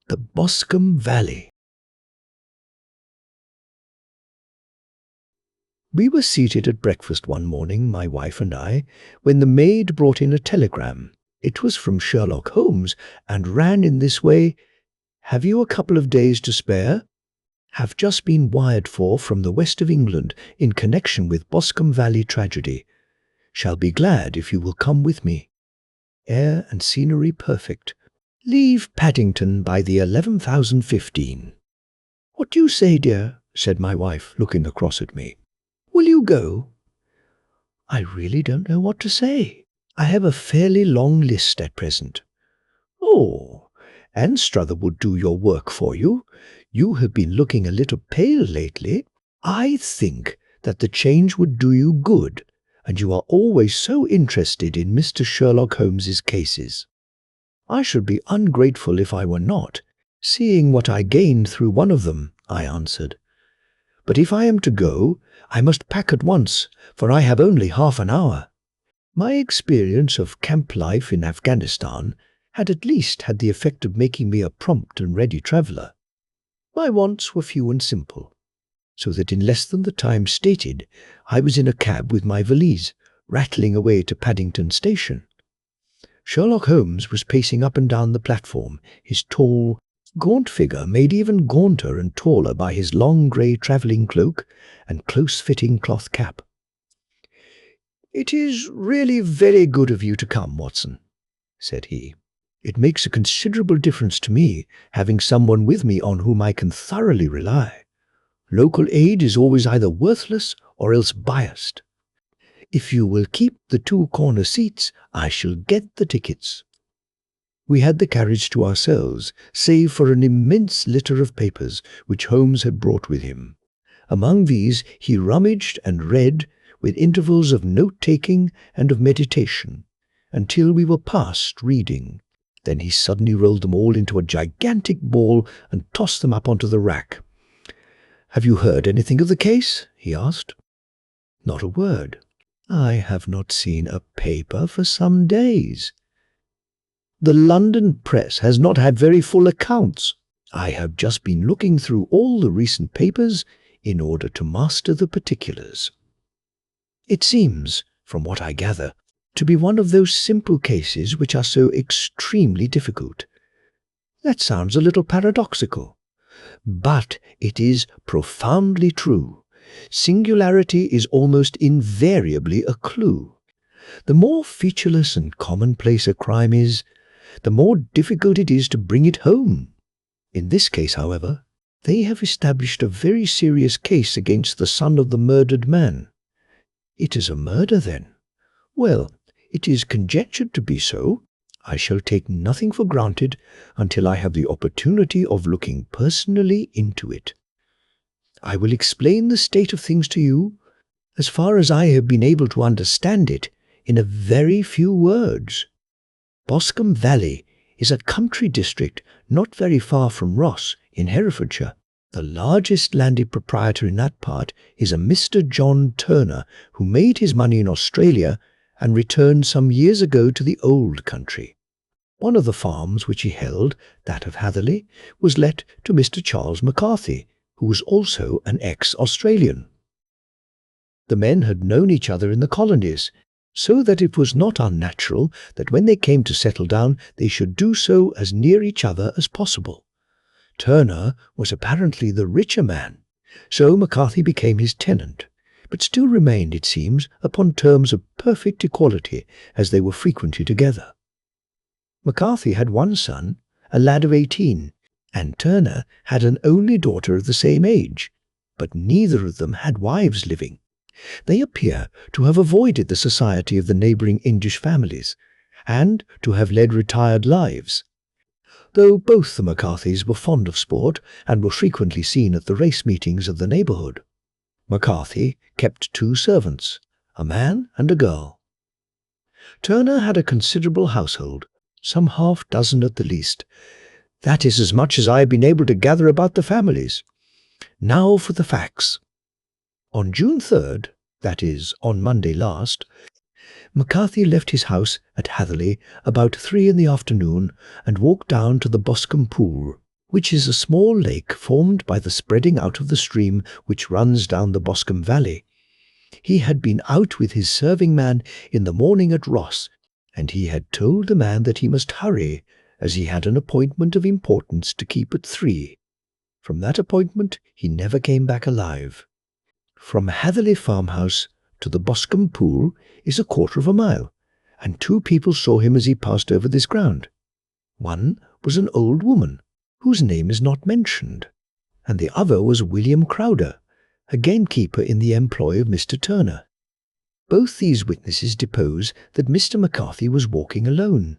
The Boscombe Valley. We were seated at breakfast one morning, my wife and I, when the maid brought in a telegram. It was from Sherlock Holmes and ran in this way: "Have you a couple of days to spare? Have just been wired for from the west of England in connection with Boscombe Valley tragedy. Shall be glad if you will come with me. Air and scenery perfect. Leave Paddington by the 11,015. What do you say, dear?" said my wife, looking across at me. "Will you go?" I really don't know what to say. I have a fairly long list at present. "Oh, Anstruther would do your work for you. You have been looking a little pale lately. I think that the change would do you good, and you are always so interested in Mr. Sherlock Holmes's cases." "I should be ungrateful if I were not, seeing what I gained through one of them," I answered. "But if I am to go, I must pack at once, for I have only half an hour." My experience of camp life in Afghanistan had at least had the effect of making me a prompt and ready traveller. My wants were few and simple, so that in less than the time stated I was in a cab with my valise, rattling away to Paddington Station. Sherlock Holmes was pacing up and down the platform, his tall, gaunt figure made even gaunter and taller by his long grey travelling cloak and close-fitting cloth cap. "It is really very good of you to come, Watson," said he. "It makes a considerable difference to me, having someone with me on whom I can thoroughly rely. Local aid is always either worthless or else biased. If you will keep the 2 corner seats, I shall get the tickets." We had the carriage to ourselves, save for an immense litter of papers which Holmes had brought with him. Among these he rummaged and read, with intervals of note-taking and of meditation, until we were past reading. Then he suddenly rolled them all into a gigantic ball and tossed them up onto the rack. "Have you heard anything of the case?" he asked. "Not a word. I have not seen a paper for some days. The London press has not had very full accounts. I have just been looking through all the recent papers in order to master the particulars. It seems, from what I gather, to be one of those simple cases which are so extremely difficult. That sounds a little paradoxical, but it is profoundly true. Singularity is almost invariably a clue. The more featureless and commonplace a crime is, the more difficult it is to bring it home. In this case, however, they have established a very serious case against the son of the murdered man. It is a murder, then? Well, it is conjectured to be so. I shall take nothing for granted until I have the opportunity of looking personally into it. I will explain the state of things to you, as far as I have been able to understand it, in a very few words. Boscombe Valley is a country district not very far from Ross, in Herefordshire. The largest landed proprietor in that part is a Mr. John Turner, who made his money in Australia and returned some years ago to the old country. One of the farms which he held, that of Hatherley, was let to Mr. Charles McCarthy, who was also an ex-Australian. The men had known each other in the colonies, so that it was not unnatural that when they came to settle down they should do so as near each other as possible. Turner was apparently the richer man, so McCarthy became his tenant, but still remained, it seems, upon terms of perfect equality, as they were frequently together. McCarthy had one son, a lad of 18, and Turner had an only daughter of the same age, but neither of them had wives living. They appear to have avoided the society of the neighbouring English families, and to have led retired lives. Though both the McCarthys were fond of sport and were frequently seen at the race meetings of the neighbourhood. McCarthy kept 2 servants, a man and a girl. Turner had a considerable household, some half-dozen at the least. That is as much as I have been able to gather about the families. Now for the facts. On June 3rd, that is, on Monday last, McCarthy left his house at Hatherley about 3 in the afternoon and walked down to the Boscombe Pool, which is a small lake formed by the spreading out of the stream which runs down the Boscombe Valley. He had been out with his serving man in the morning at Ross, and he had told the man that he must hurry, as he had an appointment of importance to keep at 3. From that appointment he never came back alive. From Hatherley farmhouse to the Boscombe Pool is 1/4 mile, and 2 people saw him as he passed over this ground. One was an old woman, whose name is not mentioned, and the other was William Crowder, a gamekeeper in the employ of Mr. Turner. Both these witnesses depose that Mr. McCarthy was walking alone.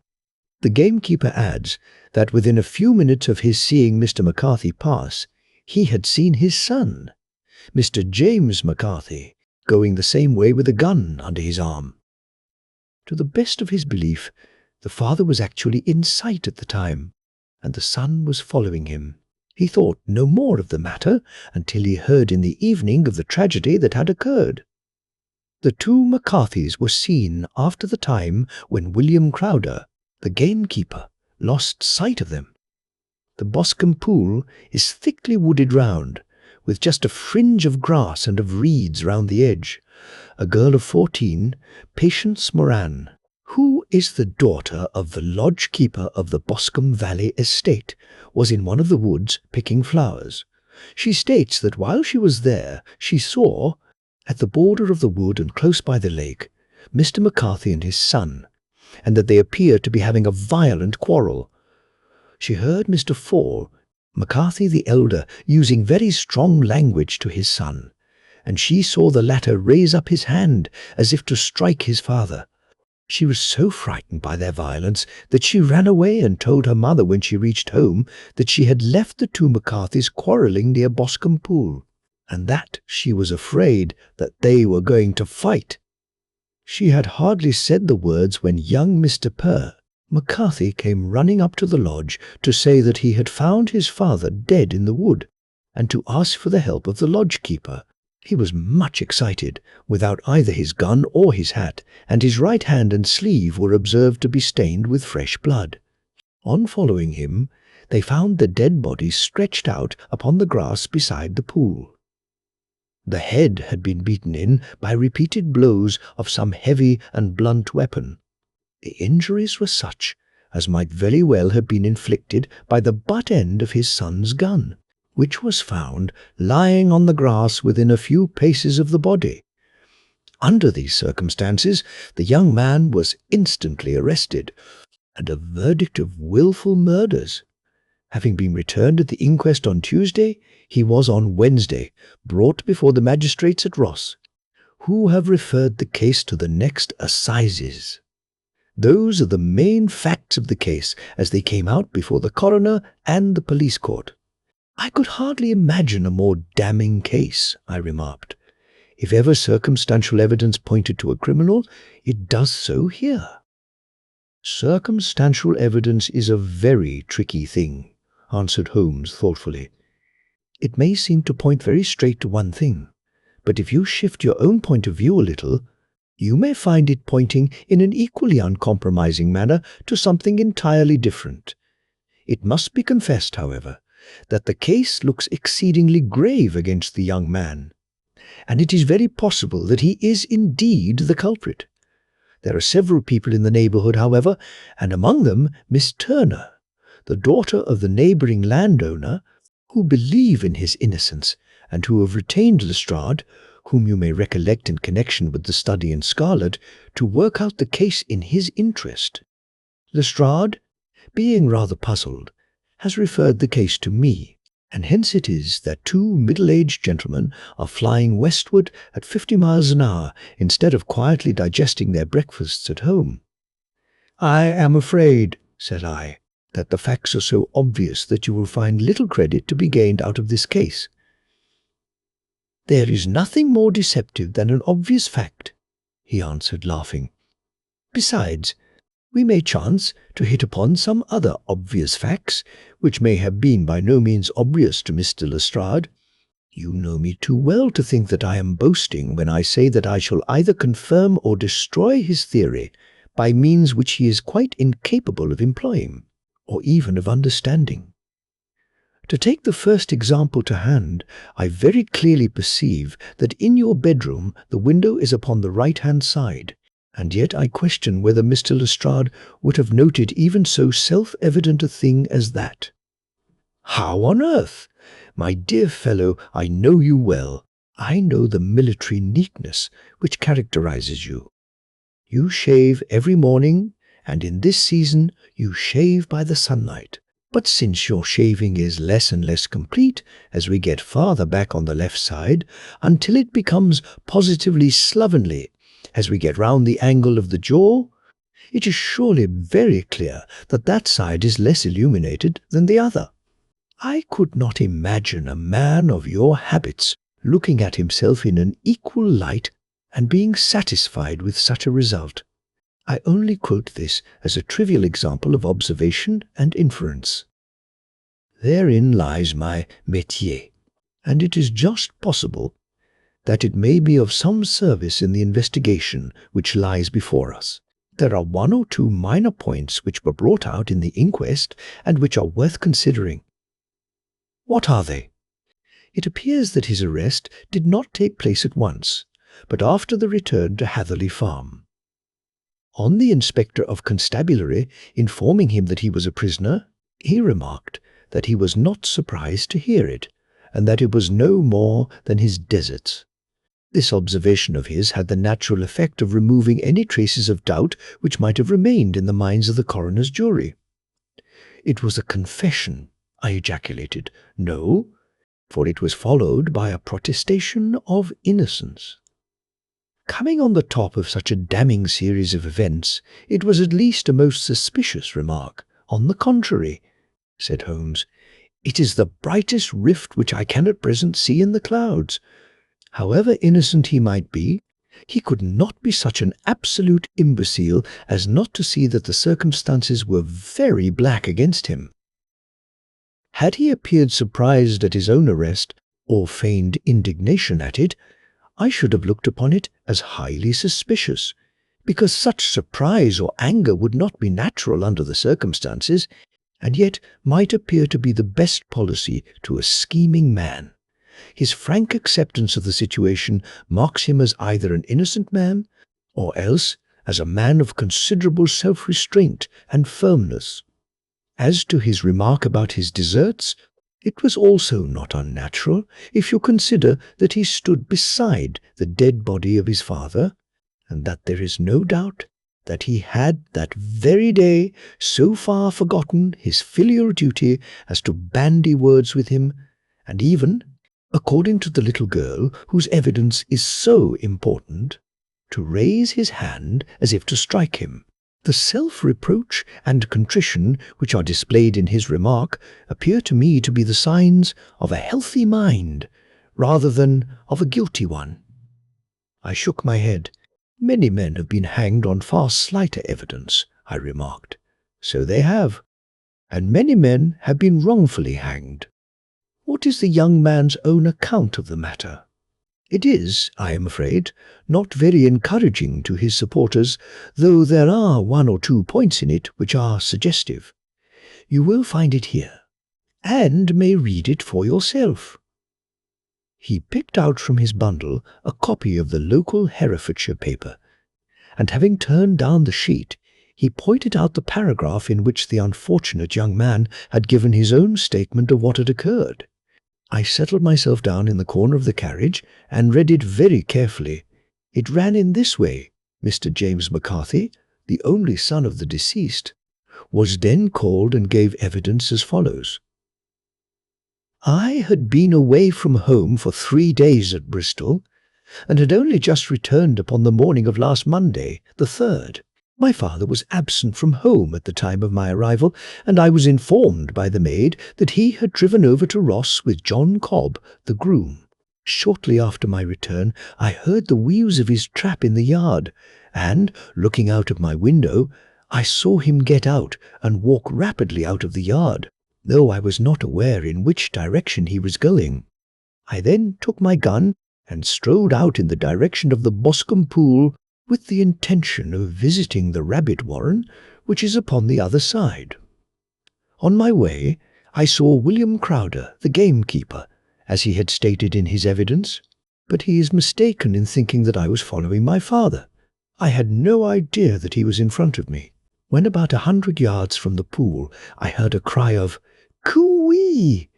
The gamekeeper adds that within a few minutes of his seeing Mr. McCarthy pass, he had seen his son, Mr. James McCarthy, going the same way with a gun under his arm. To the best of his belief, the father was actually in sight at the time, and the son was following him. He thought no more of the matter until he heard in the evening of the tragedy that had occurred. The 2 McCarthys were seen after the time when William Crowder, the gamekeeper, lost sight of them. The Boscombe Pool is thickly wooded round, with just a fringe of grass and of reeds round the edge. A girl of 14, Patience Moran, who is the daughter of the lodge-keeper of the Boscombe Valley estate, was in one of the woods picking flowers. She states that while she was there, she saw, at the border of the wood and close by the lake, Mr. McCarthy and his son, and that they appeared to be having a violent quarrel. She heard Mr. Fall, McCarthy the elder, using very strong language to his son, and she saw the latter raise up his hand as if to strike his father. She was so frightened by their violence that she ran away and told her mother when she reached home that she had left the 2 McCarthys quarrelling near Boscombe Pool, and that she was afraid that they were going to fight. She had hardly said the words when young Mr. McCarthy came running up to the lodge to say that he had found his father dead in the wood, and to ask for the help of the lodge-keeper. He was much excited, without either his gun or his hat, and his right hand and sleeve were observed to be stained with fresh blood. On following him, they found the dead body stretched out upon the grass beside the pool. The head had been beaten in by repeated blows of some heavy and blunt weapon. The injuries were such as might very well have been inflicted by the butt end of his son's gun, which was found lying on the grass within a few paces of the body. Under these circumstances, the young man was instantly arrested, and a verdict of wilful murders. Having been returned at the inquest on Tuesday, he was on Wednesday brought before the magistrates at Ross, who have referred the case to the next assizes. Those are the main facts of the case as they came out before the coroner and the police court. I could hardly imagine a more damning case, I remarked. If ever circumstantial evidence pointed to a criminal, it does so here. Circumstantial evidence is a very tricky thing, answered Holmes thoughtfully. It may seem to point very straight to one thing, but if you shift your own point of view a little, you may find it pointing in an equally uncompromising manner to something entirely different. It must be confessed, however, that the case looks exceedingly grave against the young man, and it is very possible that he is indeed the culprit. There are several people in the neighbourhood, however, and among them Miss Turner, the daughter of the neighbouring landowner, who believe in his innocence, and who have retained Lestrade, whom you may recollect in connection with the study in scarlet, to work out the case in his interest. Lestrade, being rather puzzled, has referred the case to me, and hence it is that 2 middle-aged gentlemen are flying westward at 50 miles an hour instead of quietly digesting their breakfasts at home. I am afraid, said I, that the facts are so obvious that you will find little credit to be gained out of this case. There is nothing more deceptive than an obvious fact, he answered, laughing. Besides, we may chance to hit upon some other obvious facts, which may have been by no means obvious to Mr. Lestrade. You know me too well to think that I am boasting when I say that I shall either confirm or destroy his theory by means which he is quite incapable of employing, or even of understanding. To take the first example to hand, I very clearly perceive that in your bedroom the window is upon the right-hand side, and yet I question whether Mr. Lestrade would have noted even so self-evident a thing as that. How on earth? My dear fellow, I know you well. I know the military neatness which characterizes you. You shave every morning, and in this season you shave by the sunlight. But since your shaving is less and less complete as we get farther back on the left side, until it becomes positively slovenly as we get round the angle of the jaw, it is surely very clear that that side is less illuminated than the other. I could not imagine a man of your habits looking at himself in an equal light and being satisfied with such a result. I only quote this as a trivial example of observation and inference. Therein lies my métier, and it is just possible that it may be of some service in the investigation which lies before us. There are one or two minor points which were brought out in the inquest and which are worth considering. What are they? It appears that his arrest did not take place at once, but after the return to Hatherley Farm. On the Inspector of Constabulary informing him that he was a prisoner, he remarked that he was not surprised to hear it, and that it was no more than his deserts. This observation of his had the natural effect of removing any traces of doubt which might have remained in the minds of the coroner's jury. It was a confession, I ejaculated. No, for it was followed by a protestation of innocence. Coming on the top of such a damning series of events, it was at least a most suspicious remark. On the contrary, said Holmes, it is the brightest rift which I can at present see in the clouds. However innocent he might be, he could not be such an absolute imbecile as not to see that the circumstances were very black against him. Had he appeared surprised at his own arrest, or feigned indignation at it, I should have looked upon it as highly suspicious, because such surprise or anger would not be natural under the circumstances, and yet might appear to be the best policy to a scheming man. His frank acceptance of the situation marks him as either an innocent man, or else as a man of considerable self-restraint and firmness. As to his remark about his deserts, it was also not unnatural, if you consider that he stood beside the dead body of his father, and that there is no doubt that he had that very day so far forgotten his filial duty as to bandy words with him, and even, according to the little girl whose evidence is so important, to raise his hand as if to strike him. The self-reproach and contrition which are displayed in his remark appear to me to be the signs of a healthy mind, rather than of a guilty one. I shook my head. Many men have been hanged on far slighter evidence, I remarked. So they have, and many men have been wrongfully hanged. What is the young man's own account of the matter? It is, I am afraid, not very encouraging to his supporters, though there are one or two points in it which are suggestive. You will find it here, and may read it for yourself. He picked out from his bundle a copy of the local Herefordshire paper, and having turned down the sheet, he pointed out the paragraph in which the unfortunate young man had given his own statement of what had occurred. I settled myself down in the corner of the carriage and read it very carefully. It ran in this way: Mr. James McCarthy, the only son of the deceased, was then called and gave evidence as follows. I had been away from home for 3 days at Bristol, and had only just returned upon the morning of last Monday, the 3rd. My father was absent from home at the time of my arrival, and I was informed by the maid that he had driven over to Ross with John Cobb, the groom. Shortly after my return, I heard the wheels of his trap in the yard, and, looking out of my window, I saw him get out and walk rapidly out of the yard, though I was not aware in which direction he was going. I then took my gun and strode out in the direction of the Boscombe Pool, with the intention of visiting the rabbit warren, which is upon the other side. On my way, I saw William Crowder, the gamekeeper, as he had stated in his evidence, but he is mistaken in thinking that I was following my father. I had no idea that he was in front of me. When about 100 yards from the pool, I heard a cry of "Coo-ee!"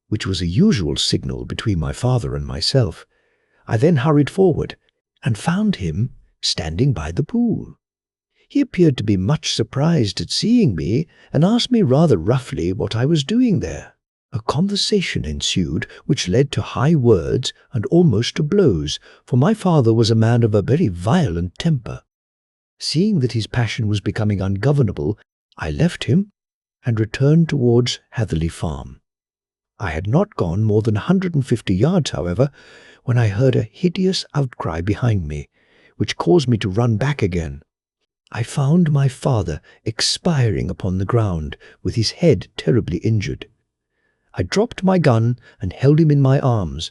which was a usual signal between my father and myself. I then hurried forward and found him standing by the pool. He appeared to be much surprised at seeing me and asked me rather roughly what I was doing there. A conversation ensued which led to high words and almost to blows, for my father was a man of a very violent temper. Seeing that his passion was becoming ungovernable, I left him and returned towards Hatherley Farm. I had not gone more than 150 yards, however, when I heard a hideous outcry behind me, which caused me to run back again. I found my father expiring upon the ground, with his head terribly injured. I dropped my gun and held him in my arms,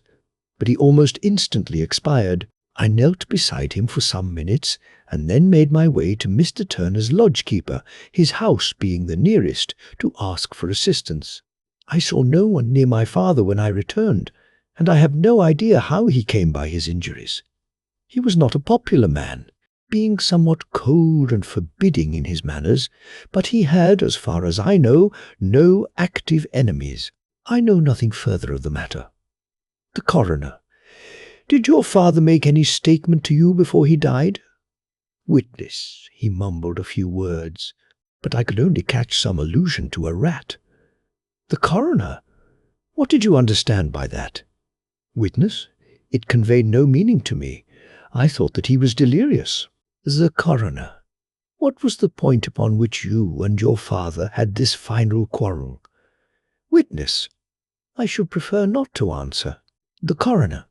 but he almost instantly expired. I knelt beside him for some minutes, and then made my way to Mr. Turner's lodge-keeper, his house being the nearest, to ask for assistance. I saw no one near my father when I returned, and I have no idea how he came by his injuries. He was not a popular man, being somewhat cold and forbidding in his manners, but he had, as far as I know, no active enemies. I know nothing further of the matter. The coroner: Did your father make any statement to you before he died? Witness: He mumbled a few words, but I could only catch some allusion to a rat. The coroner: What did you understand by that? Witness: It conveyed no meaning to me. I thought that he was delirious. The coroner: What was the point upon which you and your father had this final quarrel? Witness: I should prefer not to answer. The coroner: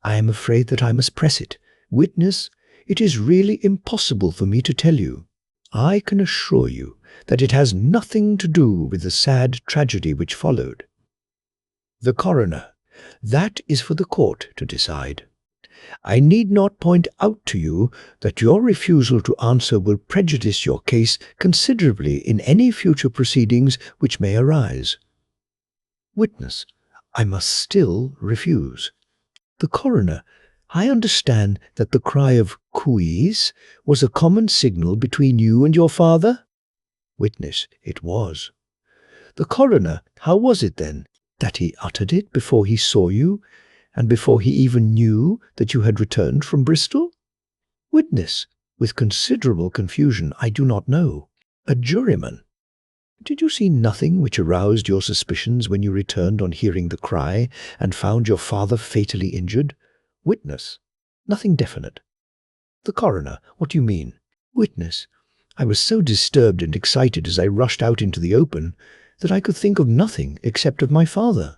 I am afraid that I must press it. Witness: It is really impossible for me to tell you. I can assure you that it has nothing to do with the sad tragedy which followed. The coroner: That is for the court to decide. I need not point out to you that your refusal to answer will prejudice your case considerably in any future proceedings which may arise. Witness: I must still refuse. The coroner: I understand that the cry of "Cooees" was a common signal between you and your father? Witness: It was. The coroner: How was it, then, that he uttered it before he saw you, and before he even knew that you had returned from Bristol? Witness: With considerable confusion, I do not know. A juryman: Did you see nothing which aroused your suspicions when you returned on hearing the cry and found your father fatally injured? Witness: Nothing definite. The coroner: What do you mean? Witness: I was so disturbed and excited as I rushed out into the open that I could think of nothing except of my father.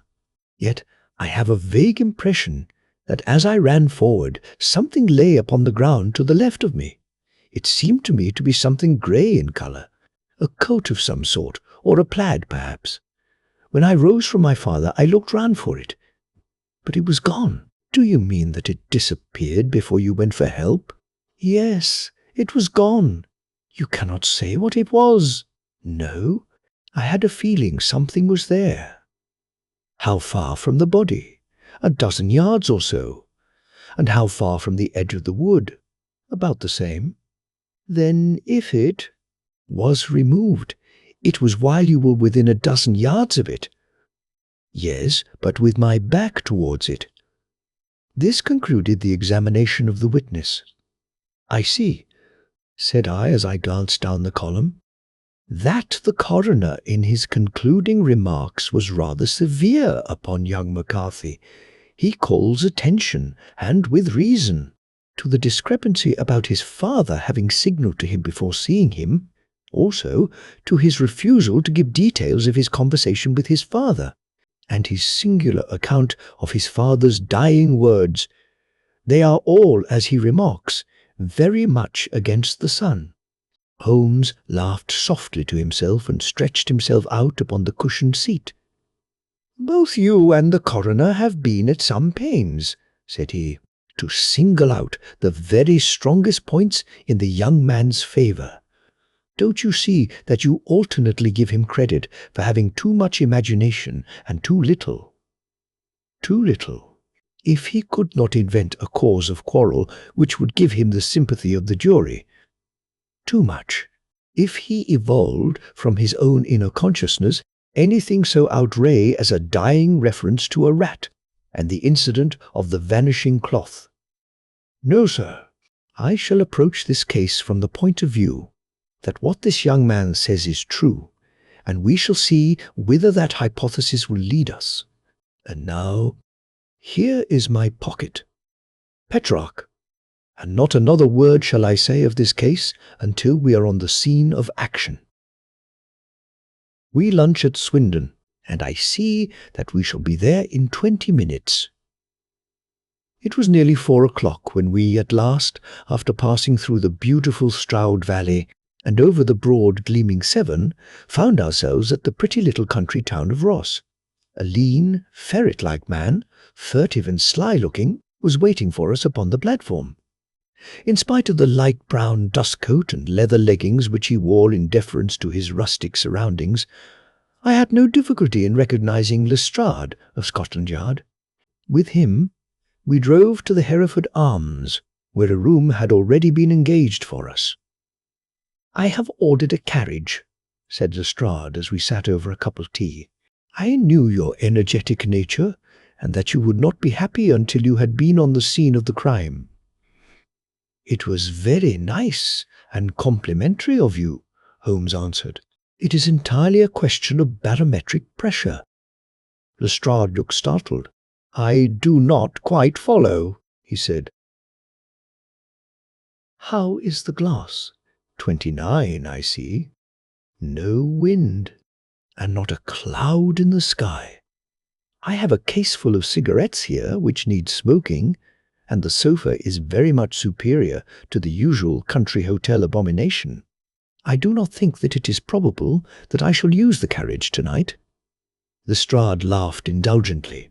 Yet I have a vague impression that as I ran forward, something lay upon the ground to the left of me. It seemed to me to be something grey in colour, a coat of some sort, or a plaid perhaps. When I rose from my father, I looked round for it, but it was gone. Do you mean that it disappeared before you went for help? Yes, it was gone. You cannot say what it was? No, I had a feeling something was there. How far from the body? 12 yards or so. And how far from the edge of the wood? About the same. Then if it was removed, it was while you were within 12 yards of it. Yes, but with my back towards it. This concluded the examination of the witness. I see, said I as I glanced down the column, that the coroner in his concluding remarks was rather severe upon young McCarthy. He calls attention, and with reason, to the discrepancy about his father having signalled to him before seeing him, also to his refusal to give details of his conversation with his father, and his singular account of his father's dying words. They are all, as he remarks, very much against the son. Holmes laughed softly to himself and stretched himself out upon the cushioned seat. Both you and the coroner have been at some pains, said he, to single out the very strongest points in the young man's favour. Don't you see that you alternately give him credit for having too much imagination and too little? Too little. If he could not invent a cause of quarrel which would give him the sympathy of the jury. Too much. If he evolved from his own inner consciousness anything so outré as a dying reference to a rat and the incident of the vanishing cloth. No, sir. I shall approach this case from the point of view that what this young man says is true, and we shall see whither that hypothesis will lead us. And now, here is my pocket. Petrarch. And not another word shall I say of this case until we are on the scene of action. We lunch at Swindon, and I see that we shall be there in 20 minutes. It was nearly 4 o'clock when we at last, after passing through the beautiful Stroud Valley and over the broad gleaming Severn, found ourselves at the pretty little country town of Ross. A lean, ferret-like man, furtive and sly-looking, was waiting for us upon the platform. In spite of the light brown dust coat and leather leggings which he wore in deference to his rustic surroundings, I had no difficulty in recognizing Lestrade of Scotland Yard. With him, we drove to the Hereford Arms, where a room had already been engaged for us. "I have ordered a carriage," said Lestrade as we sat over a cup of tea. "I knew your energetic nature, and that you would not be happy until you had been on the scene of the crime." "It was very nice and complimentary of you," Holmes answered. "It is entirely a question of barometric pressure." Lestrade looked startled. "I do not quite follow," he said. "How is the glass?" 29, I see. No wind, and not a cloud in the sky. I have a case full of cigarettes here which need smoking, and the sofa is very much superior to the usual country hotel abomination. I do not think that it is probable that I shall use the carriage tonight." Lestrade laughed indulgently.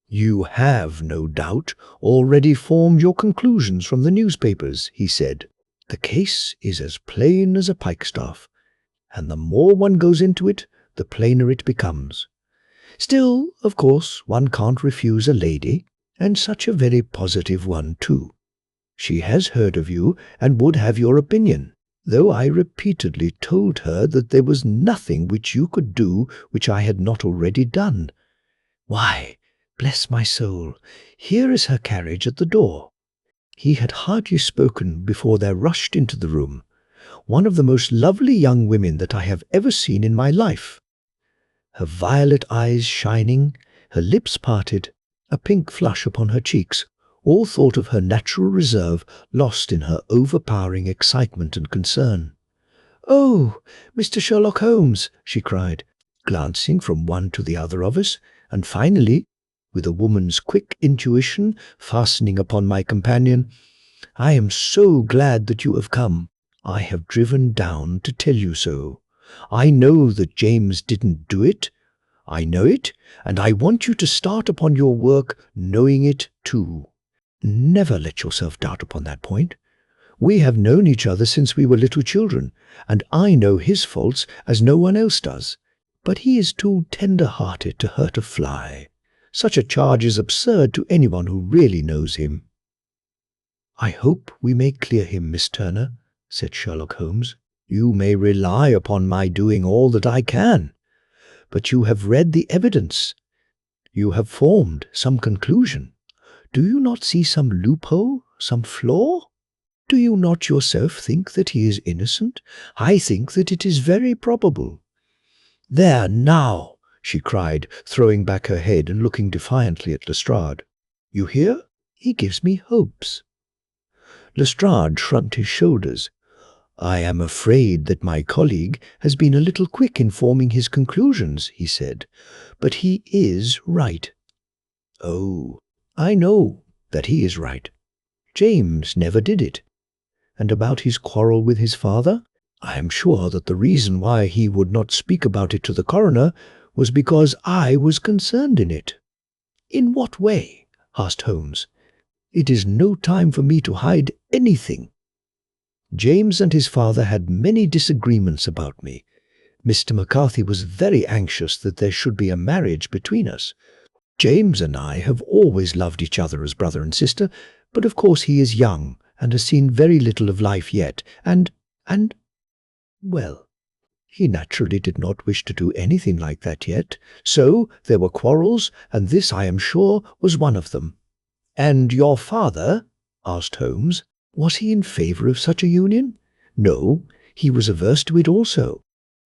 "You have, no doubt, already formed your conclusions from the newspapers," he said. "The case is as plain as a pikestaff, and the more one goes into it, the plainer it becomes. Still, of course, one can't refuse a lady, and such a very positive one, too. She has heard of you and would have your opinion, though I repeatedly told her that there was nothing which you could do which I had not already done. Why, bless my soul, here is her carriage at the door." He had hardly spoken before there rushed into the room one of the most lovely young women that I have ever seen in my life. Her violet eyes shining, her lips parted, a pink flush upon her cheeks, all thought of her natural reserve lost in her overpowering excitement and concern. "Oh, Mr. Sherlock Holmes!" she cried, glancing from one to the other of us, and finally, with a woman's quick intuition fastening upon my companion, "I am so glad that you have come. I have driven down to tell you so. I know that James didn't do it. I know it, and I want you to start upon your work knowing it too. Never let yourself doubt upon that point. We have known each other since we were little children, and I know his faults as no one else does. But he is too tender-hearted to hurt a fly. Such a charge is absurd to anyone who really knows him." "I hope we may clear him, Miss Turner," said Sherlock Holmes. "You may rely upon my doing all that I can. But you have read the evidence. You have formed some conclusion. Do you not see some loophole, some flaw? Do you not yourself think that he is innocent? I think that it is very probable." "There now!" she cried, throwing back her head and looking defiantly at Lestrade. "You hear? He gives me hopes." Lestrade shrugged his shoulders. "I am afraid that my colleague has been a little quick in forming his conclusions," he said, "but he is right." "Oh, I know that he is right. James never did it. And about his quarrel with his father, I am sure that the reason why he would not speak about it to the coroner was because I was concerned in it." "In what way?" asked Holmes. "It is no time for me to hide anything." James and his father had many disagreements about me. Mr. McCarthy was very anxious that there should be a marriage between us. James and I have always loved each other as brother and sister, but of course he is young and has seen very little of life yet, well, he naturally did not wish to do anything like that yet, so there were quarrels, and this, I am sure, was one of them. "And your father?" asked Holmes. "Was he in favour of such a union?" "No, he was averse to it also.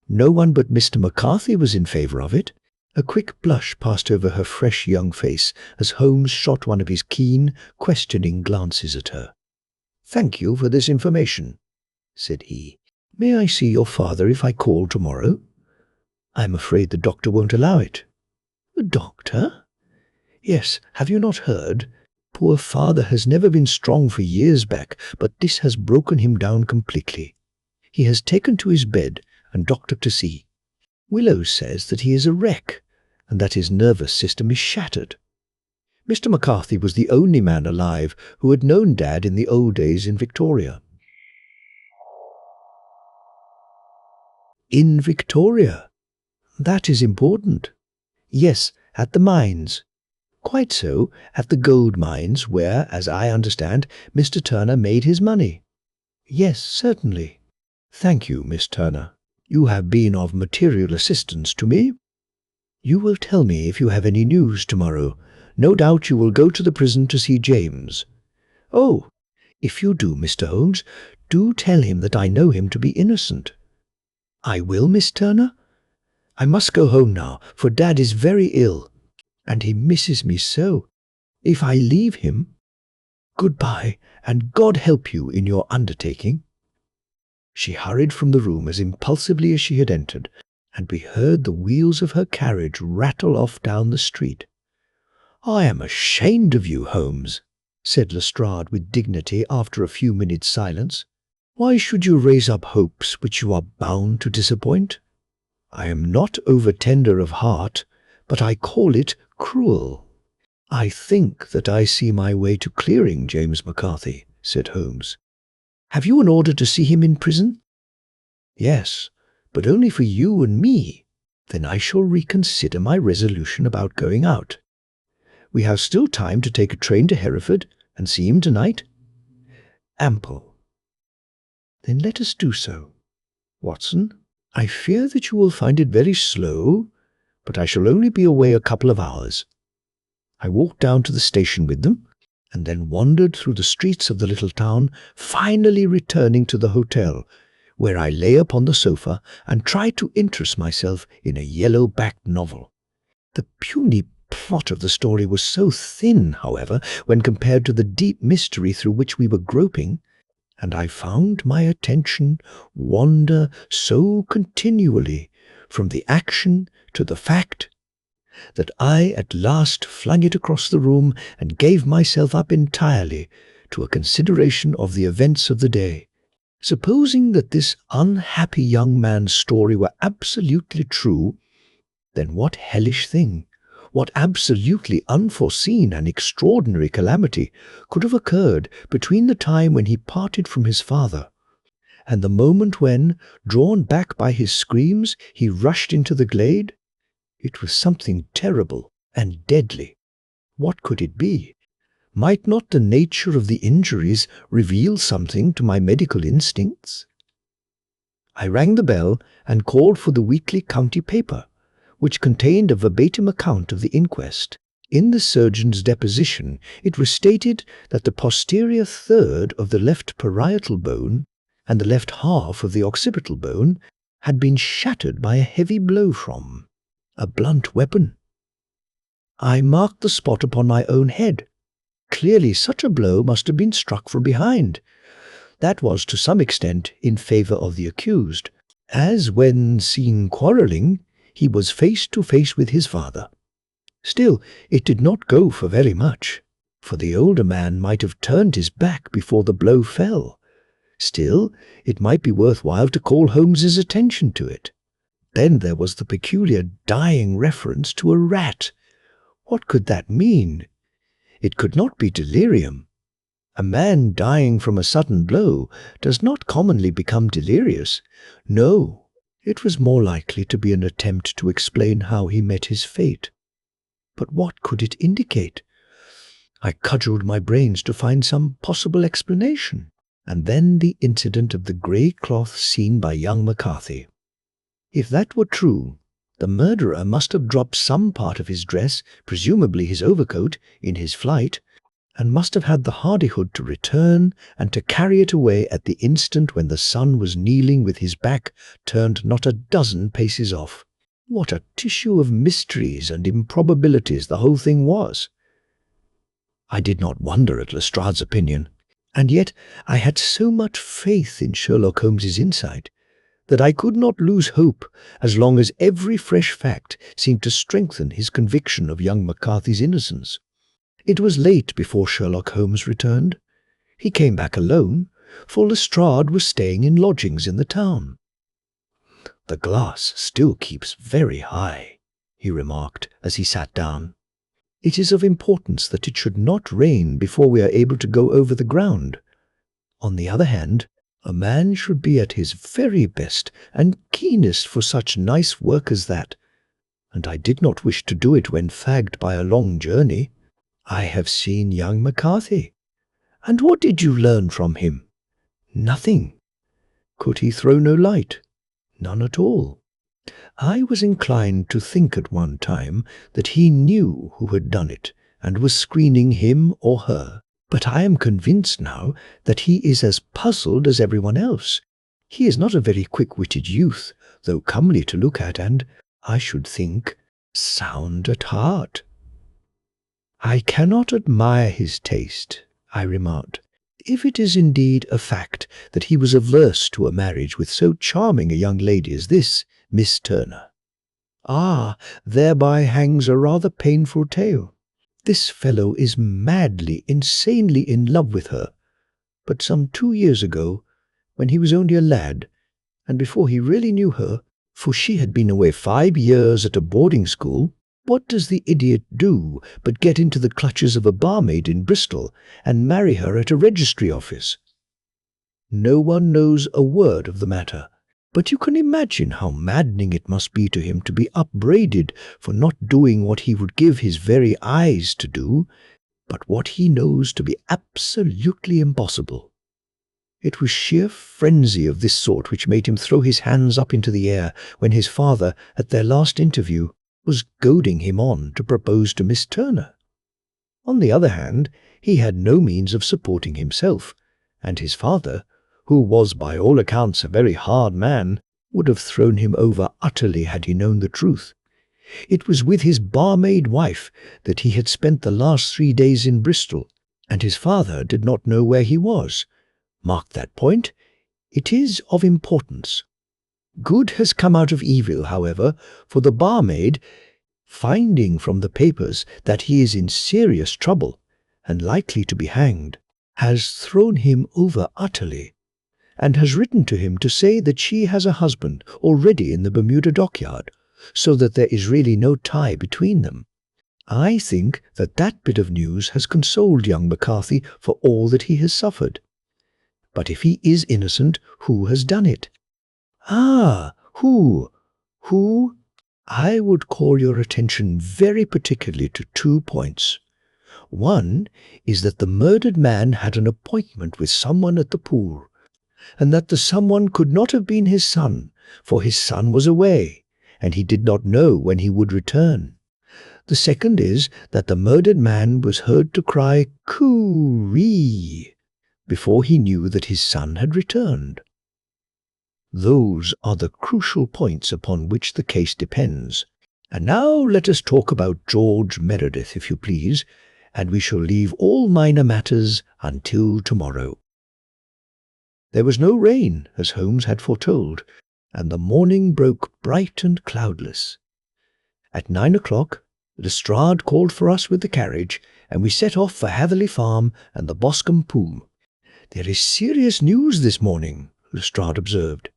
No one but Mr. McCarthy was in favour of it." A quick blush passed over her fresh young face as Holmes shot one of his keen, questioning glances at her. "Thank you for this information," said he. "May I see your father if I call tomorrow?" "I'm afraid the doctor won't allow it." "The doctor?" "Yes, have you not heard? Poor father has never been strong for years back, but this has broken him down completely. He has taken to his bed and doctored to see. Willow says that he is a wreck, and that his nervous system is shattered." Mr. McCarthy was the only man alive who had known Dad in the old days in Victoria. "In Victoria? That is important." "Yes, at the mines." "Quite so, at the gold mines, where, as I understand, Mr. Turner made his money." "Yes, certainly." "Thank you, Miss Turner. You have been of material assistance to me. You will tell me if you have any news tomorrow. No doubt you will go to the prison to see James." "Oh, if you do, Mr. Holmes, do tell him that I know him to be innocent." "I will, Miss Turner. I must go home now, for Dad is very ill, and he misses me so. If I leave him— Goodbye, and God help you in your undertaking." She hurried from the room as impulsively as she had entered, and we heard the wheels of her carriage rattle off down the street. "I am ashamed of you, Holmes," said Lestrade with dignity after a few minutes' silence. "Why should you raise up hopes which you are bound to disappoint? I am not over-tender of heart, but I call it cruel." "I think that I see my way to clearing James McCarthy," said Holmes. "Have you an order to see him in prison?" "Yes, but only for you and me. Then I shall reconsider my resolution about going out. We have still time to take a train to Hereford and see him tonight?" "Ample." "Then let us do so. Watson, I fear that you will find it very slow, but I shall only be away a couple of hours." I walked down to the station with them, and then wandered through the streets of the little town, finally returning to the hotel, where I lay upon the sofa and tried to interest myself in a yellow-backed novel. The puny plot of the story was so thin, however, when compared to the deep mystery through which we were groping, and I found my attention wander so continually from the action to the fact that I at last flung it across the room and gave myself up entirely to a consideration of the events of the day. Supposing that this unhappy young man's story were absolutely true, then what hellish thing, what absolutely unforeseen and extraordinary calamity could have occurred between the time when he parted from his father and the moment when, drawn back by his screams, he rushed into the glade? It was something terrible and deadly. What could it be? Might not the nature of the injuries reveal something to my medical instincts? I rang the bell and called for the weekly county paper, which contained a verbatim account of the inquest. In the surgeon's deposition, it was stated that the posterior third of the left parietal bone and the left half of the occipital bone had been shattered by a heavy blow from a blunt weapon. I marked the spot upon my own head. Clearly such a blow must have been struck from behind. That was to some extent in favour of the accused, as when seen quarrelling, he was face to face with his father. Still, it did not go for very much, for the older man might have turned his back before the blow fell. Still, it might be worthwhile to call Holmes's attention to it. Then there was the peculiar dying reference to a rat. What could that mean? It could not be delirium. A man dying from a sudden blow does not commonly become delirious. No, it was more likely to be an attempt to explain how he met his fate. But what could it indicate? I cudgelled my brains to find some possible explanation, and then the incident of the grey cloth seen by young McCarthy. If that were true, the murderer must have dropped some part of his dress, presumably his overcoat, in his flight, and must have had the hardihood to return and to carry it away at the instant when the sun was kneeling with his back turned not a dozen paces off. What a tissue of mysteries and improbabilities the whole thing was! I did not wonder at Lestrade's opinion, and yet I had so much faith in Sherlock Holmes's insight that I could not lose hope as long as every fresh fact seemed to strengthen his conviction of young McCarthy's innocence. It was late before Sherlock Holmes returned. He came back alone, for Lestrade was staying in lodgings in the town. "The glass still keeps very high," he remarked as he sat down. "It is of importance that it should not rain before we are able to go over the ground. On the other hand, a man should be at his very best and keenest for such nice work as that, and I did not wish to do it when fagged by a long journey. I have seen young McCarthy. And what did you learn from him? Nothing. Could he throw no light? None at all. I was inclined to think at one time that he knew who had done it and was screening him or her, but I am convinced now that he is as puzzled as everyone else. He is not a very quick-witted youth, though comely to look at and, I should think, sound at heart." "I cannot admire his taste," I remarked, "if it is indeed a fact that he was averse to a marriage with so charming a young lady as this Miss Turner. Ah, thereby hangs a rather painful tale. This fellow is madly, insanely in love with her. But some 2 years ago, when he was only a lad, and before he really knew her, for she had been away 5 years at a boarding school, what does the idiot do but get into the clutches of a barmaid in Bristol and marry her at a registry office? No one knows a word of the matter, but you can imagine how maddening it must be to him to be upbraided for not doing what he would give his very eyes to do, but what he knows to be absolutely impossible. It was sheer frenzy of this sort which made him throw his hands up into the air when his father, at their last interview, was goading him on to propose to Miss Turner. On the other hand, he had no means of supporting himself, and his father, who was by all accounts a very hard man, would have thrown him over utterly had he known the truth. It was with his barmaid wife that he had spent the last 3 days in Bristol, and his father did not know where he was. Mark that point. It is of importance. Good has come out of evil, however, for the barmaid, finding from the papers that he is in serious trouble and likely to be hanged, has thrown him over utterly, and has written to him to say that she has a husband already in the Bermuda dockyard, so that there is really no tie between them. I think that that bit of news has consoled young McCarthy for all that he has suffered. But if he is innocent, who has done it? Ah, who? Who? I would call your attention very particularly to 2 points. One is that the murdered man had an appointment with someone at the pool, and that the someone could not have been his son, for his son was away, and he did not know when he would return. The second is that the murdered man was heard to cry "Coo-ree" before he knew that his son had returned. Those are the crucial points upon which the case depends. And now let us talk about George Meredith, if you please, and we shall leave all minor matters until tomorrow. There was no rain, as Holmes had foretold, and the morning broke bright and cloudless. At 9 o'clock, Lestrade called for us with the carriage, and we set off for Hatherley Farm and the Boscombe Pool. "There is serious news this morning," Lestrade observed.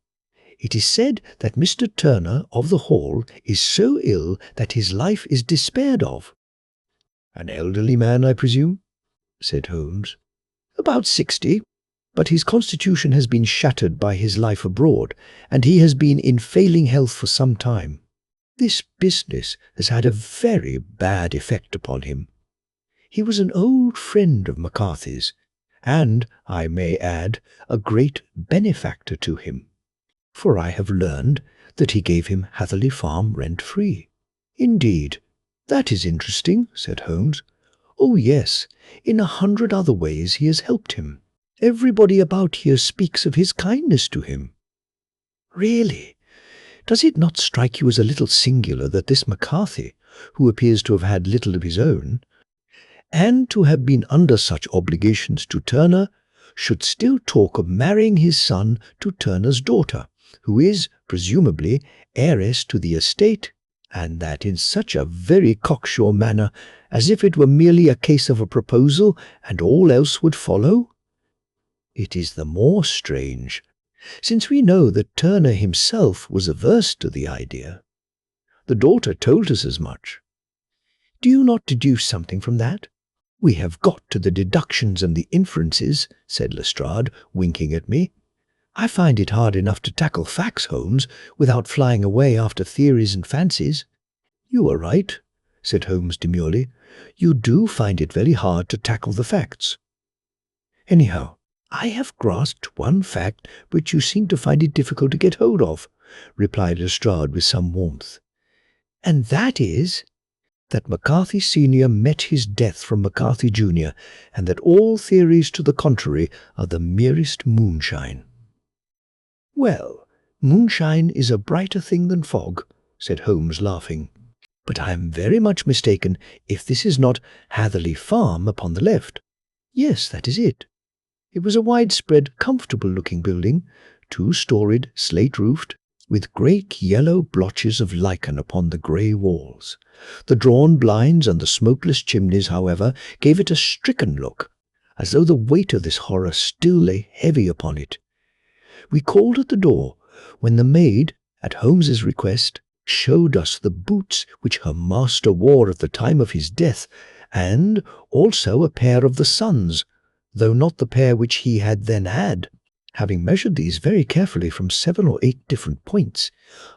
"It is said that Mr. Turner of the Hall is so ill that his life is despaired of." "An elderly man, I presume?" said Holmes. About 60, but his constitution has been shattered by his life abroad, and he has been in failing health for some time. This business has had a very bad effect upon him. He was an old friend of McCarthy's, and, I may add, a great benefactor to him, for I have learned that he gave him Hatherley Farm rent-free. Indeed, that is interesting, said Holmes. Oh, yes, in 100 other ways he has helped him. Everybody about here speaks of his kindness to him. Really? Does it not strike you as a little singular that this McCarthy, who appears to have had little of his own, and to have been under such obligations to Turner, should still talk of marrying his son to Turner's daughter, who is, presumably, heiress to the estate, and that in such a very cocksure manner, as if it were merely a case of a proposal and all else would follow? It is the more strange, since we know that Turner himself was averse to the idea. The daughter told us as much. Do you not deduce something from that? We have got to the deductions and the inferences, said Lestrade, winking at me. I find it hard enough to tackle facts, Holmes, without flying away after theories and fancies. You are right, said Holmes demurely. You do find it very hard to tackle the facts. Anyhow, I have grasped one fact which you seem to find it difficult to get hold of, replied Lestrade with some warmth. And that is that McCarthy Sr. met his death from McCarthy Jr., and that all theories to the contrary are the merest moonshine. Well, moonshine is a brighter thing than fog, said Holmes, laughing. But I am very much mistaken if this is not Hatherley Farm upon the left. Yes, that is it. It was a widespread, comfortable-looking building, 2-storied, slate-roofed, with great yellow blotches of lichen upon the grey walls. The drawn blinds and the smokeless chimneys, however, gave it a stricken look, as though the weight of this horror still lay heavy upon it. We called at the door, when the maid, at Holmes's request, showed us the boots which her master wore at the time of his death, and also a pair of the son's, though not the pair which he had then had. Having measured these very carefully from 7 or 8 different points,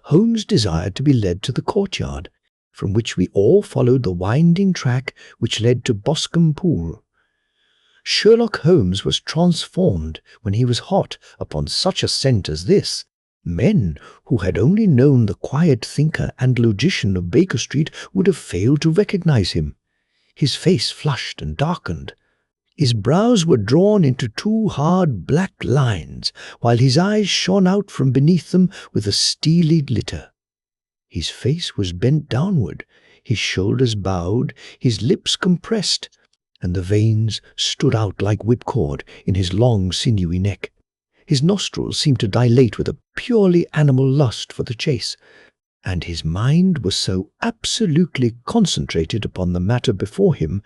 Holmes desired to be led to the courtyard, from which we all followed the winding track which led to Boscombe Pool. Sherlock Holmes was transformed when he was hot upon such a scent as this. Men who had only known the quiet thinker and logician of Baker Street would have failed to recognize him. His face flushed and darkened. His brows were drawn into 2 hard black lines, while his eyes shone out from beneath them with a steely glitter. His face was bent downward, his shoulders bowed, his lips compressed, and the veins stood out like whipcord in his long sinewy neck. His nostrils seemed to dilate with a purely animal lust for the chase, and his mind was so absolutely concentrated upon the matter before him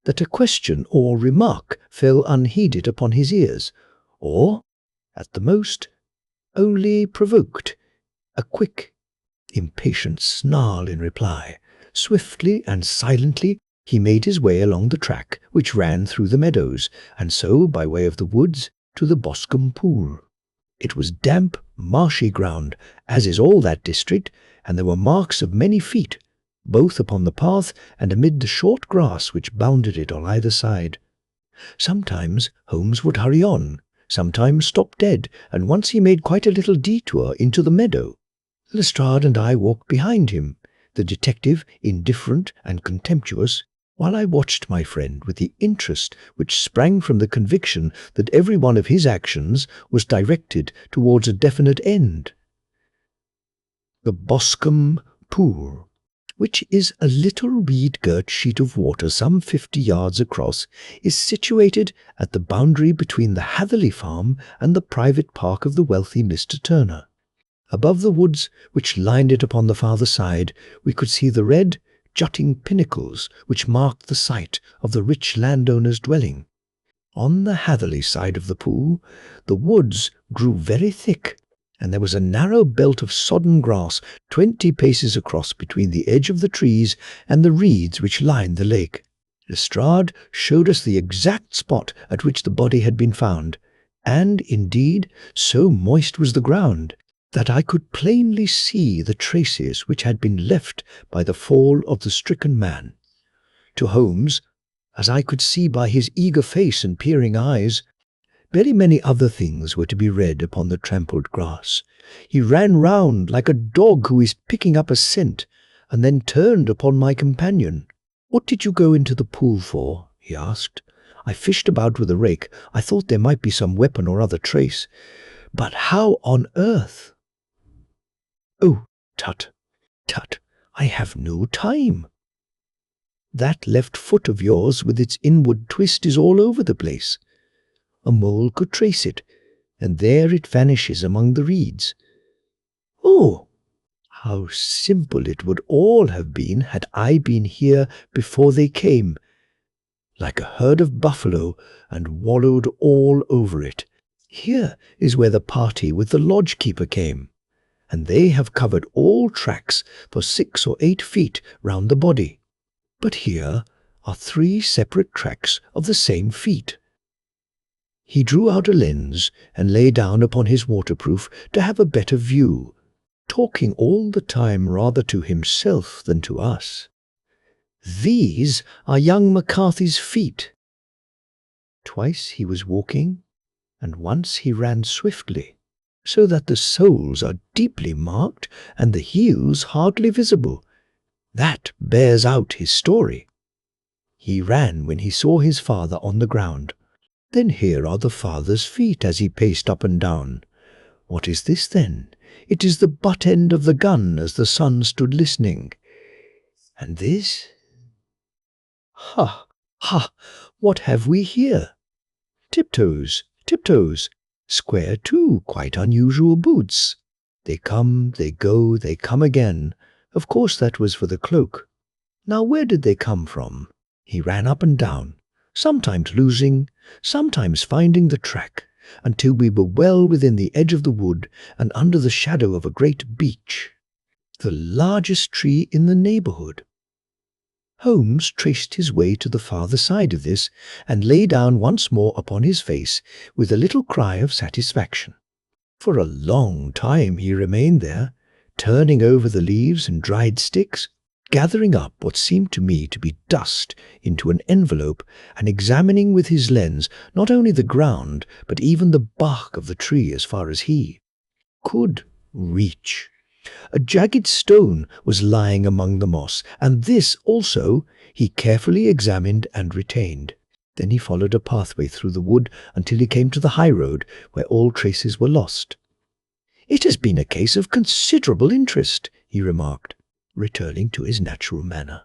that a question or remark fell unheeded upon his ears, or, at the most, only provoked a quick, impatient snarl in reply. Swiftly and silently he made his way along the track which ran through the meadows, and so, by way of the woods, to the Boscombe Pool. It was damp, marshy ground, as is all that district, and there were marks of many feet, both upon the path and amid the short grass which bounded it on either side. Sometimes Holmes would hurry on, sometimes stop dead, and once he made quite a little detour into the meadow. Lestrade and I walked behind him, the detective indifferent and contemptuous, while I watched my friend with the interest which sprang from the conviction that every one of his actions was directed towards a definite end. The Boscombe Pool, which is a little reed-girt sheet of water some 50 yards across, is situated at the boundary between the Hatherley Farm and the private park of the wealthy Mr. Turner. Above the woods which lined it upon the farther side, we could see the red, jutting pinnacles which marked the site of the rich landowner's dwelling. On the Hatherley side of the pool, the woods grew very thick, and there was a narrow belt of sodden grass 20 paces across between the edge of the trees and the reeds which lined the lake. Lestrade showed us the exact spot at which the body had been found, and, indeed, so moist was the ground that I could plainly see the traces which had been left by the fall of the stricken man. To Holmes, as I could see by his eager face and peering eyes, very many other things were to be read upon the trampled grass. He ran round like a dog who is picking up a scent, and then turned upon my companion. "What did you go into the pool for?" he asked. "I fished about with a rake. I thought there might be some weapon or other trace. But how on earth—" "Oh, tut, tut, I have no time. That left foot of yours with its inward twist is all over the place. A mole could trace it, and there it vanishes among the reeds. Oh, how simple it would all have been had I been here before they came, like a herd of buffalo, and wallowed all over it. Here is where the party with the lodge-keeper came, and they have covered all tracks for 6 or 8 feet round the body. But here are 3 separate tracks of the same feet." He drew out a lens and lay down upon his waterproof to have a better view, talking all the time rather to himself than to us. "These are young McCarthy's feet. Twice he was walking, and once he ran swiftly, so that the soles are deeply marked and the heels hardly visible. That bears out his story. He ran when he saw his father on the ground. Then here are the father's feet as he paced up and down. What is this then? It is the butt end of the gun as the son stood listening. And this? Ha! Ha! What have we here? Tiptoes, tiptoes, square too, quite unusual boots. They come, they go, they come again. Of course that was for the cloak. Now where did they come from?" He ran up and down, sometimes losing, sometimes finding the track, until we were well within the edge of the wood and under the shadow of a great beech, the largest tree in the neighbourhood. Holmes traced his way to the farther side of this, and lay down once more upon his face with a little cry of satisfaction. For a long time he remained there, turning over the leaves and dried sticks, gathering up what seemed to me to be dust into an envelope, and examining with his lens not only the ground, but even the bark of the tree as far as he could reach. A jagged stone was lying among the moss, and this also he carefully examined and retained. Then he followed a pathway through the wood until he came to the high road, where all traces were lost. "It has been a case of considerable interest," he remarked, returning to his natural manner.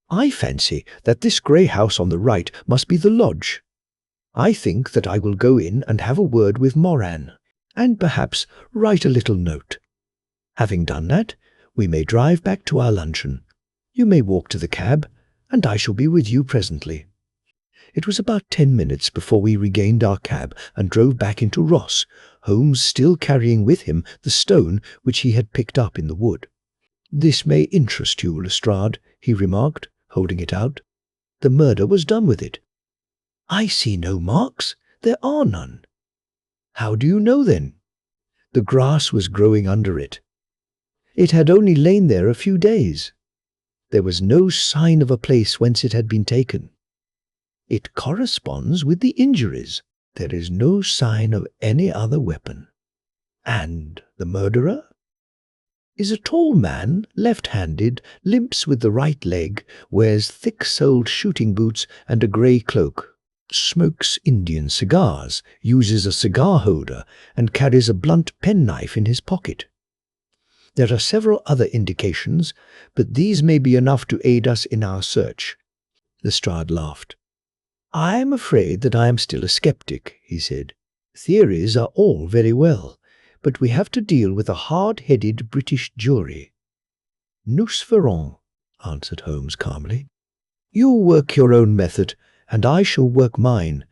"I fancy that this grey house on the right must be the lodge. I think that I will go in and have a word with Moran, and perhaps write a little note. Having done that, we may drive back to our luncheon. You may walk to the cab, and I shall be with you presently." It was about 10 minutes before we regained our cab and drove back into Ross, Holmes still carrying with him the stone which he had picked up in the wood. "This may interest you, Lestrade," he remarked, holding it out. "The murder was done with it." "I see no marks. There are none." "How do you know, then?" "The grass was growing under it. It had only lain there a few days. There was no sign of a place whence it had been taken. It corresponds with the injuries. There is no sign of any other weapon. And the murderer is a tall man, left-handed, limps with the right leg, wears thick-soled shooting boots and a grey cloak, smokes Indian cigars, uses a cigar holder, and carries a blunt penknife in his pocket. There are several other indications, but these may be enough to aid us in our search." Lestrade laughed. "I am afraid that I am still a skeptic," he said. "Theories are all very well, but we have to deal with a hard-headed British jury." "Nous verrons," answered Holmes calmly. "You work your own method, and I shall work mine.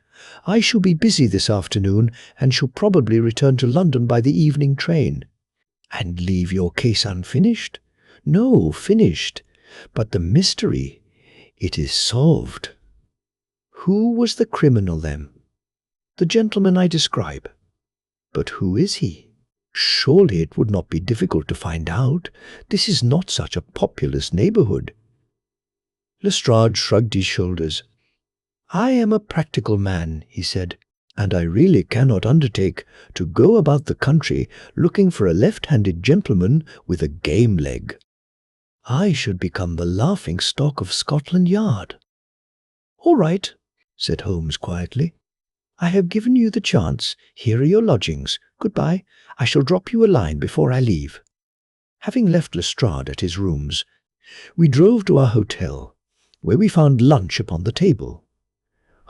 I shall be busy this afternoon, and shall probably return to London by the evening train." "And leave your case unfinished?" "No, finished. But the mystery It is solved. Who was the criminal then? The gentleman I describe. But who is he? Surely it would not be difficult to find out. This is not such a populous neighborhood. Lestrade shrugged his shoulders. I am a practical man, he said, and I really cannot undertake to go about the country looking for a left-handed gentleman with a game leg. I should become the laughing stock of Scotland Yard. All right, said Holmes quietly. I have given you the chance. Here are your lodgings. Goodbye. I shall drop you a line before I leave. Having left Lestrade at his rooms, we drove to our hotel, where we found lunch upon the table.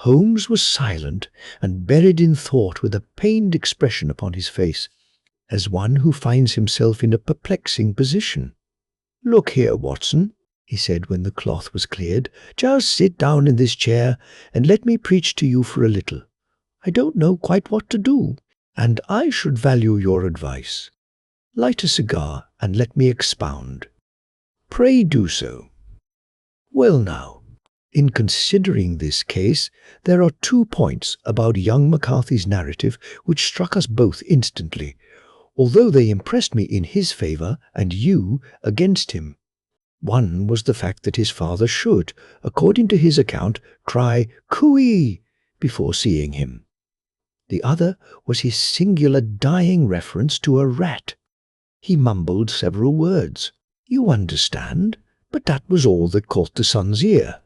Holmes was silent and buried in thought with a pained expression upon his face, as one who finds himself in a perplexing position. Look here, Watson, he said when the cloth was cleared, just sit down in this chair and let me preach to you for a little. I don't know quite what to do, and I should value your advice. Light a cigar and let me expound. Pray do so. Well now, in considering this case, there are 2 points about young McCarthy's narrative which struck us both instantly, although they impressed me in his favour and you against him. One was the fact that his father should, according to his account, cry "Cooey" before seeing him. The other was his singular dying reference to a rat. He mumbled several words. You understand, but that was all that caught the son's ear.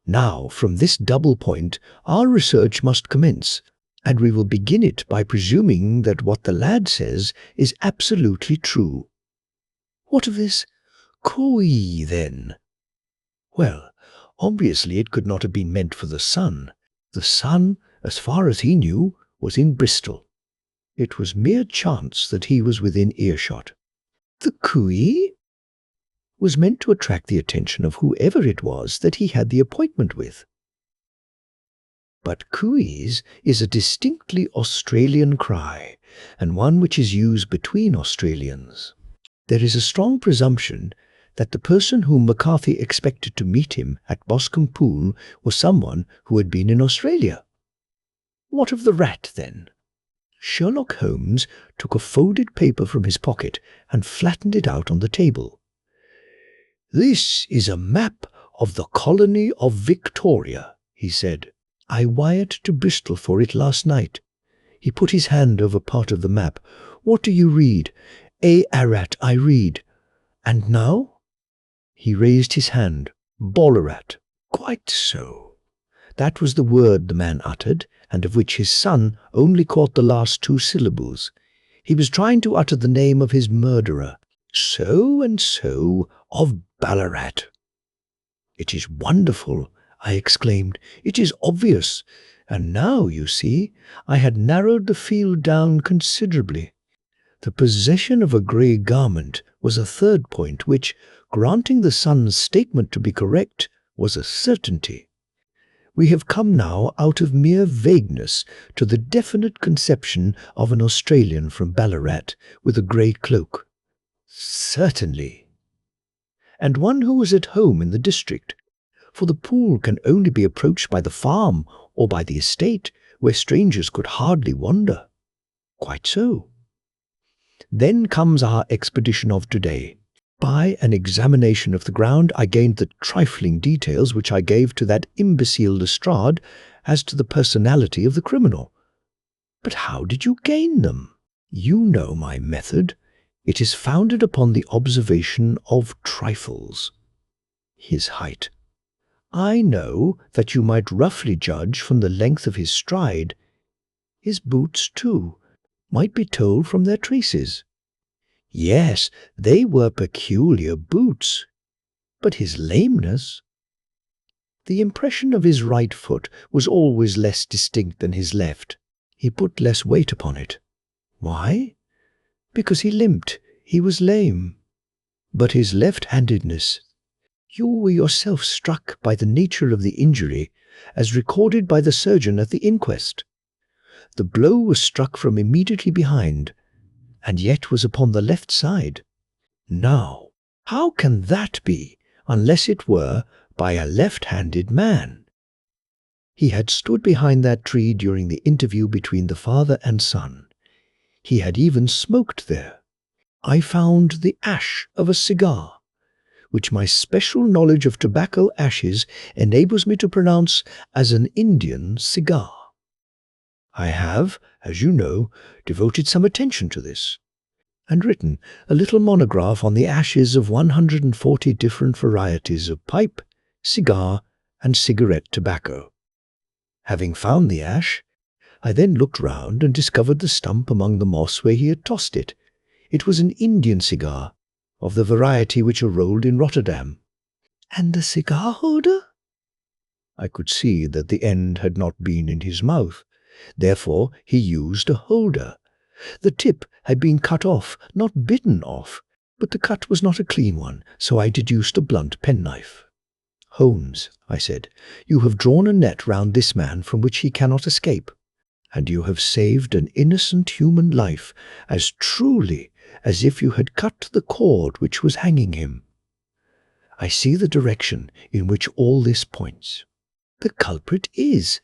Now, from this double point, our research must commence, and we will begin it by presuming that what the lad says is absolutely true. What of this "Cooey" then? Well, obviously it could not have been meant for the son. The son, as far as he knew, was in Bristol. It was mere chance that he was within earshot. The "Cooey" was meant to attract the attention of whoever it was that he had the appointment with. But "cooeys" is a distinctly Australian cry, and one which is used between Australians. There is a strong presumption that the person whom McCarthy expected to meet him at Boscombe Pool was someone who had been in Australia. What of the rat, then? Sherlock Holmes took a folded paper from his pocket and flattened it out on the table. This is a map of the colony of Victoria, he said. I wired to Bristol for it last night. He put his hand over part of the map. What do you read? A arat I read. And now? He raised his hand. Ballarat. Quite so. That was the word the man uttered, and of which his son only caught the last 2 syllables. He was trying to utter the name of his murderer. So and so of Ballarat. It is wonderful, I exclaimed. It is obvious. And now, you see, I had narrowed the field down considerably. The possession of a grey garment was a third point which, granting the son's statement to be correct, was a certainty. We have come now out of mere vagueness to the definite conception of an Australian from Ballarat with a grey cloak. Certainly. And one who was at home in the district, for the pool can only be approached by the farm or by the estate, where strangers could hardly wander. Quite so. Then comes our expedition of today. By an examination of the ground, I gained the trifling details which I gave to that imbecile Lestrade as to the personality of the criminal. But how did you gain them? You know my method. It is founded upon the observation of trifles. His height. I know that you might roughly judge from the length of his stride. His boots, too, might be told from their traces. Yes, they were peculiar boots. But his lameness? The impression of his right foot was always less distinct than his left. He put less weight upon it. Why? Because he limped. He was lame. But his left-handedness. You were yourself struck by the nature of the injury, as recorded by the surgeon at the inquest. The blow was struck from immediately behind, and yet was upon the left side. Now, how can that be, unless it were by a left-handed man. He had stood behind that tree during the interview between the father and son. He had even smoked there. I found the ash of a cigar, which my special knowledge of tobacco ashes enables me to pronounce as an Indian cigar. I have, as you know, devoted some attention to this, and written a little monograph on the ashes of 140 different varieties of pipe, cigar, and cigarette tobacco. Having found the ash, I then looked round and discovered the stump among the moss where he had tossed it. It was an Indian cigar, of the variety which are rolled in Rotterdam. And the cigar holder? I could see that the end had not been in his mouth. Therefore he used a holder. The tip had been cut off, not bitten off, but the cut was not a clean one, so I deduced a blunt penknife. "Holmes," I said, "you have drawn a net round this man from which he cannot escape, and you have saved an innocent human life as truly as if you had cut the cord which was hanging him. I see the direction in which all this points. The culprit is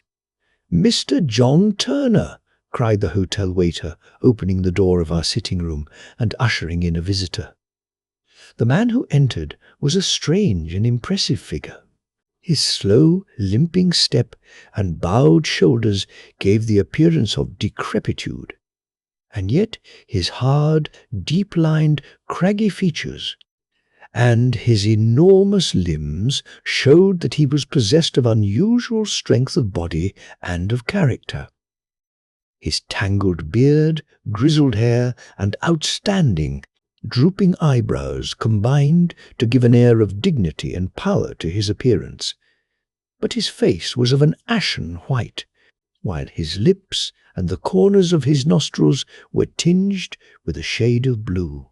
Mr. John Turner," cried the hotel waiter, opening the door of our sitting-room and ushering in a visitor. The man who entered was a strange and impressive figure. His slow, limping step and bowed shoulders gave the appearance of decrepitude, and yet his hard, deep-lined, craggy features and his enormous limbs showed that he was possessed of unusual strength of body and of character. His tangled beard, grizzled hair, and outstanding, drooping eyebrows combined to give an air of dignity and power to his appearance. But his face was of an ashen white, while his lips and the corners of his nostrils were tinged with a shade of blue.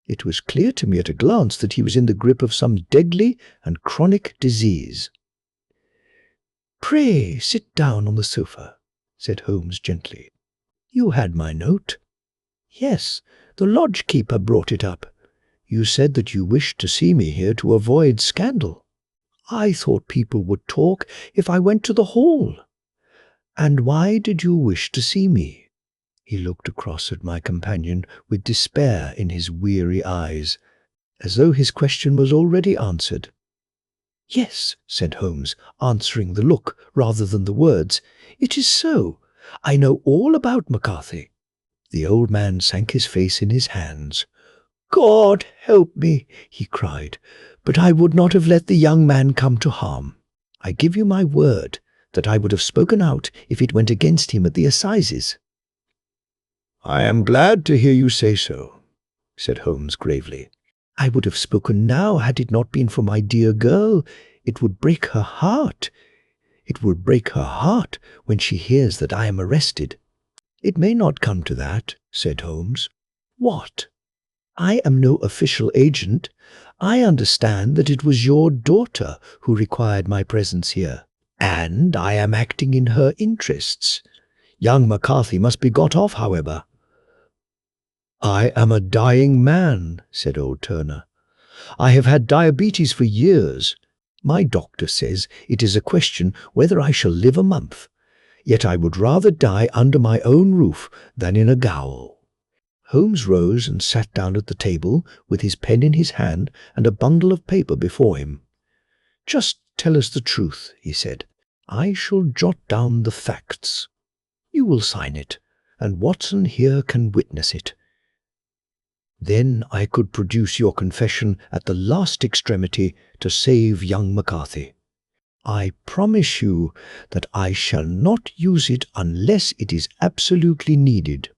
It was clear to me at a glance that he was in the grip of some deadly and chronic disease. "Pray sit down on the sofa," said Holmes gently. "You had my note." "Yes, the lodge-keeper brought it up. You said that you wished to see me here to avoid scandal. I thought people would talk if I went to the hall." "And why did you wish to see me?" He looked across at my companion with despair in his weary eyes, as though his question was already answered. "Yes," said Holmes, answering the look rather than the words. "It is so. I know all about McCarthy." The old man sank his face in his hands. "God help me," he cried, "but I would not have let the young man come to harm. I give you my word that I would have spoken out if it went against him at the assizes." "I am glad to hear you say so," said Holmes gravely. "I would have spoken now had it not been for my dear girl. It would break her heart. It would break her heart when she hears that I am arrested." "It may not come to that," said Holmes. "What?" "I am no official agent. I understand that it was your daughter who required my presence here, and I am acting in her interests. Young McCarthy must be got off, however." "I am a dying man," said old Turner. "I have had diabetes for years. My doctor says it is a question whether I shall live a month. Yet I would rather die under my own roof than in a gaol." Holmes rose and sat down at the table with his pen in his hand and a bundle of paper before him. "Just tell us the truth," he said. "I shall jot down the facts. You will sign it, and Watson here can witness it. Then I could produce your confession at the last extremity to save young McCarthy. I promise you that I shall not use it unless it is absolutely needed."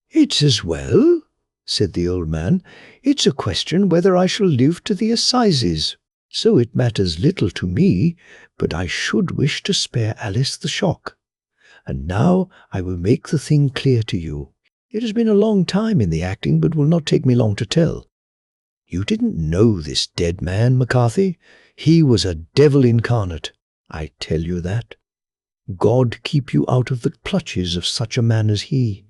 "It's as well," said the old man. "It's a question whether I shall live to the assizes, so it matters little to me, but I should wish to spare Alice the shock. And now I will make the thing clear to you. It has been a long time in the acting, but will not take me long to tell. You didn't know this dead man, McCarthy. He was a devil incarnate. I tell you that. God keep you out of the clutches of such a man as he.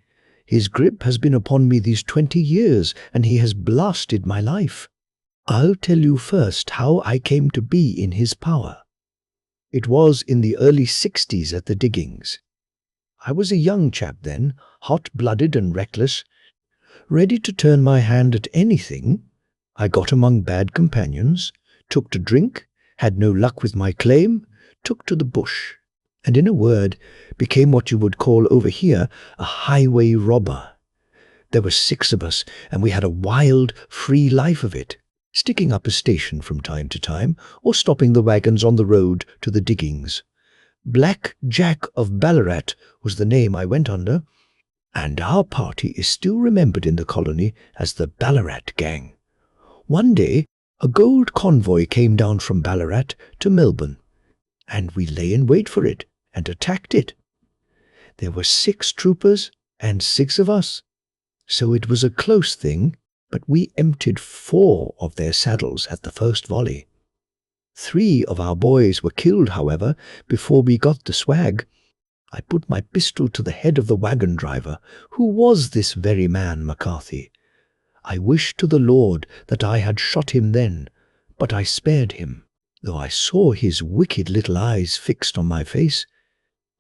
His grip has been upon me these 20 years, and he has blasted my life. I'll tell you first how I came to be in his power. It was in the early 60s at the diggings. I was a young chap then, hot-blooded and reckless, ready to turn my hand at anything. I got among bad companions, took to drink, had no luck with my claim, took to the bush, and in a word, became what you would call over here a highway robber. There were 6 of us, and we had a wild, free life of it, sticking up a station from time to time, or stopping the wagons on the road to the diggings. Black Jack of Ballarat was the name I went under, and our party is still remembered in the colony as the Ballarat Gang. One day, a gold convoy came down from Ballarat to Melbourne, and we lay in wait for it and attacked it. There were 6 troopers and 6 of us, so it was a close thing, but we emptied 4 of their saddles at the first volley. 3 of our boys were killed, however, before we got the swag. I put my pistol to the head of the wagon driver, who was this very man McCarthy. I wished to the Lord that I had shot him then, but I spared him, though I saw his wicked little eyes fixed on my face,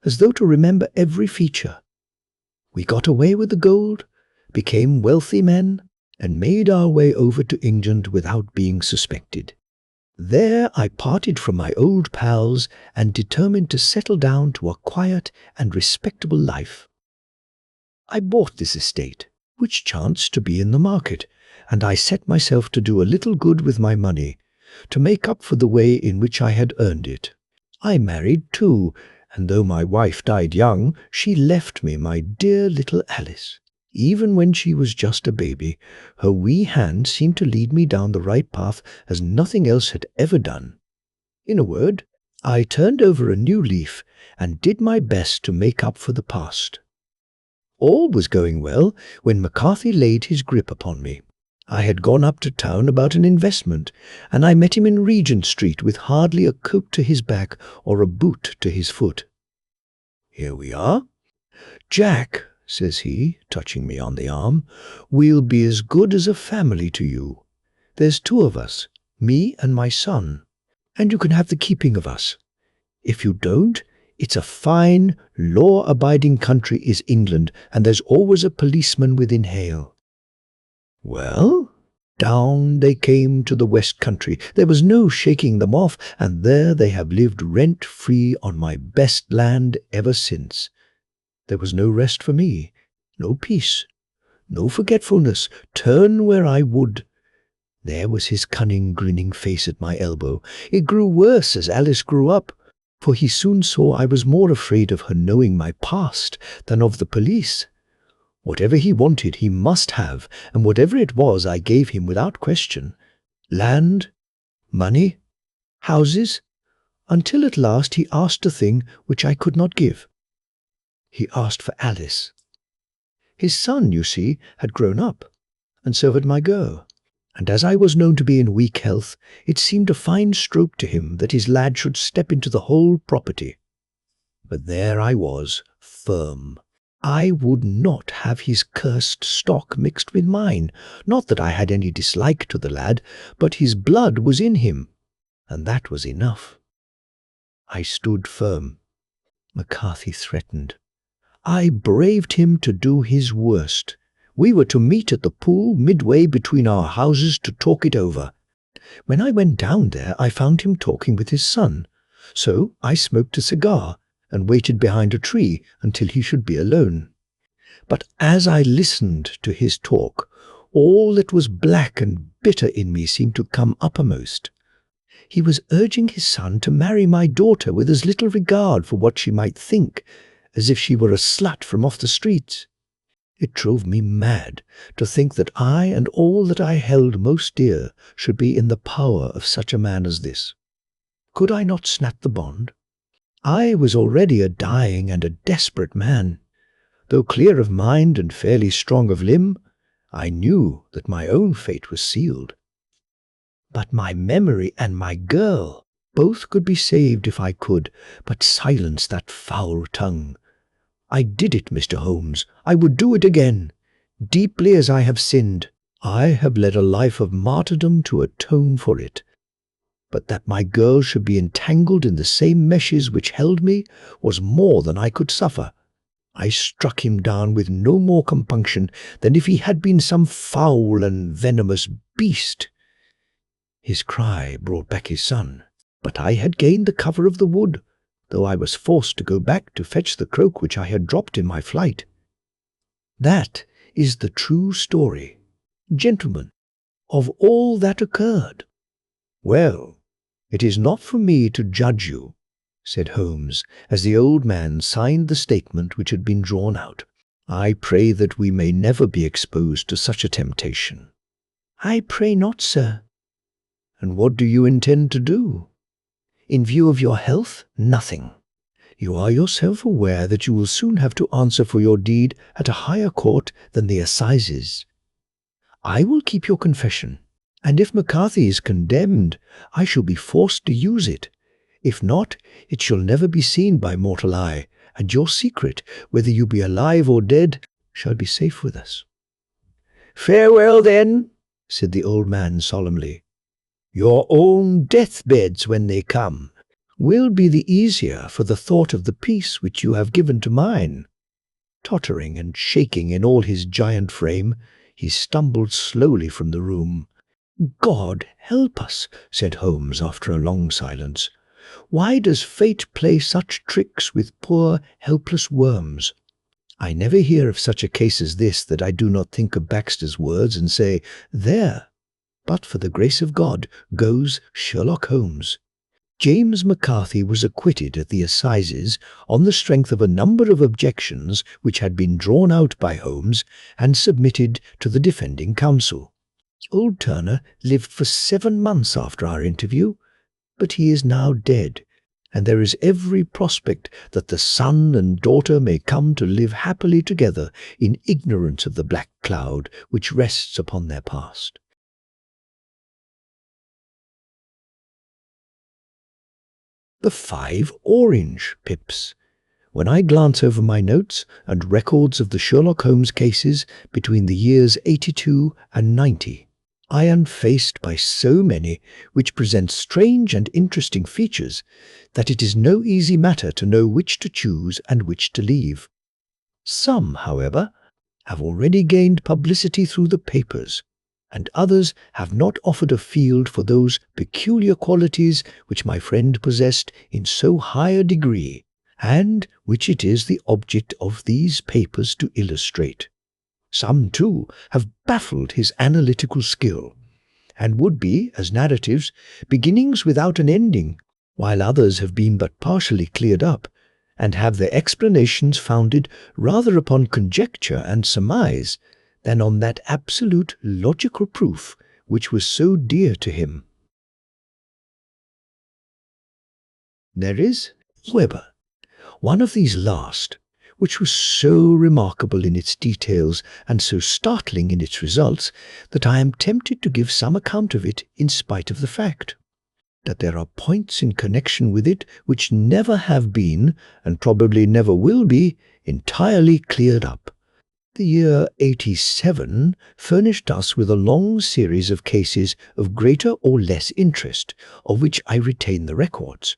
as though to remember every feature. We got away with the gold, became wealthy men, and made our way over to England without being suspected. There I parted from my old pals and determined to settle down to a quiet and respectable life. I bought this estate, which chanced to be in the market, and I set myself to do a little good with my money, to make up for the way in which I had earned it. I married too, and though my wife died young, she left me my dear little Alice. Even when she was just a baby, her wee hand seemed to lead me down the right path as nothing else had ever done. In a word, I turned over a new leaf and did my best to make up for the past. All was going well when McCarthy laid his grip upon me. I had gone up to town about an investment, and I met him in Regent Street with hardly a coat to his back or a boot to his foot. "Here we are. Jack," says he, touching me on the arm, "we'll be as good as a family to you. There's 2 of us, me and my son, and you can have the keeping of us. If you don't, it's a fine, law-abiding country is England, and there's always a policeman within hail." Well, down they came to the West Country. There was no shaking them off, and there they have lived rent-free on my best land ever since. There was no rest for me, no peace, no forgetfulness, turn where I would. There was his cunning, grinning face at my elbow. It grew worse as Alice grew up, for he soon saw I was more afraid of her knowing my past than of the police. Whatever he wanted he must have, and whatever it was I gave him without question. Land, money, houses, until at last he asked a thing which I could not give. He asked for Alice. His son, you see, had grown up, and so had my girl, and as I was known to be in weak health, it seemed a fine stroke to him that his lad should step into the whole property. But there I was, firm. I would not have his cursed stock mixed with mine. Not that I had any dislike to the lad, but his blood was in him, and that was enough. I stood firm. McCarthy threatened. I braved him to do his worst. We were to meet at the pool midway between our houses to talk it over. When I went down there, I found him talking with his son, so I smoked a cigar and waited behind a tree until he should be alone. But as I listened to his talk, all that was black and bitter in me seemed to come uppermost. He was urging his son to marry my daughter with as little regard for what she might think, as if she were a slut from off the streets. It drove me mad to think that I and all that I held most dear should be in the power of such a man as this. Could I not snap the bond? I was already a dying and a desperate man. Though clear of mind and fairly strong of limb, I knew that my own fate was sealed. But my memory and my girl, both could be saved if I could but silence that foul tongue. I did it, Mr. Holmes. I would do it again, deeply as I have sinned. I have led a life of martyrdom to atone for it. But that my girl should be entangled in the same meshes which held me was more than I could suffer. I struck him down with no more compunction than if he had been some foul and venomous beast. His cry brought back his son, but I had gained the cover of the wood, though I was forced to go back to fetch the croak which I had dropped in my flight. That is the true story, gentlemen, of all that occurred. Well, it is not for me to judge you, said Holmes, as the old man signed the statement which had been drawn out. I pray that we may never be exposed to such a temptation. I pray not, sir. And what do you intend to do? In view of your health, nothing. You are yourself aware that you will soon have to answer for your deed at a higher court than the assizes. I will keep your confession, and if McCarthy is condemned, I shall be forced to use it. If not, it shall never be seen by mortal eye, and your secret, whether you be alive or dead, shall be safe with us. Farewell, then, said the old man solemnly. Your own deathbeds, when they come, will be the easier for the thought of the peace which you have given to mine. Tottering and shaking in all his giant frame, he stumbled slowly from the room. God help us, said Holmes after a long silence. Why does fate play such tricks with poor, helpless worms? I never hear of such a case as this that I do not think of Baxter's words and say, There, but for the grace of God, goes Sherlock Holmes. James McCarthy was acquitted at the assizes on the strength of a number of objections which had been drawn out by Holmes and submitted to the defending counsel. Old Turner lived for 7 months after our interview, but he is now dead, and there is every prospect that the son and daughter may come to live happily together in ignorance of the black cloud which rests upon their past. The 5 orange pips. When I glance over my notes and records of the Sherlock Holmes cases between the years 82 and 90, I am faced by so many which present strange and interesting features that it is no easy matter to know which to choose and which to leave. Some, however, have already gained publicity through the papers, and others have not offered a field for those peculiar qualities which my friend possessed in so high a degree, and which it is the object of these papers to illustrate. Some, too, have baffled his analytical skill, and would be, as narratives, beginnings without an ending, while others have been but partially cleared up, and have their explanations founded rather upon conjecture and surmise than on that absolute logical proof which was so dear to him. There is, however, one of these last, which was so remarkable in its details and so startling in its results that I am tempted to give some account of it in spite of the fact that there are points in connection with it which never have been, and probably never will be, entirely cleared up. The year 87 furnished us with a long series of cases of greater or less interest, of which I retain the records.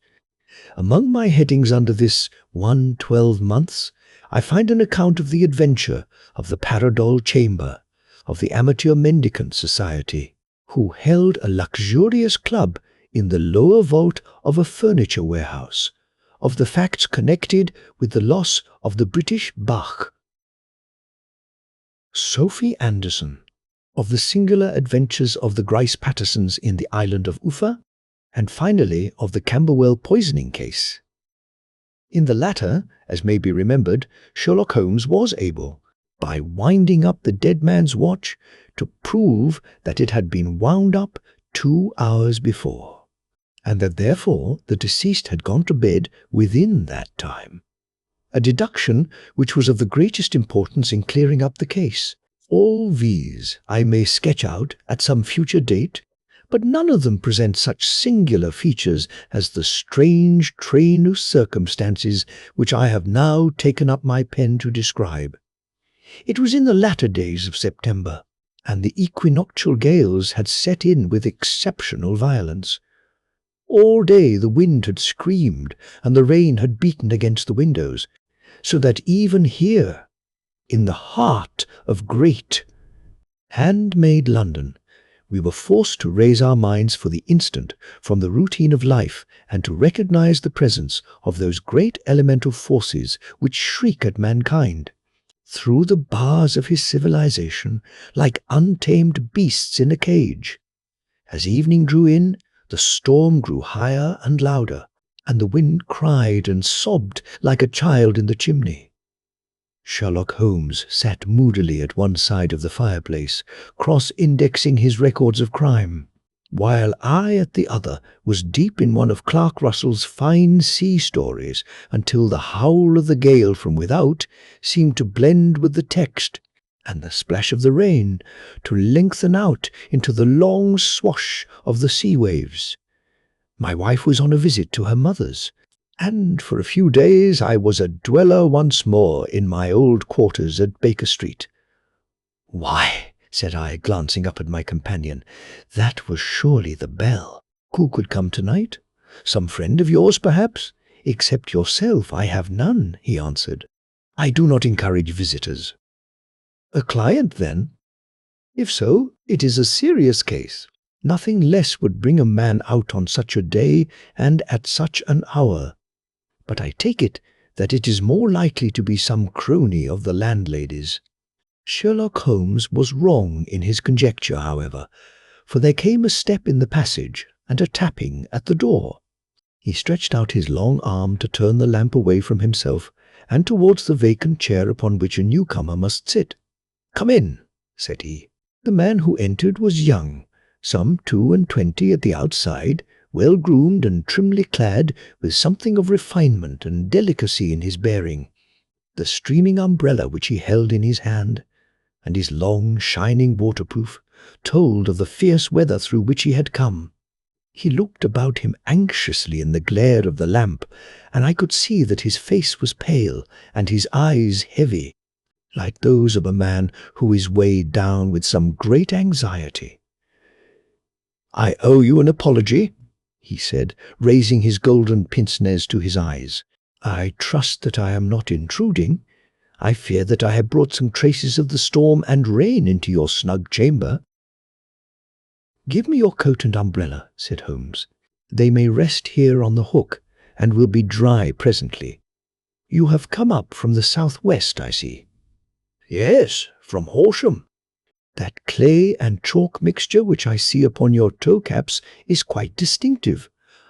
Among my headings under this 112 months, I find an account of the adventure of the Paradol Chamber, of the Amateur Mendicant Society, who held a luxurious club in the lower vault of a furniture warehouse, of the facts connected with the loss of the British Bach, Sophie Anderson, of the singular adventures of the Grice Pattersons in the island of Uffa, and finally of the Camberwell poisoning case. In the latter, as may be remembered, Sherlock Holmes was able, by winding up the dead man's watch, to prove that it had been wound up 2 hours before, and that therefore the deceased had gone to bed within that time. A deduction which was of the greatest importance in clearing up the case. All these I may sketch out at some future date, but none of them present such singular features as the strange train of circumstances which I have now taken up my pen to describe. It was in the latter days of September, and the equinoctial gales had set in with exceptional violence. All day the wind had screamed and the rain had beaten against the windows, so that even here, in the heart of great handmade London, we were forced to raise our minds for the instant from the routine of life and to recognize the presence of those great elemental forces which shriek at mankind through the bars of his civilization like untamed beasts in a cage. As evening drew in, the storm grew higher and louder, and the wind cried and sobbed like a child in the chimney. Sherlock Holmes sat moodily at one side of the fireplace, cross-indexing his records of crime, while I at the other was deep in one of Clark Russell's fine sea stories until the howl of the gale from without seemed to blend with the text, and the splash of the rain to lengthen out into the long swash of the sea waves. My wife was on a visit to her mother's, and for a few days I was a dweller once more in my old quarters at Baker Street. "Why," said I, glancing up at my companion, "that was surely the bell. Who could come tonight? Some friend of yours, perhaps?" "Except yourself, I have none," he answered. "I do not encourage visitors." "A client, then?" "If so, it is a serious case. Nothing less would bring a man out on such a day and at such an hour. But I take it that it is more likely to be some crony of the landlady's." Sherlock Holmes was wrong in his conjecture, however, for there came a step in the passage and a tapping at the door. He stretched out his long arm to turn the lamp away from himself and towards the vacant chair upon which a newcomer must sit. "Come in," said he. The man who entered was young, some 22 at the outside, well-groomed and trimly clad, with something of refinement and delicacy in his bearing. The streaming umbrella which he held in his hand, and his long, shining waterproof, told of the fierce weather through which he had come. He looked about him anxiously in the glare of the lamp, and I could see that his face was pale and his eyes heavy, like those of a man who is weighed down with some great anxiety. "I owe you an apology," he said, raising his golden pince-nez to his eyes. "I trust that I am not intruding. I fear that I have brought some traces of the storm and rain into your snug chamber." "Give me your coat and umbrella," said Holmes. "They may rest here on the hook, and will be dry presently. You have come up from the southwest, I see." "Yes, from Horsham." "That clay and chalk mixture which I see upon your toe-caps is quite distinctive."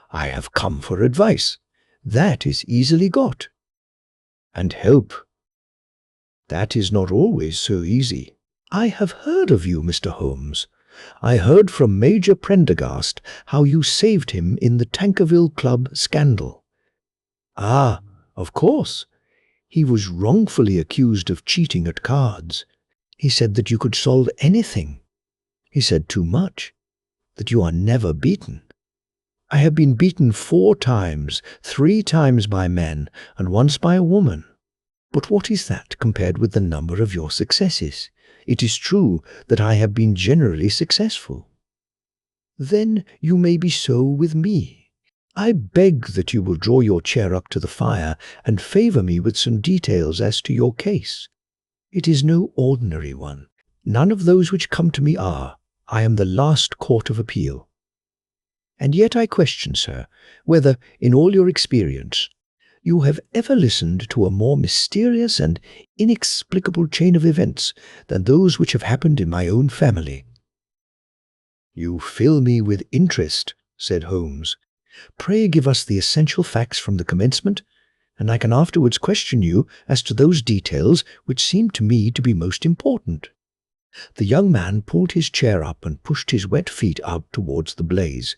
"I have come for advice." "That is easily got." "And help." "That is not always so easy." "I have heard of you, Mr. Holmes. I heard from Major Prendergast how you saved him in the Tankerville Club scandal." "Ah, of course. He was wrongfully accused of cheating at cards. He said that you could solve anything. He said too much, that you are never beaten." "I have been beaten 4 times, 3 times by men, and once by a woman. But what is that compared with the number of your successes? It is true that I have been generally successful." "Then you may be so with me. I beg that you will draw your chair up to the fire and favor me with some details as to your case. It is no ordinary one. None of those which come to me are. I am the last court of appeal. And yet I question, sir, whether, in all your experience, you have ever listened to a more mysterious and inexplicable chain of events than those which have happened in my own family." "You fill me with interest," said Holmes. "Pray give us the essential facts from the commencement, and I can afterwards question you as to those details which seem to me to be most important." The young man pulled his chair up and pushed his wet feet out towards the blaze.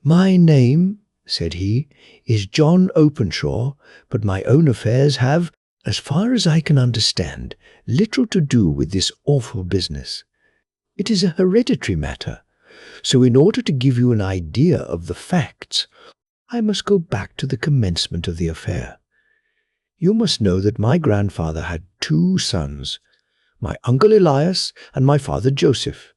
"My name," said he, "is John Openshaw, but my own affairs have, as far as I can understand, little to do with this awful business. It is a hereditary matter, so in order to give you an idea of the facts, I must go back to the commencement of the affair. You must know that my grandfather had 2 sons, my uncle Elias and my father Joseph.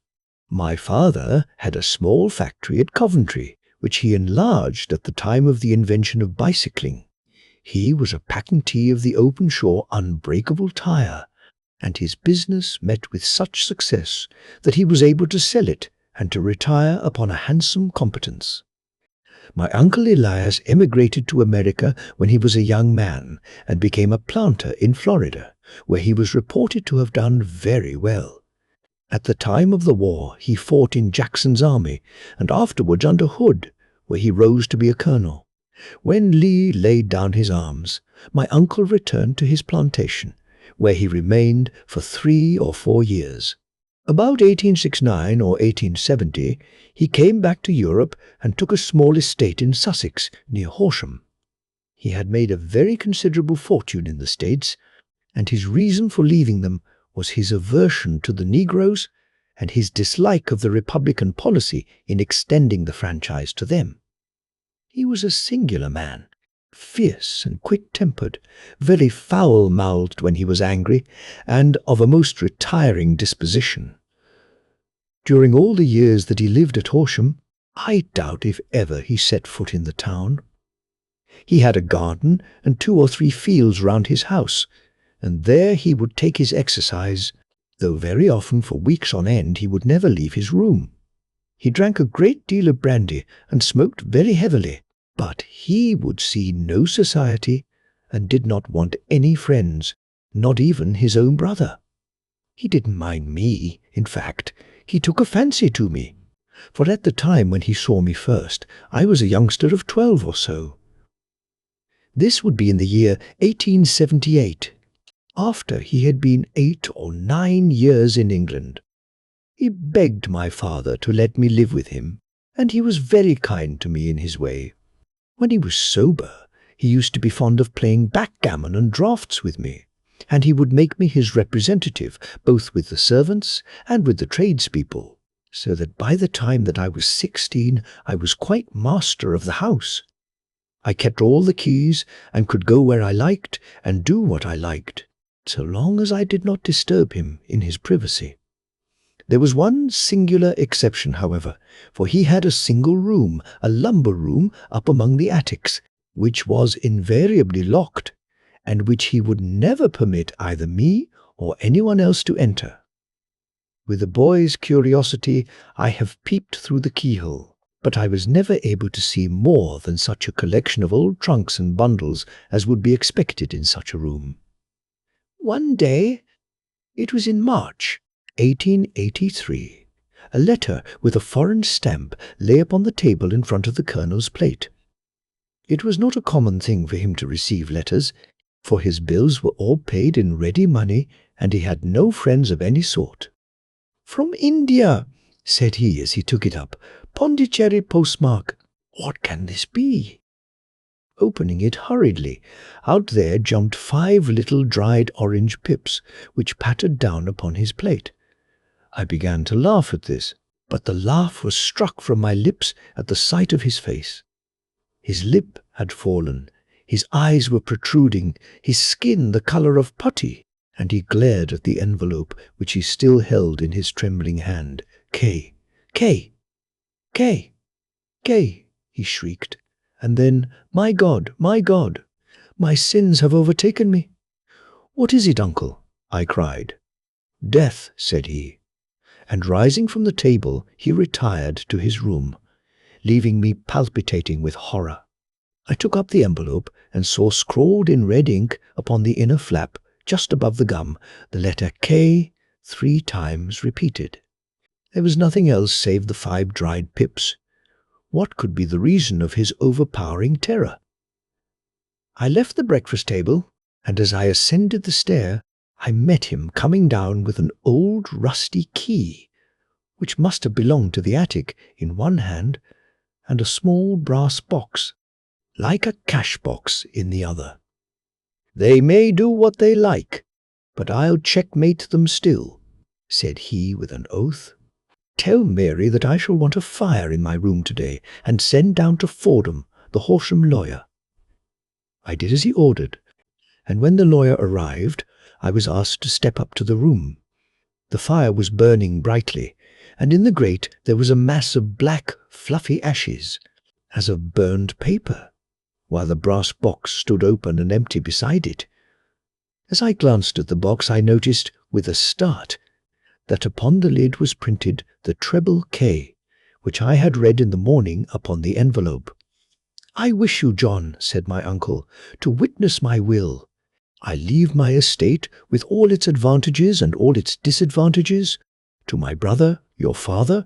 My father had a small factory at Coventry, which he enlarged at the time of the invention of bicycling. He was a patentee of the open-shore unbreakable tire, and his business met with such success that he was able to sell it and to retire upon a handsome competence. My uncle Elias emigrated to America when he was a young man and became a planter in Florida, where he was reported to have done very well. At the time of the war, he fought in Jackson's army and afterwards under Hood, where he rose to be a colonel. When Lee laid down his arms, my uncle returned to his plantation, where he remained for 3 or 4 years. About 1869 or 1870, he came back to Europe and took a small estate in Sussex, near Horsham. He had made a very considerable fortune in the States, and his reason for leaving them was his aversion to the Negroes and his dislike of the Republican policy in extending the franchise to them. He was a singular man, fierce and quick-tempered, very foul-mouthed when he was angry, and of a most retiring disposition. During all the years that he lived at Horsham, I doubt if ever he set foot in the town. He had a garden and 2 or 3 fields round his house, and there he would take his exercise, though very often for weeks on end he would never leave his room. He drank a great deal of brandy and smoked very heavily, but he would see no society and did not want any friends, not even his own brother. He didn't mind me. In fact, he took a fancy to me, for at the time when he saw me first, I was a youngster of 12 or so. This would be in the year 1878, after he had been 8 or 9 years in England. He begged my father to let me live with him, and he was very kind to me in his way. When he was sober, he used to be fond of playing backgammon and draughts with me, and he would make me his representative both with the servants and with the tradespeople, so that by the time that I was 16 I was quite master of the house. I kept all the keys and could go where I liked and do what I liked, so long as I did not disturb him in his privacy. There was one singular exception, however, for he had a single room, a lumber room, up among the attics, which was invariably locked, and which he would never permit either me or anyone else to enter. With a boy's curiosity, I have peeped through the keyhole, but I was never able to see more than such a collection of old trunks and bundles as would be expected in such a room. One day, it was in March, 1883, a letter with a foreign stamp lay upon the table in front of the colonel's plate. It was not a common thing for him to receive letters, for his bills were all paid in ready money, and he had no friends of any sort. "From India," said he as he took it up. "Pondicherry postmark. What can this be?" Opening it hurriedly, out there jumped 5 little dried orange pips, which pattered down upon his plate. I began to laugh at this, but the laugh was struck from my lips at the sight of his face. His lip had fallen, his eyes were protruding, his skin the colour of putty, and he glared at the envelope which he still held in his trembling hand. "K, K, K, K," he shrieked, and then, my God, my sins have overtaken me." "What is it, uncle?" I cried. "Death," said he, and rising from the table he retired to his room, leaving me palpitating with horror. I took up the envelope and saw scrawled in red ink upon the inner flap, just above the gum, the letter K 3 times repeated. There was nothing else save the 5 dried pips. What could be the reason of his overpowering terror? I left the breakfast table, and as I ascended the stair, I met him coming down with an old rusty key, which must have belonged to the attic, in one hand, and a small brass box, like a cash-box, in the other. "They may do what they like, but I'll checkmate them still," said he with an oath. "Tell Mary that I shall want a fire in my room today, and send down to Fordham, the Horsham lawyer." I did as he ordered, and when the lawyer arrived, I was asked to step up to the room, The fire was burning brightly, and in the grate there was a mass of black, fluffy ashes, as of burned paper, while the brass box stood open and empty beside it. As I glanced at the box, I noticed, with a start, that upon the lid was printed the treble K, which I had read in the morning upon the envelope. "I wish you, John," said my uncle, "to witness my will. I leave my estate, with all its advantages and all its disadvantages, to my brother, your father,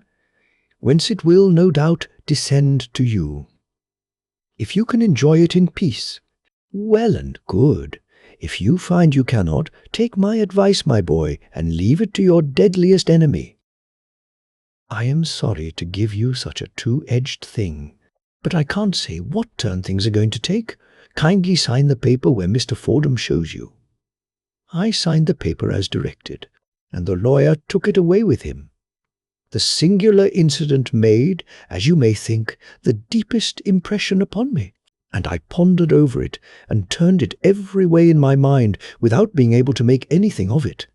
whence it will, no doubt, descend to you. If you can enjoy it in peace, well and good. If you find you cannot, take my advice, my boy, and leave it to your deadliest enemy. I am sorry to give you such a two-edged thing, but I can't say what turn things are going to take. Kindly sign the paper where Mr. Fordham shows you." I signed the paper as directed, and the lawyer took it away with him. The singular incident made, as you may think, the deepest impression upon me, and I pondered over it and turned it every way in my mind without being able to make anything of it.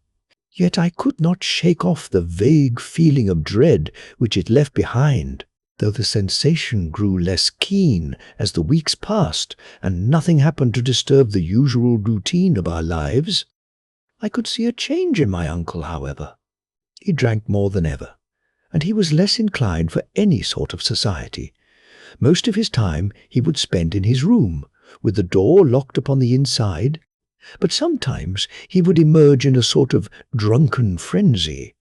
Yet I could not shake off the vague feeling of dread which it left behind, though the sensation grew less keen as the weeks passed and nothing happened to disturb the usual routine of our lives. I could see a change in my uncle, however. He drank more than ever, and he was less inclined for any sort of society. Most of his time he would spend in his room, with the door locked upon the inside, but sometimes he would emerge in a sort of drunken frenzy,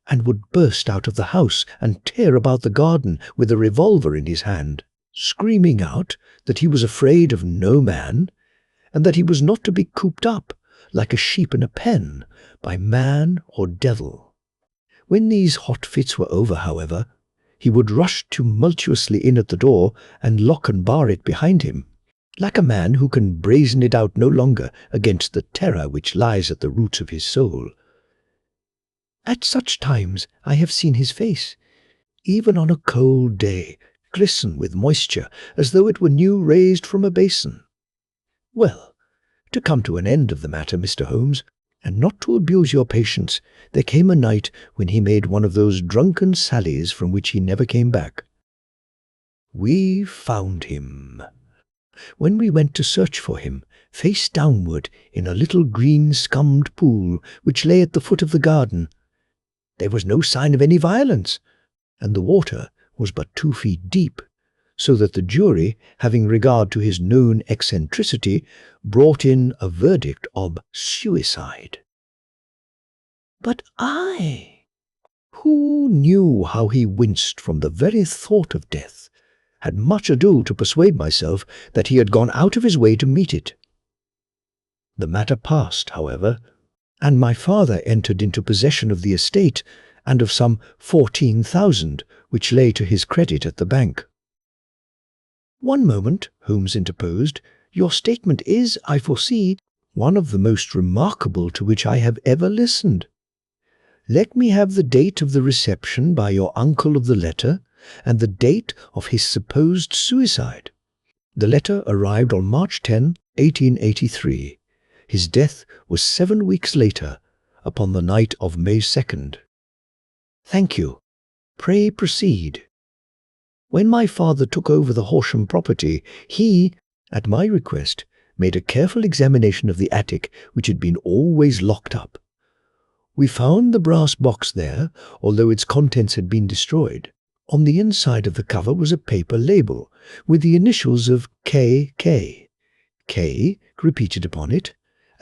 and would burst out of the house and tear about the garden with a revolver in his hand, screaming out that he was afraid of no man, and that he was not to be cooped up, like a sheep in a pen, by man or devil. When these hot fits were over, however, he would rush tumultuously in at the door and lock and bar it behind him, like a man who can brazen it out no longer against the terror which lies at the roots of his soul. At such times I have seen his face, even on a cold day, glisten with moisture as though it were new raised from a basin. Well, to come to an end of the matter, Mr. Holmes, and not to abuse your patience, there came a night when he made one of those drunken sallies from which he never came back. We found him. When we went to search for him, face downward in a little green scummed pool which lay at the foot of the garden, there was no sign of any violence, and the water was but 2 feet deep, so that the jury, having regard to his known eccentricity, brought in a verdict of suicide. But I, who knew how he winced from the very thought of death, had much ado to persuade myself that he had gone out of his way to meet it. The matter passed, however, and my father entered into possession of the estate and of some 14,000 which lay to his credit at the bank. "One moment," Holmes interposed. "Your statement is, I foresee, one of the most remarkable to which I have ever listened. Let me have the date of the reception by your uncle of the letter, and the date of his supposed suicide." The letter arrived on March 10, 1883. His death was 7 weeks later, upon the night of May 2nd. "Thank you. Pray proceed." "When my father took over the Horsham property, he, at my request, made a careful examination of the attic, which had been always locked up. We found the brass box there, although its contents had been destroyed. On the inside of the cover was a paper label, with the initials of K.K. K repeated upon it,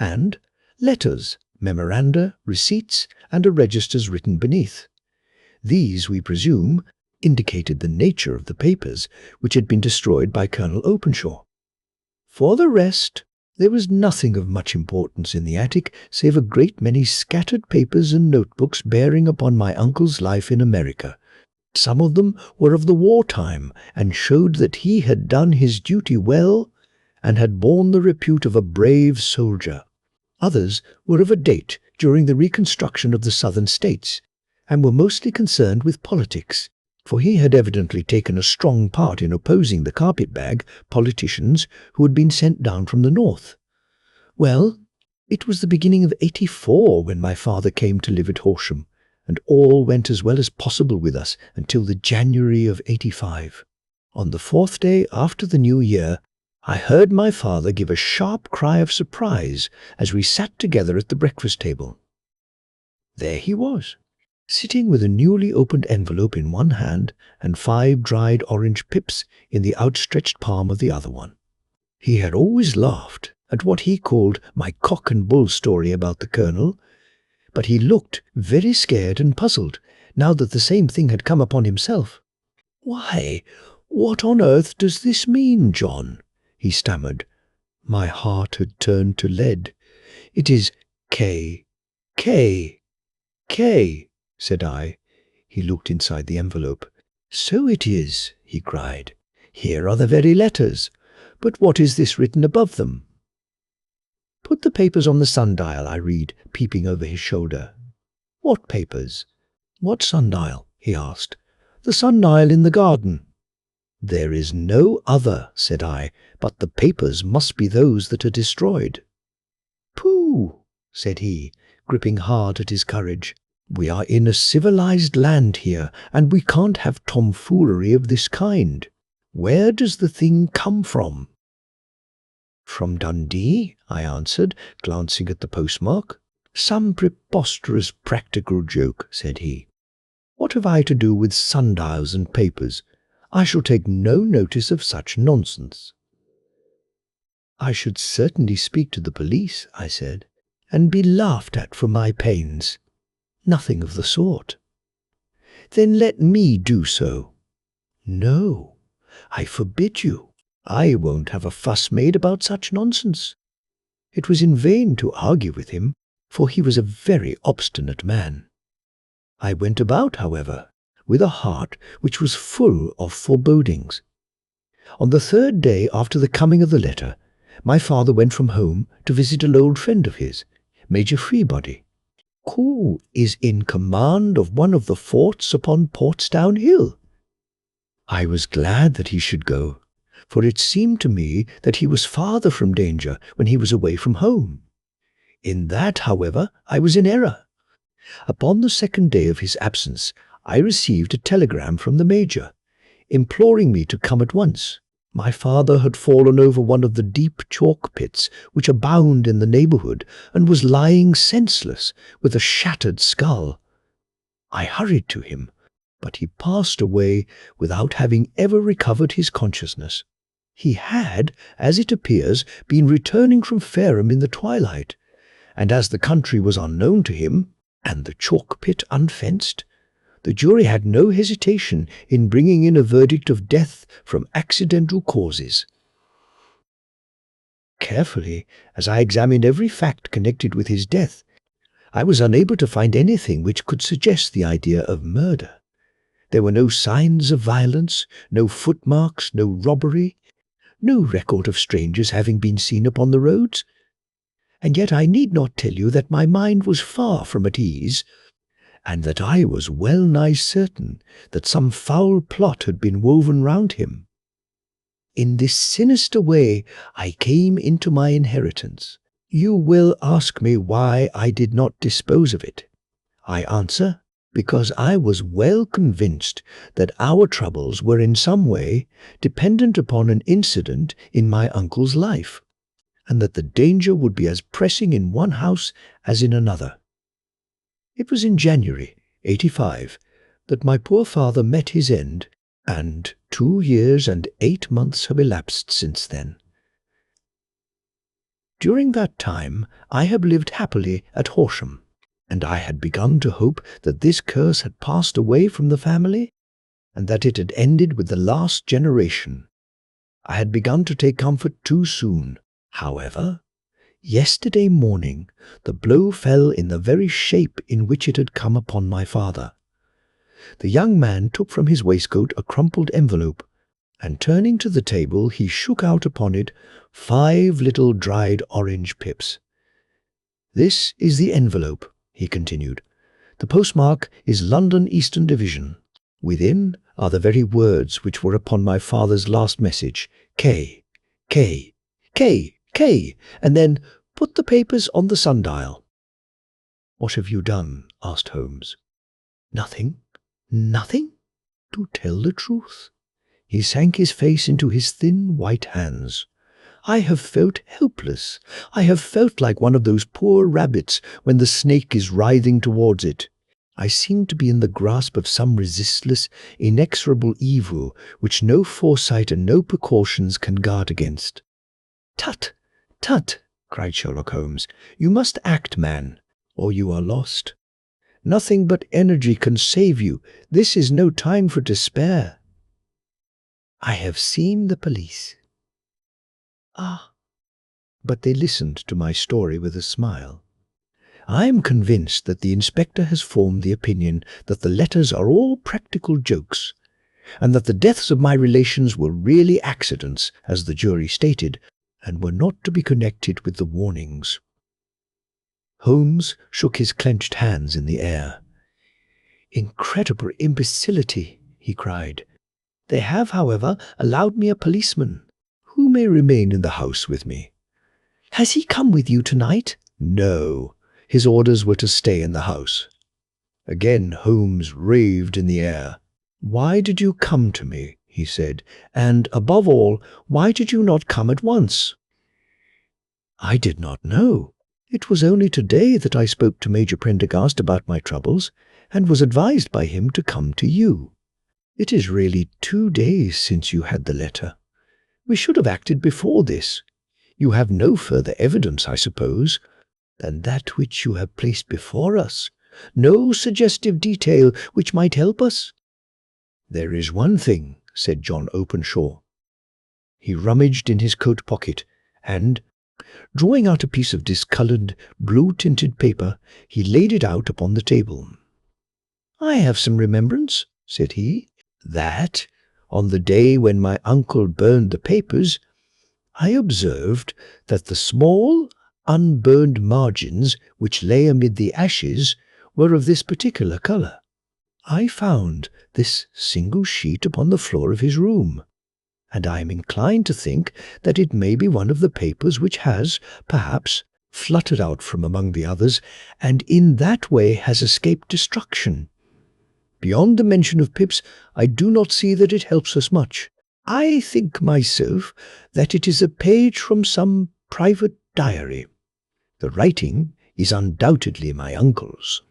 and letters, memoranda, receipts, and a registers written beneath. These, we presume, indicated the nature of the papers which had been destroyed by Colonel Openshaw. For the rest, there was nothing of much importance in the attic save a great many scattered papers and notebooks bearing upon my uncle's life in America. Some of them were of the war-time, and showed that he had done his duty well, and had borne the repute of a brave soldier. Others were of a date during the reconstruction of the Southern States, and were mostly concerned with politics, for he had evidently taken a strong part in opposing the carpet-bag politicians who had been sent down from the north. Well, it was the beginning of '84 when my father came to live at Horsham, and all went as well as possible with us until the January of '85. On the 4th day after the New Year, I heard my father give a sharp cry of surprise as we sat together at the breakfast table. There he was, sitting with a newly opened envelope in one hand and 5 dried orange pips in the outstretched palm of the other one. He had always laughed at what he called my cock and bull story about the colonel, but he looked very scared and puzzled now that the same thing had come upon himself. "Why, what on earth does this mean, John?" he stammered. My heart had turned to lead. "It is K, K, K," said I. He looked inside the envelope. "So it is," he cried. "Here are the very letters. But what is this written above them?" "Put the papers on the sundial," I read, peeping over his shoulder. "What papers?" "What sundial?" he asked. "The sundial in the garden." "There is no other," said I, "but the papers must be those that are destroyed." "Pooh," said he, gripping hard at his courage. "We are in a civilized land here, and we can't have tomfoolery of this kind. Where does the thing come from?" "From Dundee," I answered, glancing at the postmark. "Some preposterous practical joke," said he. "What have I to do with sundials and papers? I shall take no notice of such nonsense." "I should certainly speak to the police," I said, "and be laughed at for my pains. Nothing of the sort." "Then let me do so." "No, I forbid you. I won't have a fuss made about such nonsense." It was in vain to argue with him, for he was a very obstinate man. I went about, however, with a heart which was full of forebodings. On the 3rd day after the coming of the letter, my father went from home to visit an old friend of his, Major Freebody, who is in command of one of the forts upon Portsdown Hill. I was glad that he should go, for it seemed to me that he was farther from danger when he was away from home. In that, however, I was in error. Upon the 2nd day of his absence, I received a telegram from the Major, imploring me to come at once. My father had fallen over one of the deep chalk pits which abound in the neighbourhood, and was lying senseless, with a shattered skull. I hurried to him, but he passed away without having ever recovered his consciousness. He had, as it appears, been returning from Fareham in the twilight, and as the country was unknown to him, and the chalk pit unfenced, the jury had no hesitation in bringing in a verdict of death from accidental causes. Carefully, as I examined every fact connected with his death, I was unable to find anything which could suggest the idea of murder. There were no signs of violence, no footmarks, no robbery, no record of strangers having been seen upon the roads. And yet I need not tell you that my mind was far from at ease, and that I was well nigh certain that some foul plot had been woven round him. In this sinister way I came into my inheritance. You will ask me why I did not dispose of it. I answer, because I was well convinced that our troubles were in some way dependent upon an incident in my uncle's life, and that the danger would be as pressing in one house as in another. It was in January, '85, that my poor father met his end, and 2 years and 8 months have elapsed since then. During that time I had lived happily at Horsham, and I had begun to hope that this curse had passed away from the family, and that it had ended with the last generation. I had begun to take comfort too soon, however. Yesterday morning the blow fell in the very shape in which it had come upon my father. The young man took from his waistcoat a crumpled envelope, and turning to the table he shook out upon it 5 little dried orange pips. "This is the envelope," he continued. "The postmark is London Eastern Division. Within are the very words which were upon my father's last message, K, K, K, K, and then put the papers on the sundial." "What have you done?" asked Holmes. Nothing? Nothing? To tell the truth. He sank his face into his thin white hands. I have felt helpless. I have felt like one of those poor rabbits when the snake is writhing towards it. I seem to be in the grasp of some resistless, inexorable evil which no foresight and no precautions can guard against. "Tut, tut!" cried Sherlock Holmes. "You must act, man, or you are lost. Nothing but energy can save you. This is no time for despair." "I have seen the police." "Ah." But they listened to my story with a smile. "I am convinced that the inspector has formed the opinion that the letters are all practical jokes, and that the deaths of my relations were really accidents, as the jury stated, and were not to be connected with the warnings." Holmes shook his clenched hands in the air. "Incredible imbecility," he cried. "They have, however, allowed me a policeman, who may remain in the house with me." "Has he come with you tonight?" "No. His orders were to stay in the house." Again Holmes raved in the air. "Why did you come to me?" he said. "And, above all, why did you not come at once?" "I did not know. It was only today that I spoke to Major Prendergast about my troubles, and was advised by him to come to you. It is really 2 days since you had the letter. We should have acted before this. You have no further evidence, I suppose, than that which you have placed before us? No suggestive detail which might help us?" "There is one thing," said John Openshaw. He rummaged in his coat pocket, and, drawing out a piece of discoloured, blue-tinted paper, he laid it out upon the table. "I have some remembrance," said he, "that, on the day when my uncle burned the papers, I observed that the small, unburned margins which lay amid the ashes were of this particular colour. I found this single sheet upon the floor of his room, and I am inclined to think that it may be one of the papers which has, perhaps, fluttered out from among the others, and in that way has escaped destruction. Beyond the mention of Pip's, I do not see that it helps us much. I think myself that it is a page from some private diary. The writing is undoubtedly my uncle's."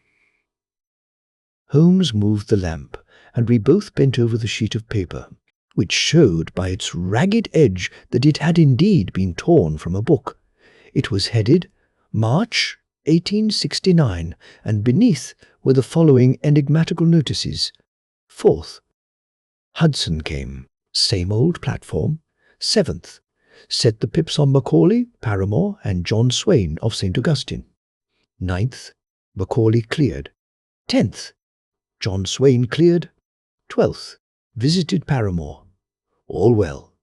Holmes moved the lamp, and we both bent over the sheet of paper, which showed by its ragged edge that it had indeed been torn from a book. It was headed March 1869, and beneath were the following enigmatical notices. 4th. Hudson came. Same old platform. 7th. Set the pips on Macaulay, Paramore, and John Swain of St. Augustine. 9th. Macaulay cleared. 10th. John Swain cleared. 12th. Visited Paramore. All well.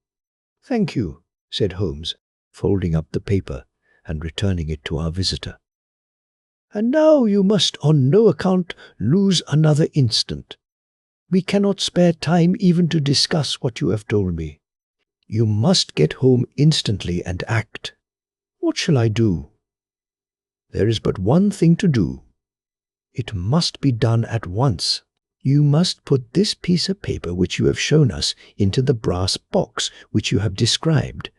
"Thank you," said Holmes, folding up the paper and returning it to our visitor. "And now you must on no account lose another instant. We cannot spare time even to discuss what you have told me. You must get home instantly and act. What shall I do?" "There is but one thing to do. It must be done at once. You must put this piece of paper which you have shown us into the brass box which you have described.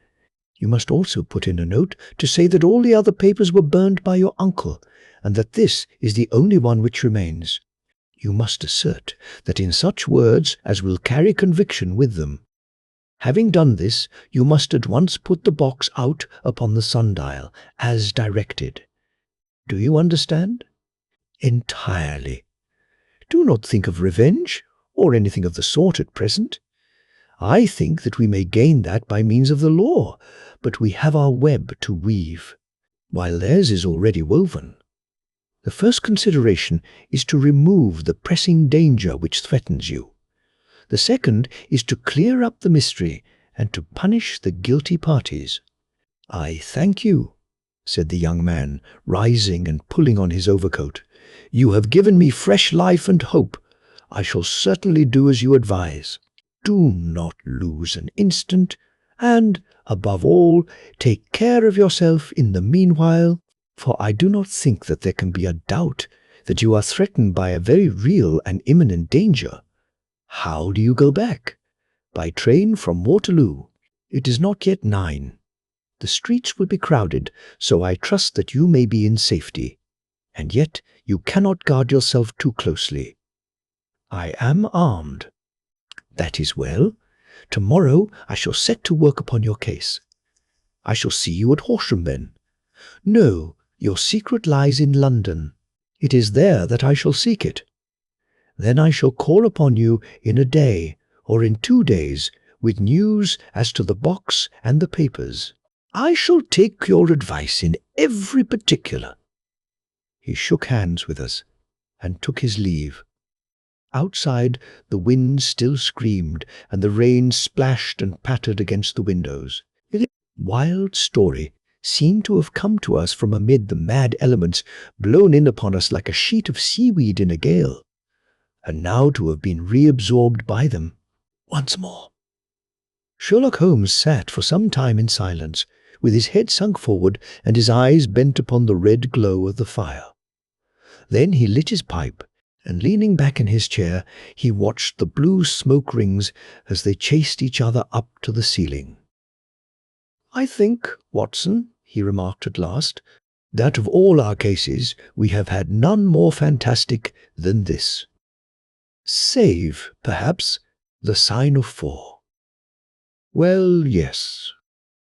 You must also put in a note to say that all the other papers were burned by your uncle, and that this is the only one which remains. You must assert that in such words as will carry conviction with them. Having done this, you must at once put the box out upon the sundial, as directed. Do you understand?" "Entirely. Do not think of revenge, or anything of the sort at present. I think that we may gain that by means of the law, but we have our web to weave, while theirs is already woven. The first consideration is to remove the pressing danger which threatens you. The second is to clear up the mystery and to punish the guilty parties." "I thank you," said the young man, rising and pulling on his overcoat. "You have given me fresh life and hope. I shall certainly do as you advise. Do not lose an instant, and, above all, take care of yourself in the meanwhile, for I do not think that there can be a doubt that you are threatened by a very real and imminent danger. How do you go back? By train from Waterloo. It is not yet 9. The streets will be crowded, so I trust that you may be in safety. And yet you cannot guard yourself too closely. I am armed. That is well. Tomorrow I shall set to work upon your case. I shall see you at Horsham then. No, your secret lies in London. It is there that I shall seek it. Then I shall call upon you in a day or in 2 days with news as to the box and the papers. I shall take your advice in every particular." He shook hands with us and took his leave. Outside, the wind still screamed, and the rain splashed and pattered against the windows. The wild story seemed to have come to us from amid the mad elements blown in upon us like a sheet of seaweed in a gale, and now to have been reabsorbed by them once more. Sherlock Holmes sat for some time in silence, with his head sunk forward and his eyes bent upon the red glow of the fire. Then he lit his pipe, and leaning back in his chair, he watched the blue smoke rings as they chased each other up to the ceiling. "I think, Watson," he remarked at last, "that of all our cases we have had none more fantastic than this. Save, perhaps, the sign of 4. Well, yes.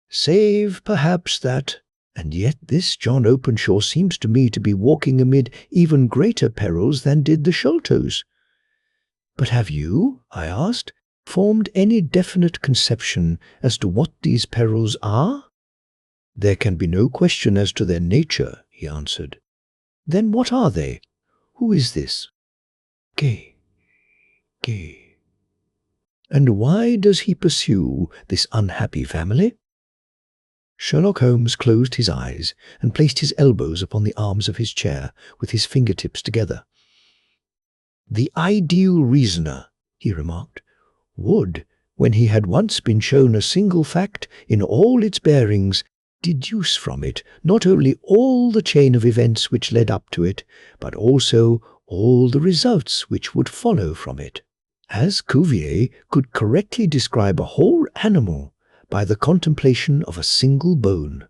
Save, perhaps, that. And yet this John Openshaw seems to me to be walking amid even greater perils than did the Sholtos. But have you," I asked, "formed any definite conception as to what these perils are?" "There can be no question as to their nature," he answered. "Then what are they? Who is this? Gay. And why does he pursue this unhappy family?" Sherlock Holmes closed his eyes and placed his elbows upon the arms of his chair with his fingertips together. "The ideal reasoner," he remarked, "would, when he had once been shown a single fact in all its bearings, deduce from it not only all the chain of events which led up to it, but also all the results which would follow from it. As Cuvier could correctly describe a whole animal by the contemplation of a single bone,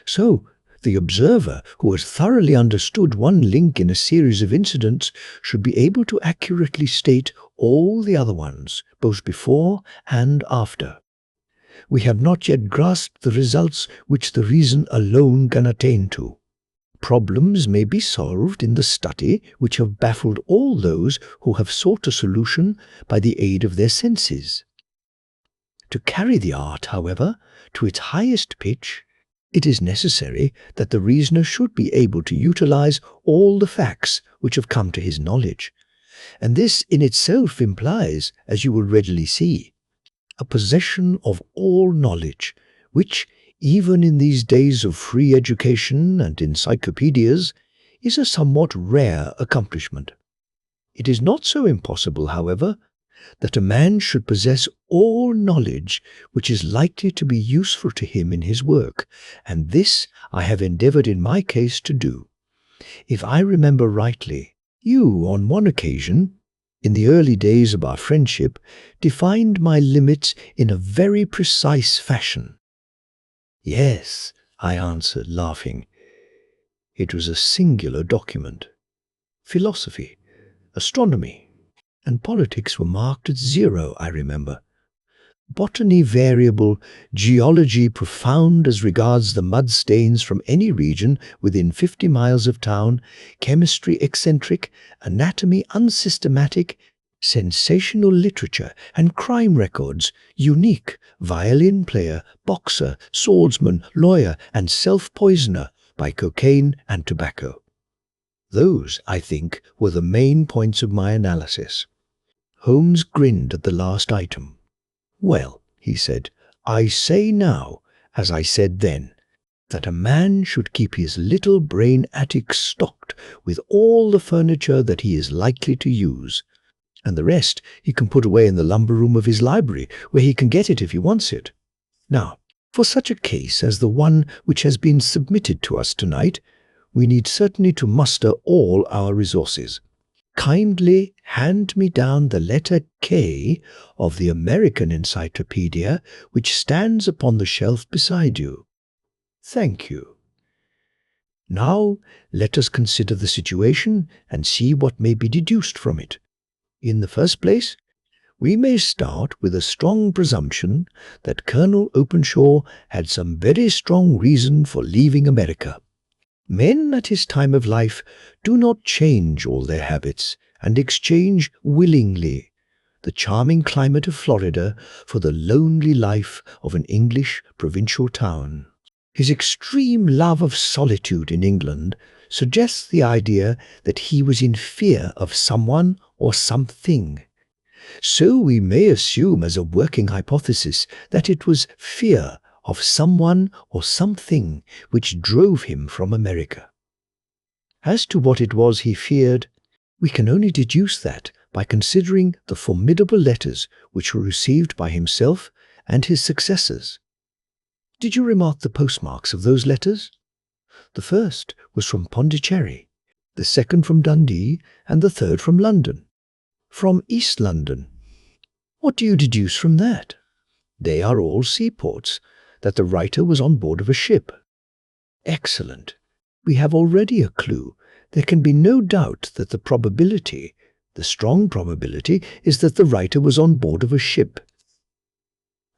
so the observer who has thoroughly understood one link in a series of incidents should be able to accurately state all the other ones, both before and after. We have not yet grasped the results which the reason alone can attain to. Problems may be solved in the study which have baffled all those who have sought a solution by the aid of their senses. To carry the art, however, to its highest pitch, it is necessary that the reasoner should be able to utilize all the facts which have come to his knowledge, and this in itself implies, as you will readily see, a possession of all knowledge, which, even in these days of free education and encyclopedias, is a somewhat rare accomplishment. It is not so impossible, however, that a man should possess all knowledge which is likely to be useful to him in his work, and this I have endeavored in my case to do. If I remember rightly, you, on one occasion, in the early days of our friendship, defined my limits in a very precise fashion." "Yes," I answered, laughing. "It was a singular document. Philosophy, astronomy, and politics were marked at 0, I remember. Botany variable, geology profound as regards the mud stains from any region within 50 miles of town, chemistry eccentric, anatomy unsystematic, sensational literature and crime records, unique, violin player, boxer, swordsman, lawyer, and self-poisoner by cocaine and tobacco. Those, I think, were the main points of my analysis." Holmes grinned at the last item. "Well," he said, "I say now, as I said then, that a man should keep his little brain attic stocked with all the furniture that he is likely to use, and the rest he can put away in the lumber room of his library, where he can get it if he wants it. Now, for such a case as the one which has been submitted to us tonight, we need certainly to muster all our resources. Kindly hand me down the letter K of the American Encyclopedia, which stands upon the shelf beside you. Thank you. Now let us consider the situation and see what may be deduced from it. In the first place, we may start with a strong presumption that Colonel Openshaw had some very strong reason for leaving America. Men at his time of life do not change all their habits and exchange willingly the charming climate of Florida for the lonely life of an English provincial town. His extreme love of solitude in England suggests the idea that he was in fear of someone or something. So we may assume as a working hypothesis that it was fear of someone or something which drove him from America. As to what it was he feared, we can only deduce that by considering the formidable letters which were received by himself and his successors. Did you remark the postmarks of those letters? The first was from Pondicherry, the second from Dundee, and the third from London. From East London. What do you deduce from that? They are all seaports, that the writer was on board of a ship. Excellent. We have already a clue. There can be no doubt that the strong probability, is that the writer was on board of a ship.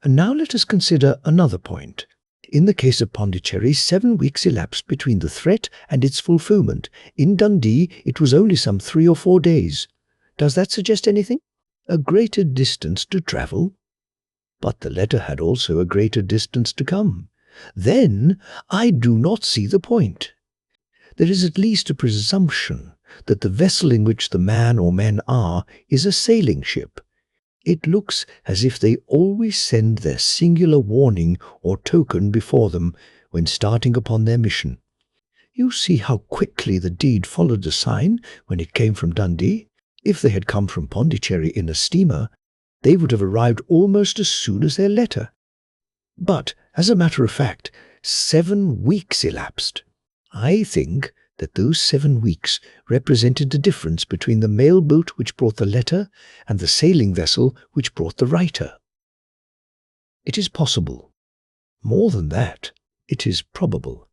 And now let us consider another point. In the case of Pondicherry, 7 weeks elapsed between the threat and its fulfillment. In Dundee, it was only some 3 or 4 days. Does that suggest anything? A greater distance to travel? But the letter had also a greater distance to come. Then I do not see the point. There is at least a presumption that the vessel in which the man or men are is a sailing ship. It looks as if they always send their singular warning or token before them when starting upon their mission. You see how quickly the deed followed the sign when it came from Dundee. If they had come from Pondicherry in a steamer, they would have arrived almost as soon as their letter. But, as a matter of fact, 7 weeks elapsed. I think that those 7 weeks represented the difference between the mail boat which brought the letter and the sailing vessel which brought the writer. It is possible. More than that, it is probable.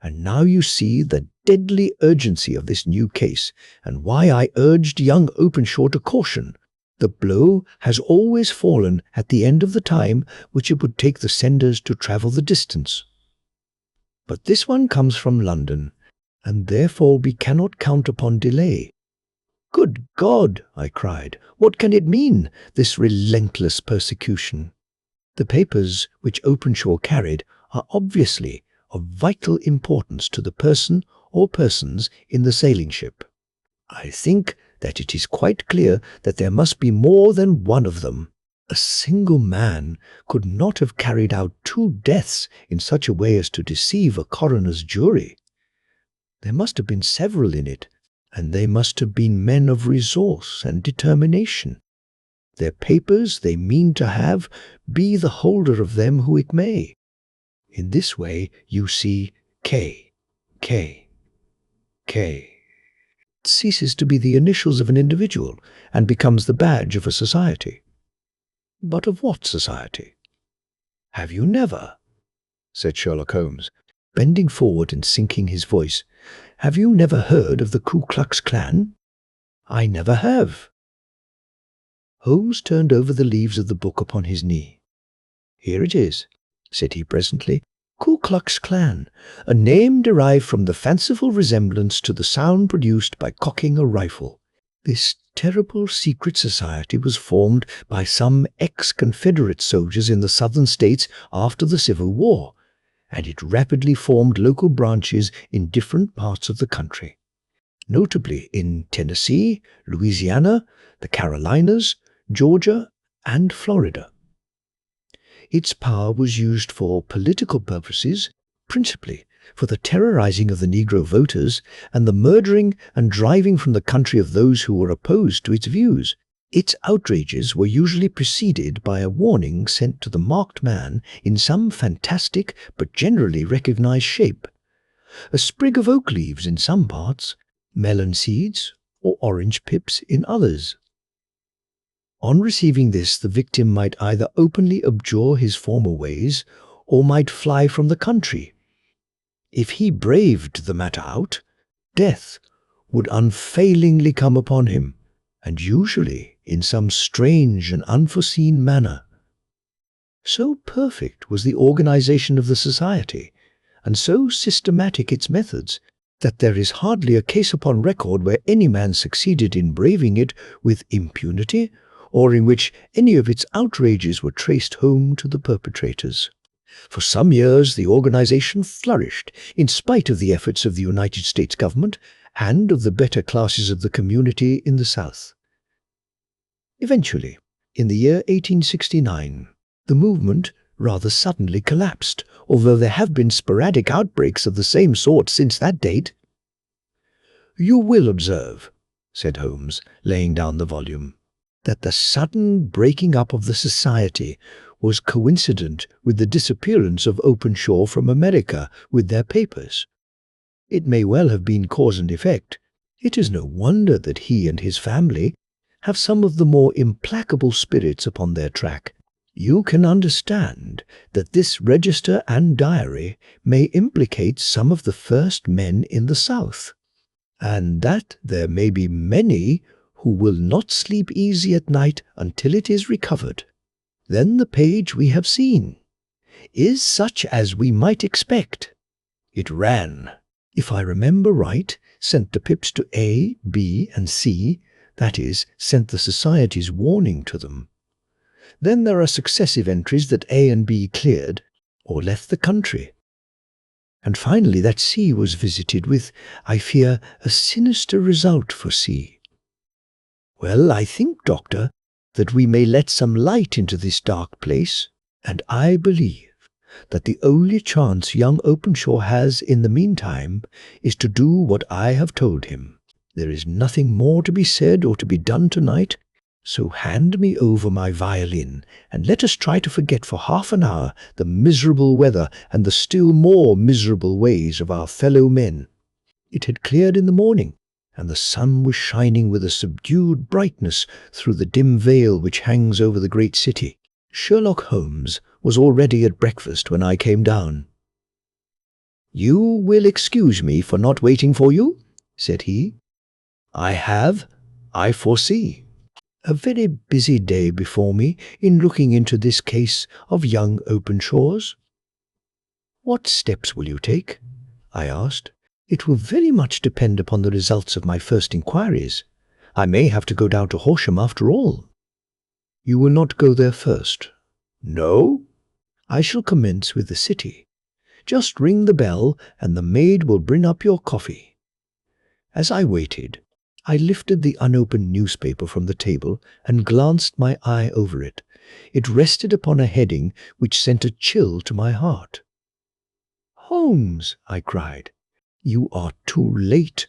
And now you see the deadly urgency of this new case, and why I urged young Openshaw to caution. The blow has always fallen at the end of the time which it would take the senders to travel the distance. But this one comes from London, and therefore we cannot count upon delay. Good God, I cried, what can it mean, this relentless persecution? The papers which Openshaw carried are obviously of vital importance to the person or persons in the sailing ship. I think that it is quite clear that there must be more than one of them. A single man could not have carried out 2 deaths in such a way as to deceive a coroner's jury. There must have been several in it, and they must have been men of resource and determination. Their papers they mean to have, be the holder of them who it may. In this way you see K, K, K. It ceases to be the initials of an individual and becomes the badge of a society. But of what society? Have you never, said Sherlock Holmes, bending forward and sinking his voice, have you never heard of the Ku Klux Klan? I never have. Holmes turned over the leaves of the book upon his knee. Here it is, said he presently. Ku Klux Klan, a name derived from the fanciful resemblance to the sound produced by cocking a rifle. This terrible secret society was formed by some ex-Confederate soldiers in the southern states after the Civil War, and it rapidly formed local branches in different parts of the country, notably in Tennessee, Louisiana, the Carolinas, Georgia, and Florida. Its power was used for political purposes, principally for the terrorizing of the Negro voters and the murdering and driving from the country of those who were opposed to its views. Its outrages were usually preceded by a warning sent to the marked man in some fantastic but generally recognized shape. a sprig of oak leaves in some parts, melon seeds, or orange pips in others. On receiving this, the victim might either openly abjure his former ways, or might fly from the country. If he braved the matter out, death would unfailingly come upon him, and usually in some strange and unforeseen manner. So perfect was the organization of the society, and so systematic its methods, that there is hardly a case upon record where any man succeeded in braving it with impunity, or in which any of its outrages were traced home to the perpetrators. For some years the organization flourished, in spite of the efforts of the United States government and of the better classes of the community in the South. Eventually, in the year 1869, the movement rather suddenly collapsed, although there have been sporadic outbreaks of the same sort since that date. "You will observe," said Holmes, laying down the volume, "that the sudden breaking up of the society was coincident with the disappearance of Openshaw from America with their papers. It may well have been cause and effect. It is no wonder that he and his family have some of the more implacable spirits upon their track. You can understand that this register and diary may implicate some of the first men in the South, and that there may be many who will not sleep easy at night until it is recovered. Then the page we have seen is such as we might expect. It ran, if I remember right, sent the pips to A, B, and C, that is, sent the society's warning to them. Then there are successive entries that A and B cleared, or left the country. And finally that C was visited with, I fear, a sinister result for C. Well, I think, Doctor, that we may let some light into this dark place, and I believe that the only chance young Openshaw has in the meantime is to do what I have told him. There is nothing more to be said or to be done tonight, so hand me over my violin, and let us try to forget for half an hour the miserable weather and the still more miserable ways of our fellow men." It had cleared in the morning, and the sun was shining with a subdued brightness through the dim veil which hangs over the great city. Sherlock Holmes was already at breakfast when I came down. "You will excuse me for not waiting for you," said he. I foresee, a very busy day before me in looking into this case of young Openshaw's." "What steps will you take?" I asked. "It will very much depend upon the results of my first inquiries. I may have to go down to Horsham after all." "You will not go there first?" "No. I shall commence with the city. Just ring the bell, and the maid will bring up your coffee." As I waited, I lifted the unopened newspaper from the table and glanced my eye over it. It rested upon a heading which sent a chill to my heart. "Holmes," I cried, "you are too late."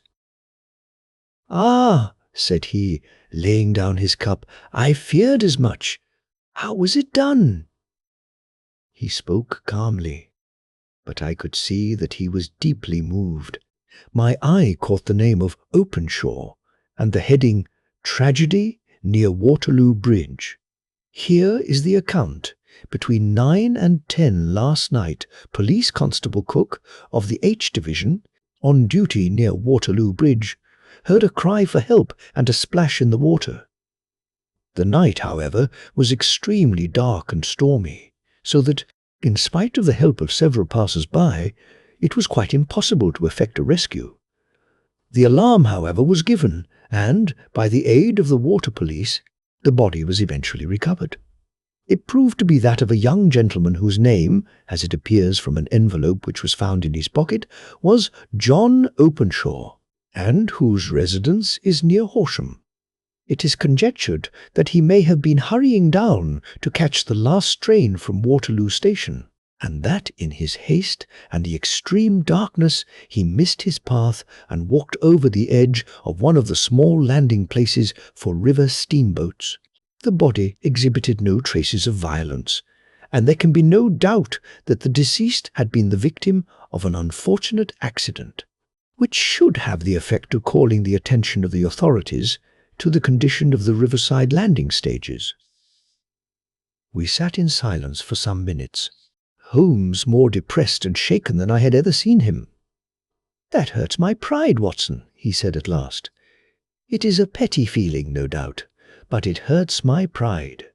"Ah," said he, laying down his cup, "I feared as much. How was it done?" He spoke calmly, but I could see that he was deeply moved. My eye caught the name of Openshaw, and the heading, "Tragedy near Waterloo Bridge." Here is the account. Between 9 and 10 last night, Police Constable Cook of the H Division, on duty near Waterloo Bridge, heard a cry for help and a splash in the water. The night, however, was extremely dark and stormy, so that, in spite of the help of several passers-by, it was quite impossible to effect a rescue. The alarm, however, was given, and, by the aid of the water police, the body was eventually recovered. It proved to be that of a young gentleman whose name, as it appears from an envelope which was found in his pocket, was John Openshaw, and whose residence is near Horsham. It is conjectured that he may have been hurrying down to catch the last train from Waterloo Station, and that in his haste and the extreme darkness he missed his path and walked over the edge of one of the small landing places for river steamboats. The body exhibited no traces of violence, and there can be no doubt that the deceased had been the victim of an unfortunate accident, which should have the effect of calling the attention of the authorities to the condition of the riverside landing stages. We sat in silence for some minutes, Holmes more depressed and shaken than I had ever seen him. "That hurts my pride, Watson," he said at last. "It is a petty feeling, no doubt, but it hurts my pride.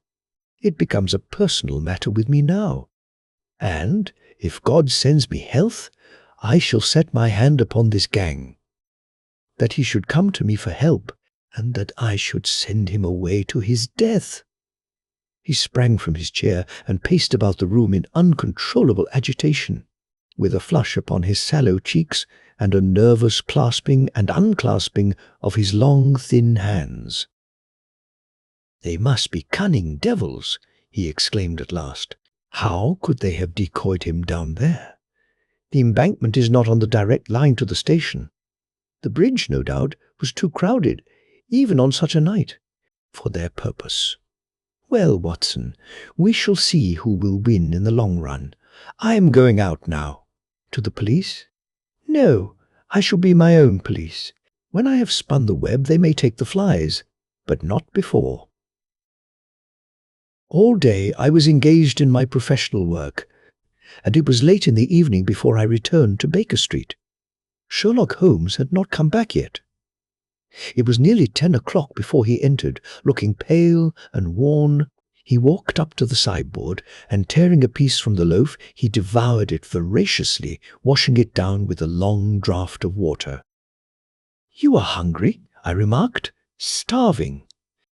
It becomes a personal matter with me now. And, if God sends me health, I shall set my hand upon this gang. That he should come to me for help, and that I should send him away to his death." He sprang from his chair and paced about the room in uncontrollable agitation, with a flush upon his sallow cheeks and a nervous clasping and unclasping of his long, thin hands. "They must be cunning devils," he exclaimed at last. "How could they have decoyed him down there? The embankment is not on the direct line to the station. The bridge, no doubt, was too crowded, even on such a night, for their purpose. Well, Watson, we shall see who will win in the long run. I am going out now." "To the police?" "No, I shall be my own police. When I have spun the web they may take the flies, but not before." All day I was engaged in my professional work, and it was late in the evening before I returned to Baker Street. Sherlock Holmes had not come back yet. It was nearly 10 o'clock before he entered, looking pale and worn. He walked up to the sideboard, and tearing a piece from the loaf, he devoured it voraciously, washing it down with a long draught of water. "You are hungry," I remarked. "Starving."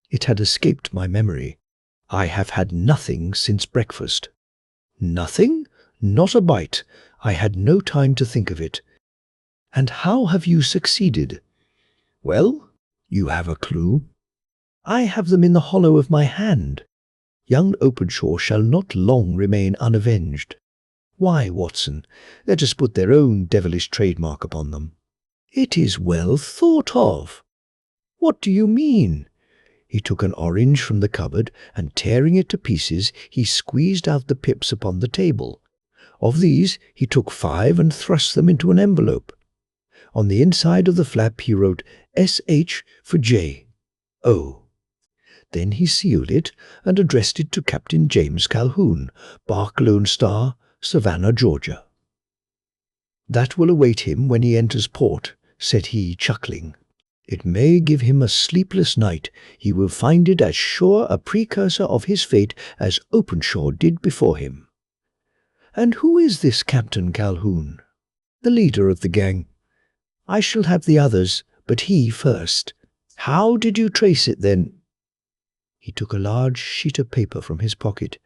It had escaped my memory. "I have had nothing since breakfast." "Nothing?" "Not a bite. I had no time to think of it." "And how have you succeeded?" "Well, you have a clue?" "I have them in the hollow of my hand. Young Openshaw shall not long remain unavenged." "Why, Watson, let us put their own devilish trademark upon them." "It is well thought of." "What do you mean?" He took an orange from the cupboard, and tearing it to pieces, he squeezed out the pips upon the table. Of these he took 5 and thrust them into an envelope. On the inside of the flap he wrote S.H. for J. O. Then he sealed it and addressed it to Captain James Calhoun, Bark Lone Star, Savannah, Georgia. "That will await him when he enters port," said he, chuckling. "It may give him a sleepless night. He will find it as sure a precursor of his fate as Openshaw did before him." "And who is this Captain Calhoun?" "The leader of the gang. I shall have the others, but he first." "How did you trace it, then?" He took a large sheet of paper from his pocket,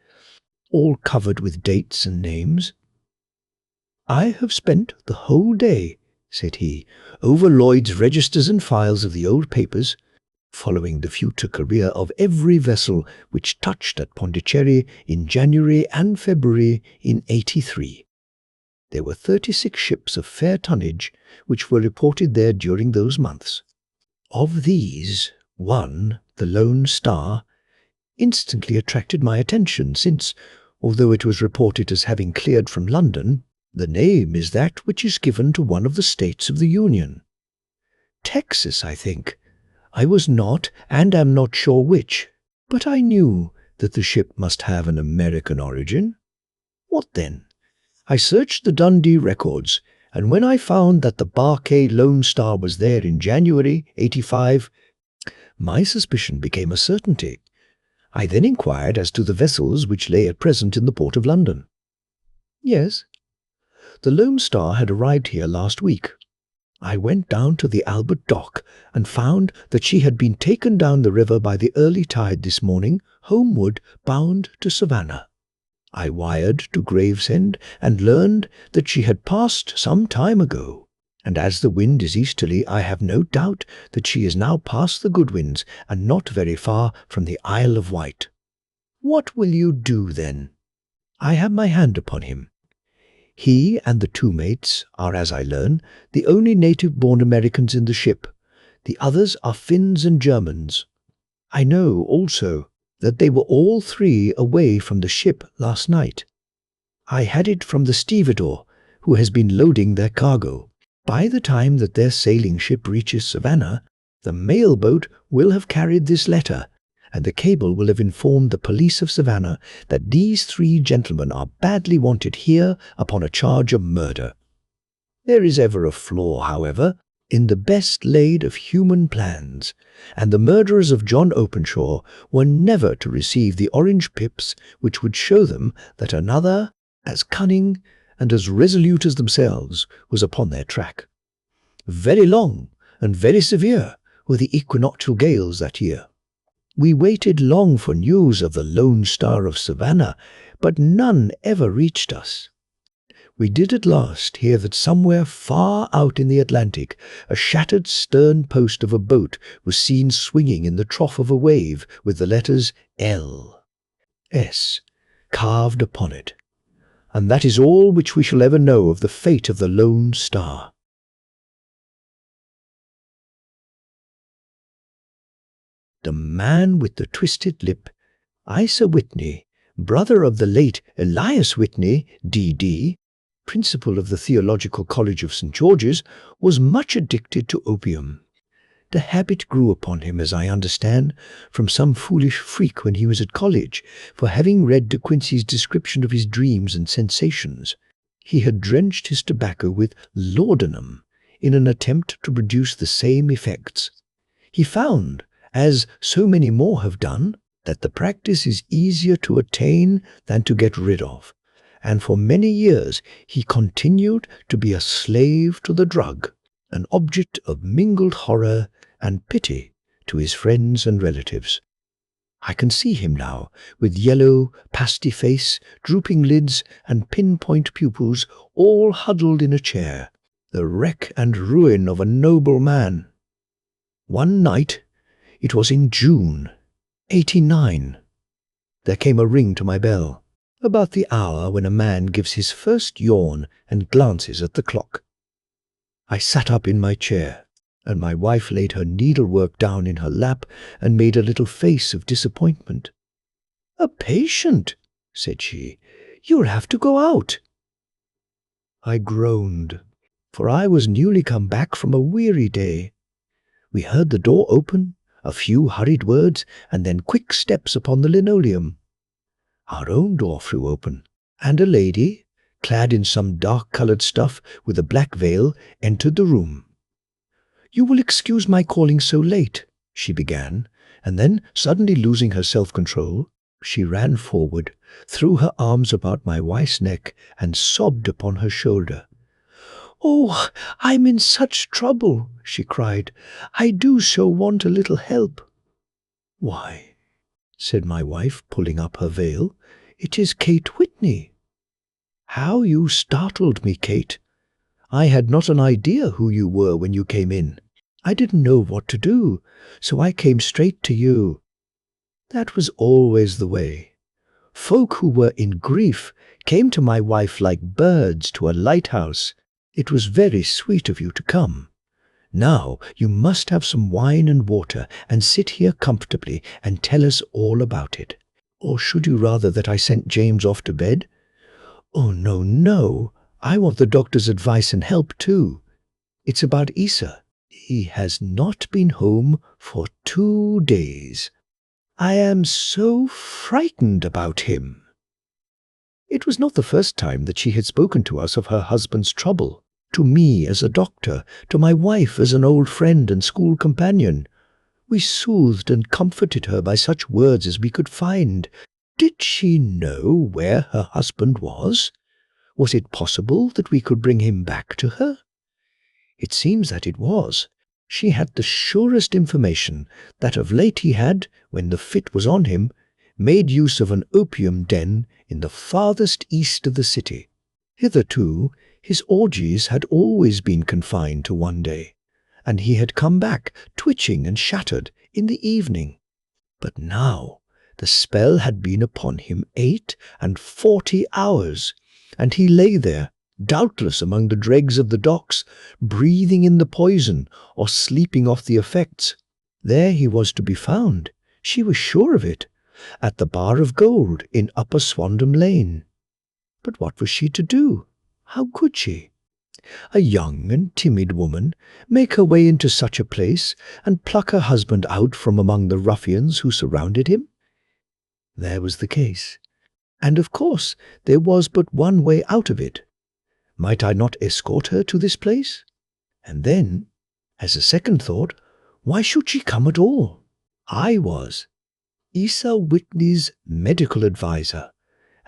all covered with dates and names. "I have spent the whole day," said he, "over Lloyd's registers and files of the old papers, following the future career of every vessel which touched at Pondicherry in January and February in '83. There were 36 ships of fair tonnage which were reported there during those months. Of these, one, the Lone Star, instantly attracted my attention since, although it was reported as having cleared from London, the name is that which is given to one of the states of the Union. Texas, I think. I was not and am not sure which, but I knew that the ship must have an American origin. What then? I searched the Dundee records, and when I found that the Barkay Lone Star was there in January '85, my suspicion became a certainty. I then inquired as to the vessels which lay at present in the port of London. Yes, the Lone Star had arrived here last week. I went down to the Albert Dock and found that she had been taken down the river by the early tide this morning, homeward bound to Savannah. I wired to Gravesend and learned that she had passed some time ago, and as the wind is easterly, I have no doubt that she is now past the Goodwins and not very far from the Isle of Wight. What will you do then? I have my hand upon him. He and the 2 mates are, as I learn, the only native-born Americans in the ship. The others are Finns and Germans. I know, also, that they were all three away from the ship last night. I had it from the stevedore, who has been loading their cargo. By the time that their sailing ship reaches Savannah, the mail boat will have carried this letter, and the cable will have informed the police of Savannah that these three gentlemen are badly wanted here upon a charge of murder. There is ever a flaw, however, in the best laid of human plans, and the murderers of John Openshaw were never to receive the orange pips which would show them that another, as cunning and as resolute as themselves, was upon their track. Very long and very severe were the equinoctial gales that year. We waited long for news of the Lone Star of Savannah, but none ever reached us. We did at last hear that somewhere far out in the Atlantic a shattered stern post of a boat was seen swinging in the trough of a wave with the letters L.S. carved upon it. And that is all which we shall ever know of the fate of the Lone Star. The Man with the Twisted Lip, Isa Whitney, brother of the late Elias Whitney, D.D., principal of the Theological College of St. George's, was much addicted to opium. The habit grew upon him, as I understand, from some foolish freak when he was at college, for having read De Quincey's description of his dreams and sensations. He had drenched his tobacco with laudanum in an attempt to produce the same effects. He found, as so many more have done, that the practice is easier to attain than to get rid of, and for many years he continued to be a slave to the drug, an object of mingled horror and pity to his friends and relatives. I can see him now, with yellow, pasty face, drooping lids, and pinpoint pupils, all huddled in a chair, the wreck and ruin of a noble man. One night, it was in June, 89, there came a ring to my bell, about the hour when a man gives his first yawn and glances at the clock. I sat up in my chair, and my wife laid her needlework down in her lap and made a little face of disappointment. "A patient," said she. "You'll have to go out." I groaned, for I was newly come back from a weary day. We heard the door open, a few hurried words, and then quick steps upon the linoleum. Our own door flew open, and a lady, clad in some dark-coloured stuff with a black veil, entered the room. "You will excuse my calling so late," she began, and then, suddenly losing her self-control, she ran forward, threw her arms about my wife's neck, and sobbed upon her shoulder. "Oh, I'm in such trouble," she cried. "I do so want a little help." "Why," said my wife, pulling up her veil, "it is Kate Whitney." "How you startled me, Kate. I had not an idea who you were when you came in. I didn't know what to do, so I came straight to you." That was always the way. Folk who were in grief came to my wife like birds to a lighthouse. "It was very sweet of you to come. Now you must have some wine and water and sit here comfortably and tell us all about it. Or should you rather that I sent James off to bed?" "Oh, no, no. I want the doctor's advice and help too. It's about Isa. He has not been home for 2 days. I am so frightened about him." It was not the first time that she had spoken to us of her husband's trouble, to me as a doctor, to my wife as an old friend and school companion. We soothed and comforted her by such words as we could find. Did she know where her husband was? Was it possible that we could bring him back to her? It seems that it was. She had the surest information that of late he had, when the fit was on him, made use of an opium den in the farthest east of the city. Hitherto, his orgies had always been confined to one day, and he had come back, twitching and shattered, in the evening. But now the spell had been upon him 48 hours, and he lay there, doubtless among the dregs of the docks, breathing in the poison or sleeping off the effects. There he was to be found. She was sure of it, at the Bar of Gold in Upper Swandam Lane. But what was she to do? How could she? A young and timid woman make her way into such a place and pluck her husband out from among the ruffians who surrounded him? There was the case. And of course there was but one way out of it. Might I not escort her to this place? And then, as a second thought, why should she come at all? I was Isa Whitney's medical adviser,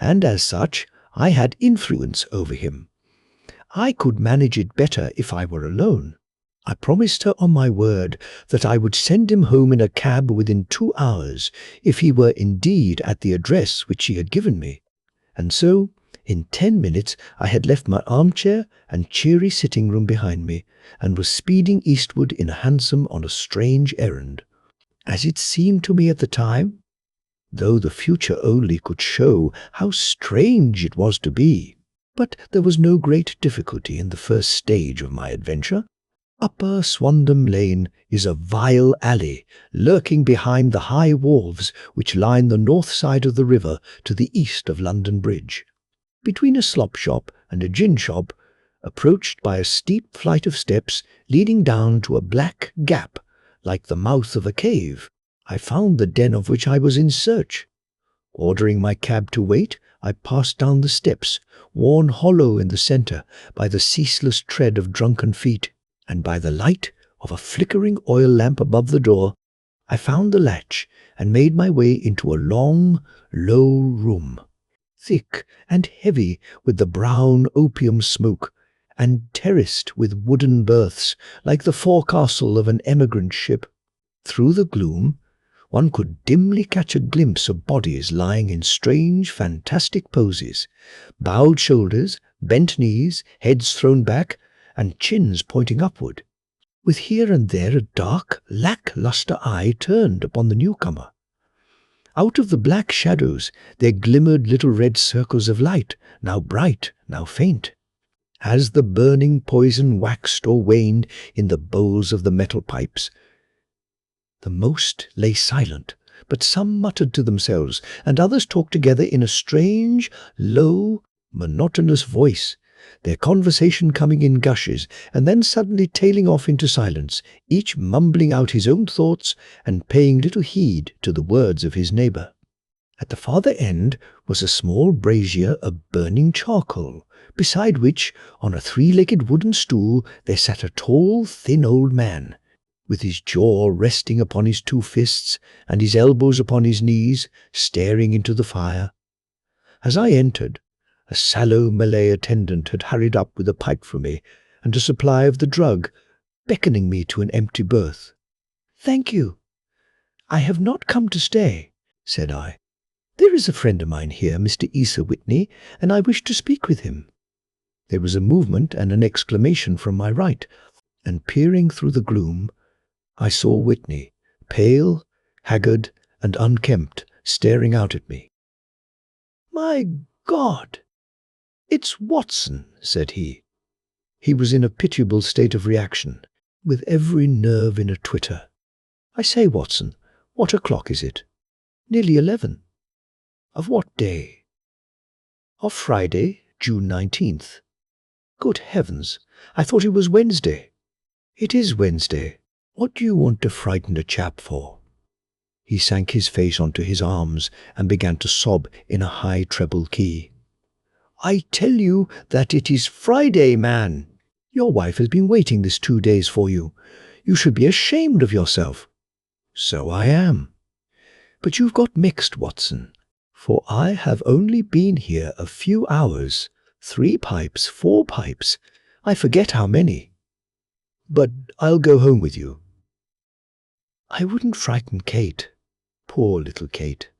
and as such I had influence over him. I could manage it better if I were alone. I promised her on my word that I would send him home in a cab within 2 hours if he were indeed at the address which she had given me. And so, in 10 minutes I had left my armchair and cheery sitting-room behind me, and was speeding eastward in a hansom on a strange errand. As it seemed to me at the time, though the future only could show how strange it was to be. But there was no great difficulty in the first stage of my adventure. Upper Swandam Lane is a vile alley, lurking behind the high wharves which line the north side of the river to the east of London Bridge. Between a slop shop and a gin shop, approached by a steep flight of steps leading down to a black gap like the mouth of a cave, I found the den of which I was in search. Ordering my cab to wait, I passed down the steps, worn hollow in the centre by the ceaseless tread of drunken feet, and by the light of a flickering oil lamp above the door, I found the latch and made my way into a long, low room, thick and heavy with the brown opium smoke, and terraced with wooden berths like the forecastle of an emigrant ship. Through the gloom, one could dimly catch a glimpse of bodies lying in strange, fantastic poses, bowed shoulders, bent knees, heads thrown back, and chins pointing upward, with here and there a dark, lack-lustre eye turned upon the newcomer. Out of the black shadows there glimmered little red circles of light, now bright, now faint. As the burning poison waxed or waned in the bowls of the metal pipes, the most lay silent, but some muttered to themselves, and others talked together in a strange, low, monotonous voice, their conversation coming in gushes, and then suddenly tailing off into silence, each mumbling out his own thoughts and paying little heed to the words of his neighbour. At the farther end was a small brazier of burning charcoal, beside which, on a 3-legged wooden stool, there sat a tall, thin old man, with his jaw resting upon his 2 fists and his elbows upon his knees, staring into the fire. As I entered, a sallow Malay attendant had hurried up with a pipe for me and a supply of the drug, beckoning me to an empty berth. "Thank you. I have not come to stay," said I. "There is a friend of mine here, Mr. Isa Whitney, and I wish to speak with him." There was a movement and an exclamation from my right, and peering through the gloom, I saw Whitney, pale, haggard, and unkempt, staring out at me. "My God! It's Watson," said he. He was in a pitiable state of reaction, with every nerve in a twitter. "I say, Watson, what o'clock is it?" "Nearly 11. "Of what day?" "Of Friday, June 19th. "Good heavens! I thought it was Wednesday." "It is Wednesday. What do you want to frighten a chap for?" He sank his face onto his arms and began to sob in a high treble key. "I tell you that it is Friday, man. Your wife has been waiting this 2 days for you. You should be ashamed of yourself." "So I am. But you've got mixed, Watson, for I have only been here a few hours. 3 pipes, 4 pipes, I forget how many. But I'll go home with you." "I wouldn't frighten Kate. Poor little Kate.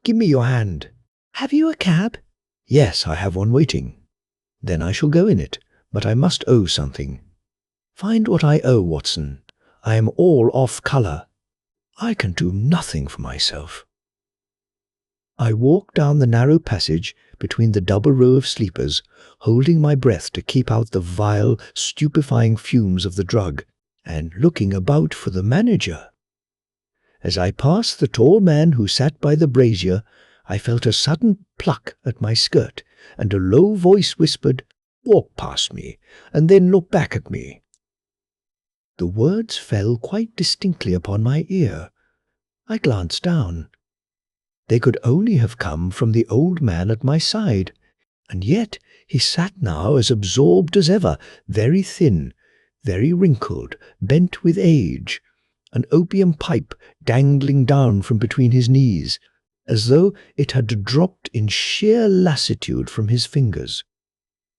Give me your hand." "Have you a cab?" "Yes, I have one waiting." "Then I shall go in it, but I must owe something." "Find what I owe, Watson. I am all off colour. I can do nothing for myself." I walked down the narrow passage between the double row of sleepers, holding my breath to keep out the vile, stupefying fumes of the drug, and looking about for the manager. As I passed the tall man who sat by the brazier, I felt a sudden pluck at my skirt, and a low voice whispered, "Walk past me, and then look back at me." The words fell quite distinctly upon my ear. I glanced down. They could only have come from the old man at my side, and yet he sat now as absorbed as ever, very thin, very wrinkled, bent with age, an opium pipe dangling down from between his knees, as though it had dropped in sheer lassitude from his fingers.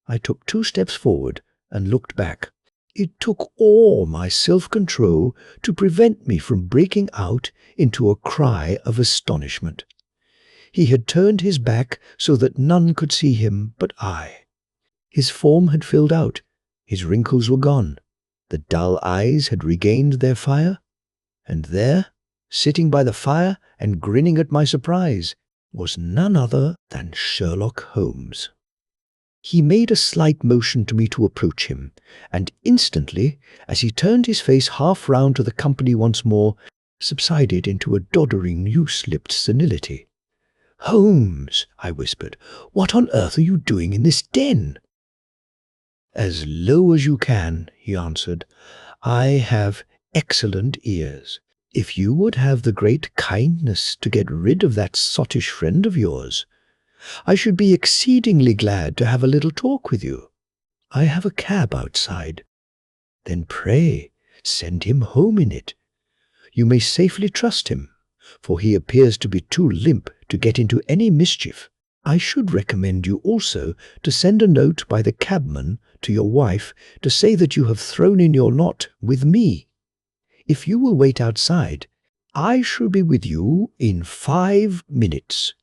I took 2 steps forward and looked back. It took all my self-control to prevent me from breaking out into a cry of astonishment. He had turned his back so that none could see him but I. His form had filled out, his wrinkles were gone, the dull eyes had regained their fire, and there, sitting by the fire and grinning at my surprise, was none other than Sherlock Holmes. He made a slight motion to me to approach him, and instantly, as he turned his face half round to the company once more, subsided into a doddering, loose-lipped senility. "Holmes," I whispered, "what on earth are you doing in this den?" "As low as you can," he answered. "I have excellent ears. If you would have the great kindness to get rid of that sottish friend of yours, I should be exceedingly glad to have a little talk with you. I have a cab outside. Then pray send him home in it. You may safely trust him, for he appears to be too limp to get into any mischief. I should recommend you also to send a note by the cabman to your wife to say that you have thrown in your lot with me. If you will wait outside, I shall be with you in 5 minutes."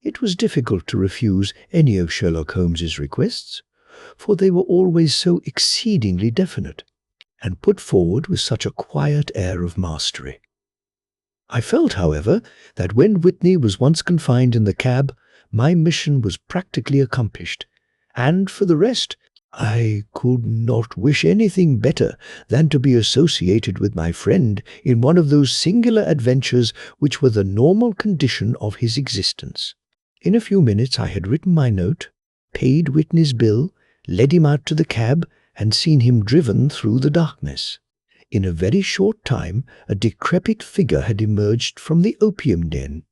It was difficult to refuse any of Sherlock Holmes's requests, for they were always so exceedingly definite, and put forward with such a quiet air of mastery. I felt, however, that when Whitney was once confined in the cab, my mission was practically accomplished, and for the rest, I could not wish anything better than to be associated with my friend in one of those singular adventures which were the normal condition of his existence. In a few minutes I had written my note, paid Whitney's bill, led him out to the cab, and seen him driven through the darkness. In a very short time a decrepit figure had emerged from the opium den,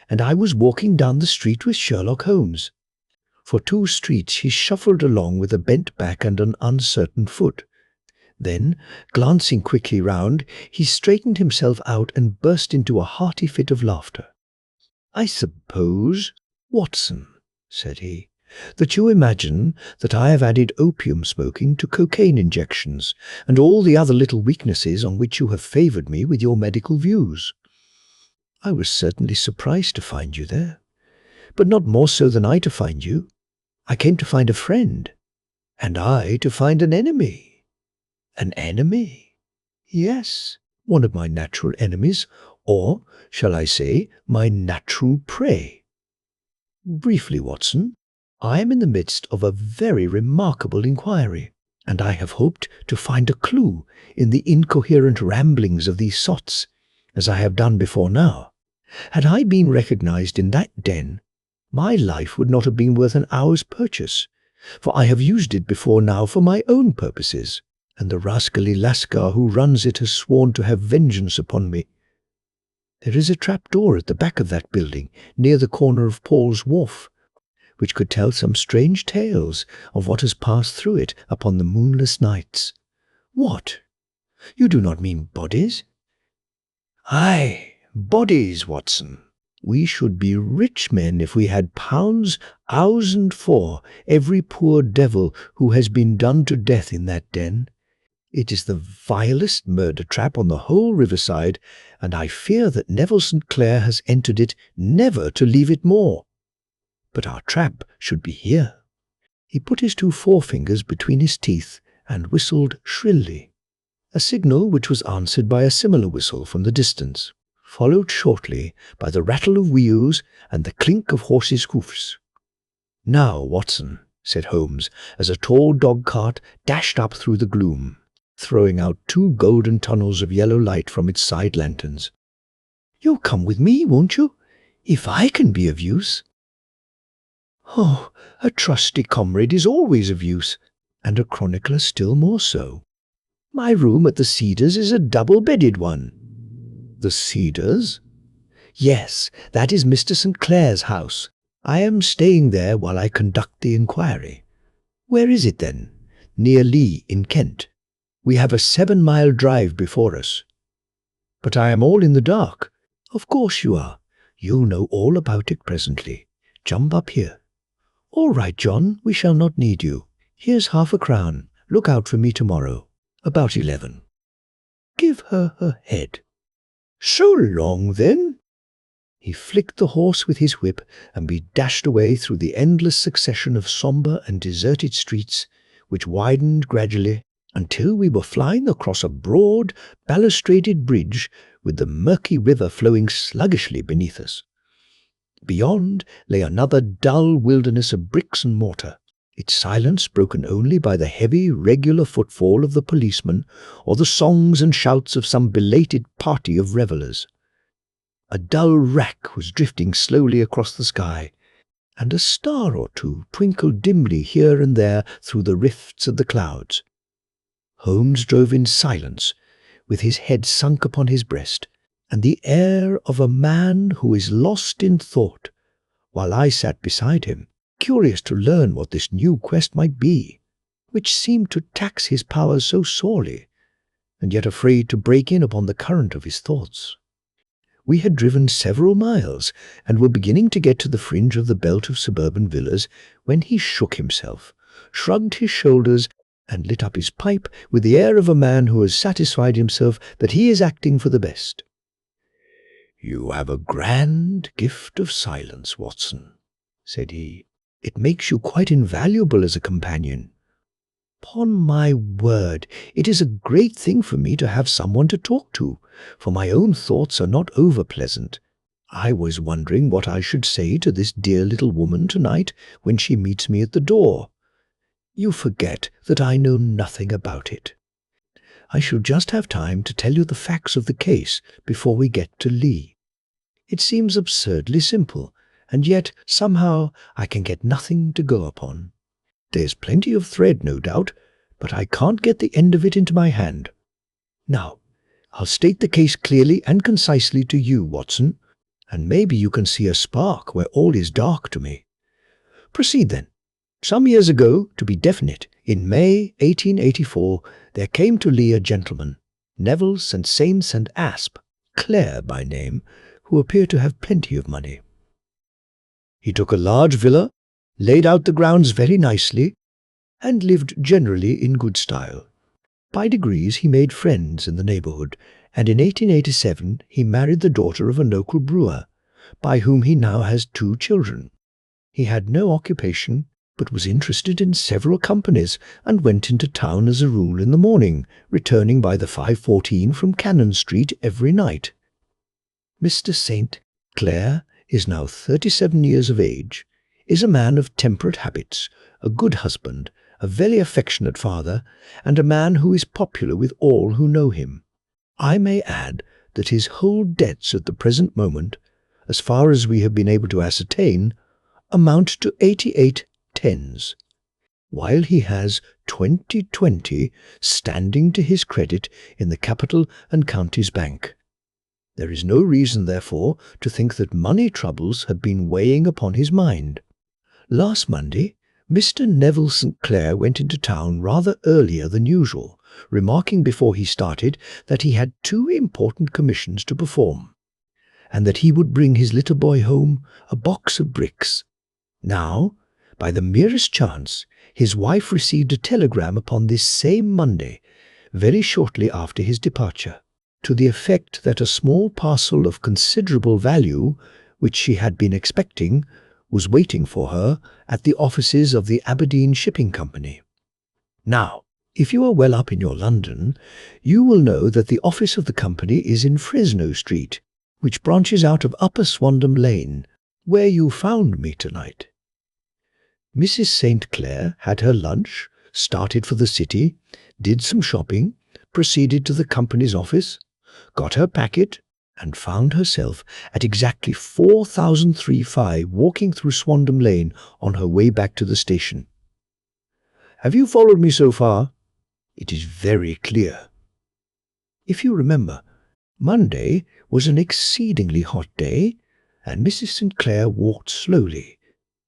and I was walking down the street with Sherlock Holmes. For 2 streets he shuffled along with a bent back and an uncertain foot. Then, glancing quickly round, he straightened himself out and burst into a hearty fit of laughter. "I suppose, Watson," said he, "that you imagine that I have added opium smoking to cocaine injections and all the other little weaknesses on which you have favoured me with your medical views. I was certainly surprised to find you there, but not more so than I to find you. I came to find a friend, and I to find an enemy." "An enemy?" "Yes, one of my natural enemies, or, shall I say, my natural prey. Briefly, Watson, I am in the midst of a very remarkable inquiry, and I have hoped to find a clue in the incoherent ramblings of these sots, as I have done before now. Had I been recognized in that den, my life would not have been worth an hour's purchase, for I have used it before now for my own purposes, and the rascally lascar who runs it has sworn to have vengeance upon me. There is a trap-door at the back of that building, near the corner of Paul's Wharf, which could tell some strange tales of what has passed through it upon the moonless nights. What? You do not mean bodies?" "Aye, bodies, Watson. We should be rich men if we had pounds 1,000 for every poor devil who has been done to death in that den. It is the vilest murder trap on the whole riverside, and I fear that Neville St. Clair has entered it never to leave it more. But our trap should be here." He put his 2 forefingers between his teeth and whistled shrilly, a signal which was answered by a similar whistle from the distance, followed shortly by the rattle of wheels and the clink of horses' hoofs. "Now, Watson," said Holmes, as a tall dog-cart dashed up through the gloom, throwing out two golden tunnels of yellow light from its side lanterns. "You'll come with me, won't you? If I can be of use." "Oh, a trusty comrade is always of use, and a chronicler still more so. My room at the Cedars is a double-bedded one." "The Cedars?" "Yes, that is Mr. St. Clair's house. I am staying there while I conduct the inquiry." "Where is it, then?" "Near Lee, in Kent. We have a 7-mile drive before us." "But I am all in the dark." "Of course you are. You'll know all about it presently. Jump up here." "All right, John, we shall not need you. Here's £0.50. Look out for me tomorrow, about 11. Give her her head." "So long, then." He flicked the horse with his whip, and we dashed away through the endless succession of sombre and deserted streets, which widened gradually until we were flying across a broad, balustraded bridge with the murky river flowing sluggishly beneath us. Beyond lay another dull wilderness of bricks and mortar, its silence broken only by the heavy, regular footfall of the policeman or the songs and shouts of some belated party of revellers. A dull wrack was drifting slowly across the sky, and a star or two twinkled dimly here and there through the rifts of the clouds. Holmes drove in silence, with his head sunk upon his breast, and the air of a man who is lost in thought, while I sat beside him, curious to learn what this new quest might be, which seemed to tax his powers so sorely, and yet afraid to break in upon the current of his thoughts. We had driven several miles, and were beginning to get to the fringe of the belt of suburban villas, when he shook himself, shrugged his shoulders, and lit up his pipe with the air of a man who has satisfied himself that he is acting for the best. "You have a grand gift of silence, Watson," said he. "It makes you quite invaluable as a companion. 'Pon my word, it is a great thing for me to have someone to talk to, for my own thoughts are not over-pleasant. I was wondering what I should say to this dear little woman tonight when she meets me at the door. You forget that I know nothing about it. I shall just have time to tell you the facts of the case before we get to Lee. It seems absurdly simple, and yet somehow I can get nothing to go upon. There's plenty of thread, no doubt, but I can't get the end of it into my hand. Now, I'll state the case clearly and concisely to you, Watson, and maybe you can see a spark where all is dark to me. Proceed, then. Some years ago, to be definite, in May 1884, there came to Lee a gentleman, Neville St. Saints and Asp, Clare by name, who appeared to have plenty of money. He took a large villa, laid out the grounds very nicely, and lived generally in good style. By degrees he made friends in the neighbourhood, and in 1887 he married the daughter of a local brewer, by whom he now has 2 children. He had no occupation, but was interested in several companies, and went into town as a rule in the morning, returning by the 5:14 from Cannon Street every night. Mr. St. Clair is now 37 years of age, is a man of temperate habits, a good husband, a very affectionate father, and a man who is popular with all who know him. I may add that his whole debts at the present moment, as far as we have been able to ascertain, amount to 88 tens, while he has 20 standing to his credit in the Capital and Counties Bank. There is no reason, therefore, to think that money troubles have been weighing upon his mind. Last Monday, Mr. Neville St. Clair went into town rather earlier than usual, remarking before he started that he had 2 important commissions to perform, and that he would bring his little boy home a box of bricks. Now, by the merest chance, his wife received a telegram upon this same Monday, very shortly after his departure, to the effect that a small parcel of considerable value, which she had been expecting, was waiting for her at the offices of the Aberdeen Shipping Company. Now, if you are well up in your London, you will know that the office of the company is in Fresno Street, which branches out of Upper Swandam Lane, where you found me tonight. Mrs. St. Clair had her lunch, started for the city, did some shopping, proceeded to the company's office, got her packet, and found herself at exactly 4035 walking through Swandam Lane on her way back to the station. Have you followed me so far? It is very clear. If you remember, Monday was an exceedingly hot day, and Mrs. St. Clair walked slowly,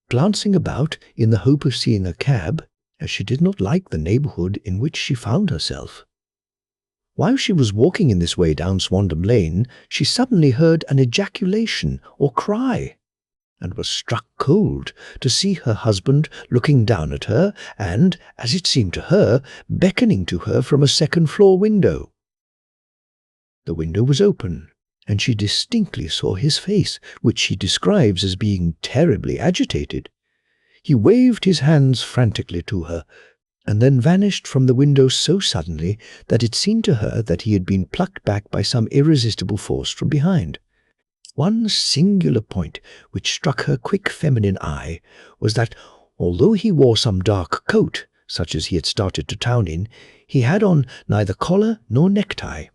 glancing about in the hope of seeing a cab, as she did not like the neighbourhood in which she found herself. While she was walking in this way down Swandam Lane, she suddenly heard an ejaculation or cry, and was struck cold to see her husband looking down at her and, as it seemed to her, beckoning to her from a second-floor window. The window was open, and she distinctly saw his face, which she describes as being terribly agitated. He waved his hands frantically to her, and then vanished from the window so suddenly that it seemed to her that he had been plucked back by some irresistible force from behind. One singular point which struck her quick feminine eye was that, although he wore some dark coat, such as he had started to town in, he had on neither collar nor necktie.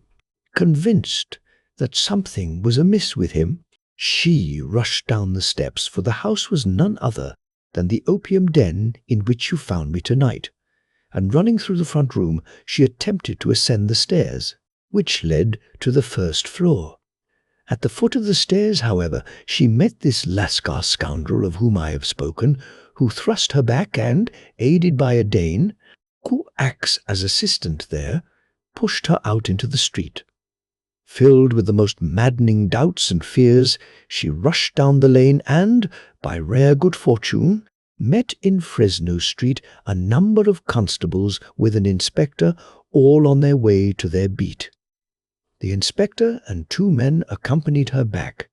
Convinced that something was amiss with him, she rushed down the steps, for the house was none other than the opium den in which you found me tonight, and running through the front room, she attempted to ascend the stairs, which led to the first floor. At the foot of the stairs, however, she met this Lascar scoundrel of whom I have spoken, who thrust her back and, aided by a Dane, who acts as assistant there, pushed her out into the street. Filled with the most maddening doubts and fears, she rushed down the lane and, by rare good fortune, met in Fresno Street a number of constables with an inspector, all on their way to their beat. The inspector and two men accompanied her back,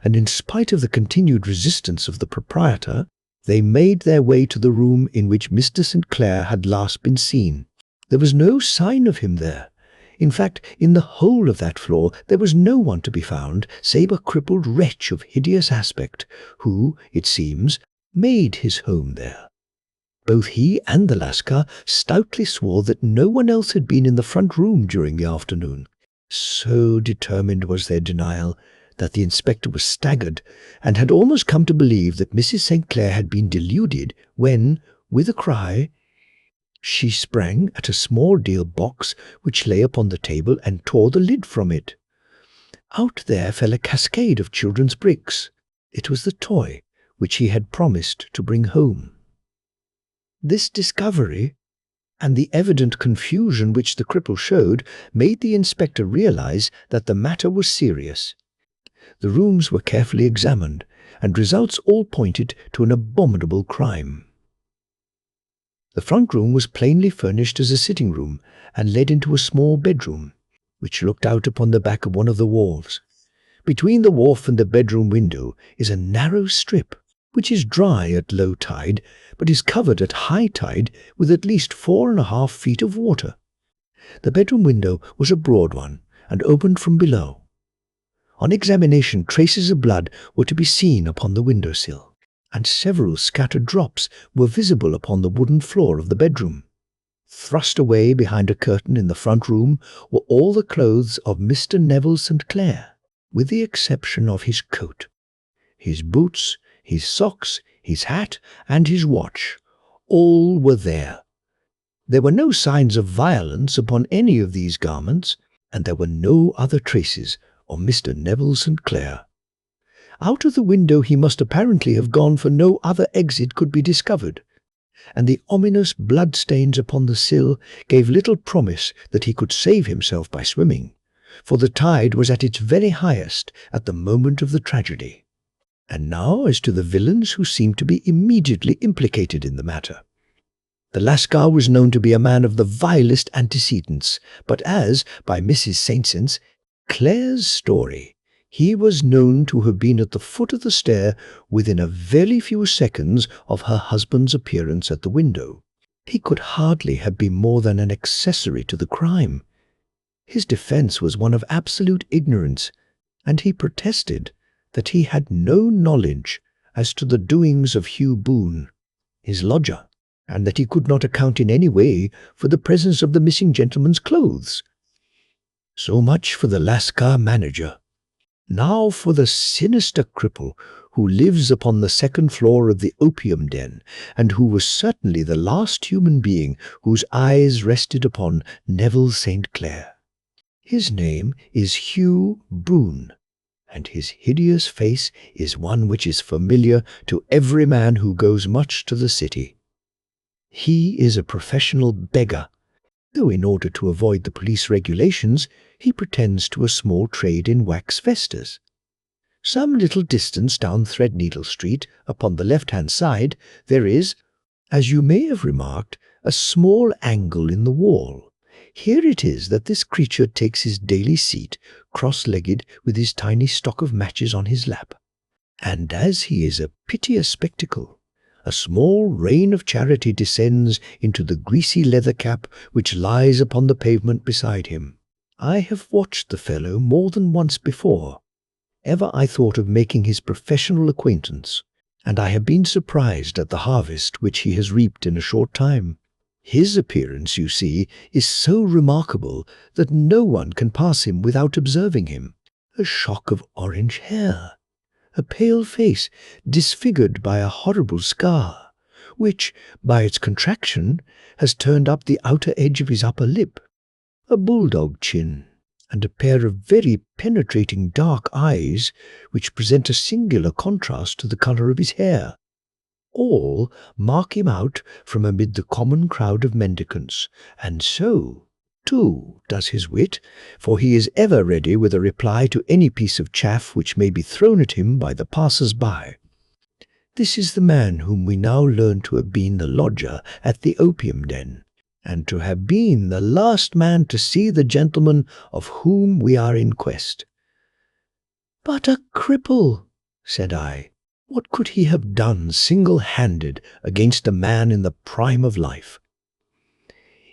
and in spite of the continued resistance of the proprietor, they made their way to the room in which Mr. St. Clair had last been seen. There was no sign of him there. In fact, in the whole of that floor there was no one to be found save a crippled wretch of hideous aspect, who, it seems, made his home there. Both he and the Lascar stoutly swore that no one else had been in the front room during the afternoon. So determined was their denial that the inspector was staggered, and had almost come to believe that Mrs. St. Clair had been deluded when, with a cry, she sprang at a small deal box which lay upon the table and tore the lid from it. Out there fell a cascade of children's bricks. It was the toy which he had promised to bring home. This discovery, and the evident confusion which the cripple showed, made the inspector realize that the matter was serious. The rooms were carefully examined, and results all pointed to an abominable crime. The front room was plainly furnished as a sitting room, and led into a small bedroom, which looked out upon the back of one of the wharves. Between the wharf and the bedroom window is a narrow strip, which is dry at low tide, but is covered at high tide with at least 4.5 feet of water. The bedroom window was a broad one, and opened from below. On examination, traces of blood were to be seen upon the window-sill, and several scattered drops were visible upon the wooden floor of the bedroom. Thrust away behind a curtain in the front room were all the clothes of Mr. Neville St. Clair, with the exception of his coat, his boots, his socks, his hat, and his watch. All were there. There were no signs of violence upon any of these garments, and there were no other traces of Mr. Neville St. Clair. Out of the window he must apparently have gone, for no other exit could be discovered, and the ominous blood-stains upon the sill gave little promise that he could save himself by swimming, for the tide was at its very highest at the moment of the tragedy. And now as to the villains who seemed to be immediately implicated in the matter. The Lascar was known to be a man of the vilest antecedents, but as, by Mrs. Saintsen's, Claire's story, he was known to have been at the foot of the stair within a very few seconds of her husband's appearance at the window. He could hardly have been more than an accessory to the crime. His defence was one of absolute ignorance, and he protested that he had no knowledge as to the doings of Hugh Boone, his lodger, and that he could not account in any way for the presence of the missing gentleman's clothes, So much for the Lascar manager. Now for the sinister cripple who lives upon the second floor of the opium den, and who was certainly the last human being whose eyes rested upon Neville St. Clair. His name is Hugh Boone, and his hideous face is one which is familiar to every man who goes much to the city. He is a professional beggar, though in order to avoid the police regulations, he pretends to a small trade in wax vestas. Some little distance down Threadneedle Street, upon the left-hand side, there is, as you may have remarked, a small angle in the wall. Here it is that this creature takes his daily seat, cross-legged with his tiny stock of matches on his lap. And as he is a piteous spectacle, a small rain of charity descends into the greasy leather cap which lies upon the pavement beside him. I have watched the fellow more than once before. Ever I thought of making his professional acquaintance, and I have been surprised at the harvest which he has reaped in a short time. His appearance, you see, is so remarkable that no one can pass him without observing him. A shock of orange hair, a pale face disfigured by a horrible scar, which, by its contraction, has turned up the outer edge of his upper lip, a bulldog chin, and a pair of very penetrating dark eyes which present a singular contrast to the colour of his hair. All mark him out from amid the common crowd of mendicants, and so, too, does his wit, for he is ever ready with a reply to any piece of chaff which may be thrown at him by the passers-by. This is the man whom we now learn to have been the lodger at the opium den, and to have been the last man to see the gentleman of whom we are in quest. "But a cripple," said I. "What could he have done single-handed against a man in the prime of life?"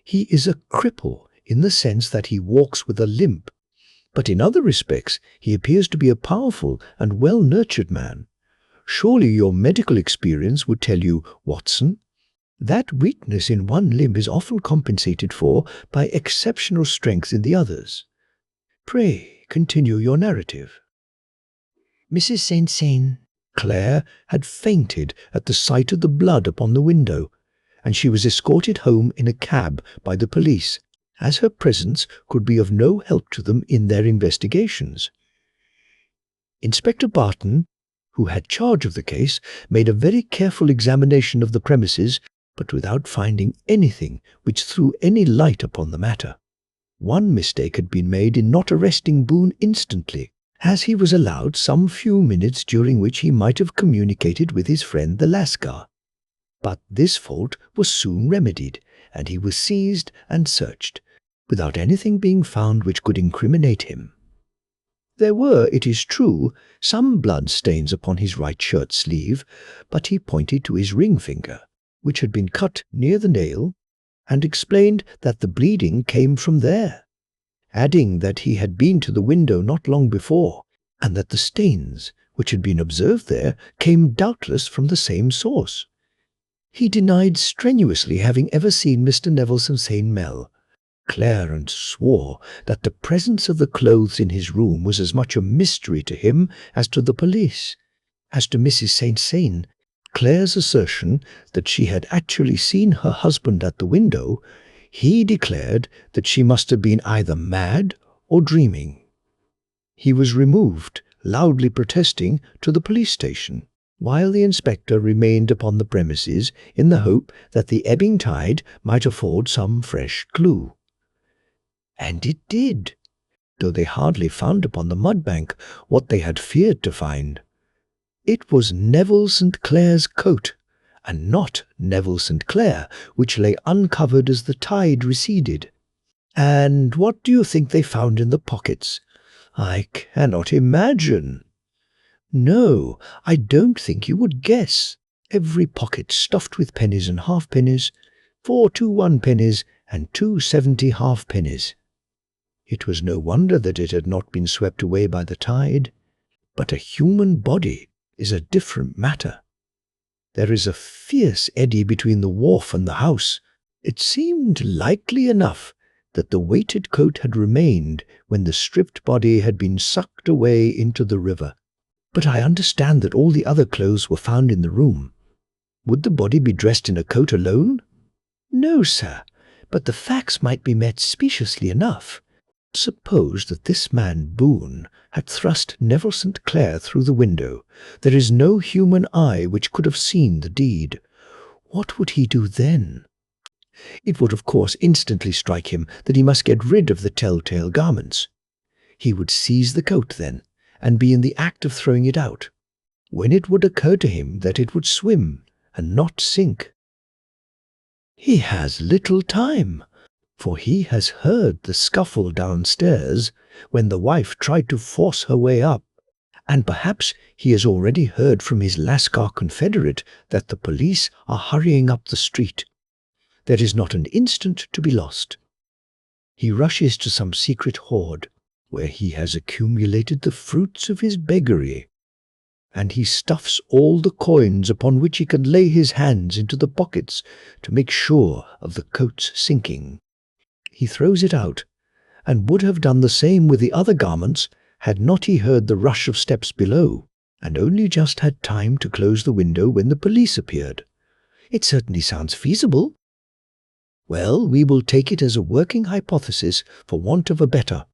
"He is a cripple in the sense that he walks with a limp, but in other respects he appears to be a powerful and well-nurtured man. Surely your medical experience would tell you, Watson, that weakness in one limb is often compensated for by exceptional strength in the others. Pray continue your narrative." Mrs. St. Sain Clair had fainted at the sight of the blood upon the window, and she was escorted home in a cab by the police, as her presence could be of no help to them in their investigations. Inspector Barton, who had charge of the case, made a very careful examination of the premises, but without finding anything which threw any light upon the matter. One mistake had been made in not arresting Boone instantly, as he was allowed some few minutes during which he might have communicated with his friend the Lascar. But this fault was soon remedied, and he was seized and searched, without anything being found which could incriminate him. There were, it is true, some blood stains upon his right shirt sleeve, but he pointed to his ring finger, which had been cut near the nail, and explained that the bleeding came from there, adding that he had been to the window not long before, and that the stains which had been observed there came doubtless from the same source. He denied strenuously having ever seen Mr. Neville St. Mel. Clarence swore that the presence of the clothes in his room was as much a mystery to him as to the police. As to Mrs. St. Sain, Claire's assertion that she had actually seen her husband at the window, he declared that she must have been either mad or dreaming. He was removed, loudly protesting, to the police station, while the inspector remained upon the premises in the hope that the ebbing tide might afford some fresh clue. And it did, though they hardly found upon the mudbank what they had feared to find. It was Neville St. Clair's coat, and not Neville St. Clair, which lay uncovered as the tide receded. And what do you think they found in the pockets? I cannot imagine. No, I don't think you would guess. Every pocket stuffed with pennies and halfpennies, 4 2 1-pennies and 2 70 halfpennies. It was no wonder that it had not been swept away by the tide. But a human body is a different matter. There is a fierce eddy between the wharf and the house. It seemed likely enough that the weighted coat had remained when the stripped body had been sucked away into the river. But I understand that all the other clothes were found in the room. Would the body be dressed in a coat alone? No, sir, but the facts might be met speciously enough. Suppose that this man Boone had thrust Neville St. Clair through the window. There is no human eye which could have seen the deed. What would he do then? It would, of course, instantly strike him that he must get rid of the telltale garments. He would seize the coat then, and be in the act of throwing it out, when it would occur to him that it would swim and not sink. He has little time, for he has heard the scuffle downstairs when the wife tried to force her way up, and perhaps he has already heard from his Lascar confederate that the police are hurrying up the street. There is not an instant to be lost. He rushes to some secret hoard, where he has accumulated the fruits of his beggary, and he stuffs all the coins upon which he can lay his hands into the pockets to make sure of the coat's sinking. He throws it out, and would have done the same with the other garments had not he heard the rush of steps below, and only just had time to close the window when the police appeared. It certainly sounds feasible. Well, we will take it as a working hypothesis for want of a better.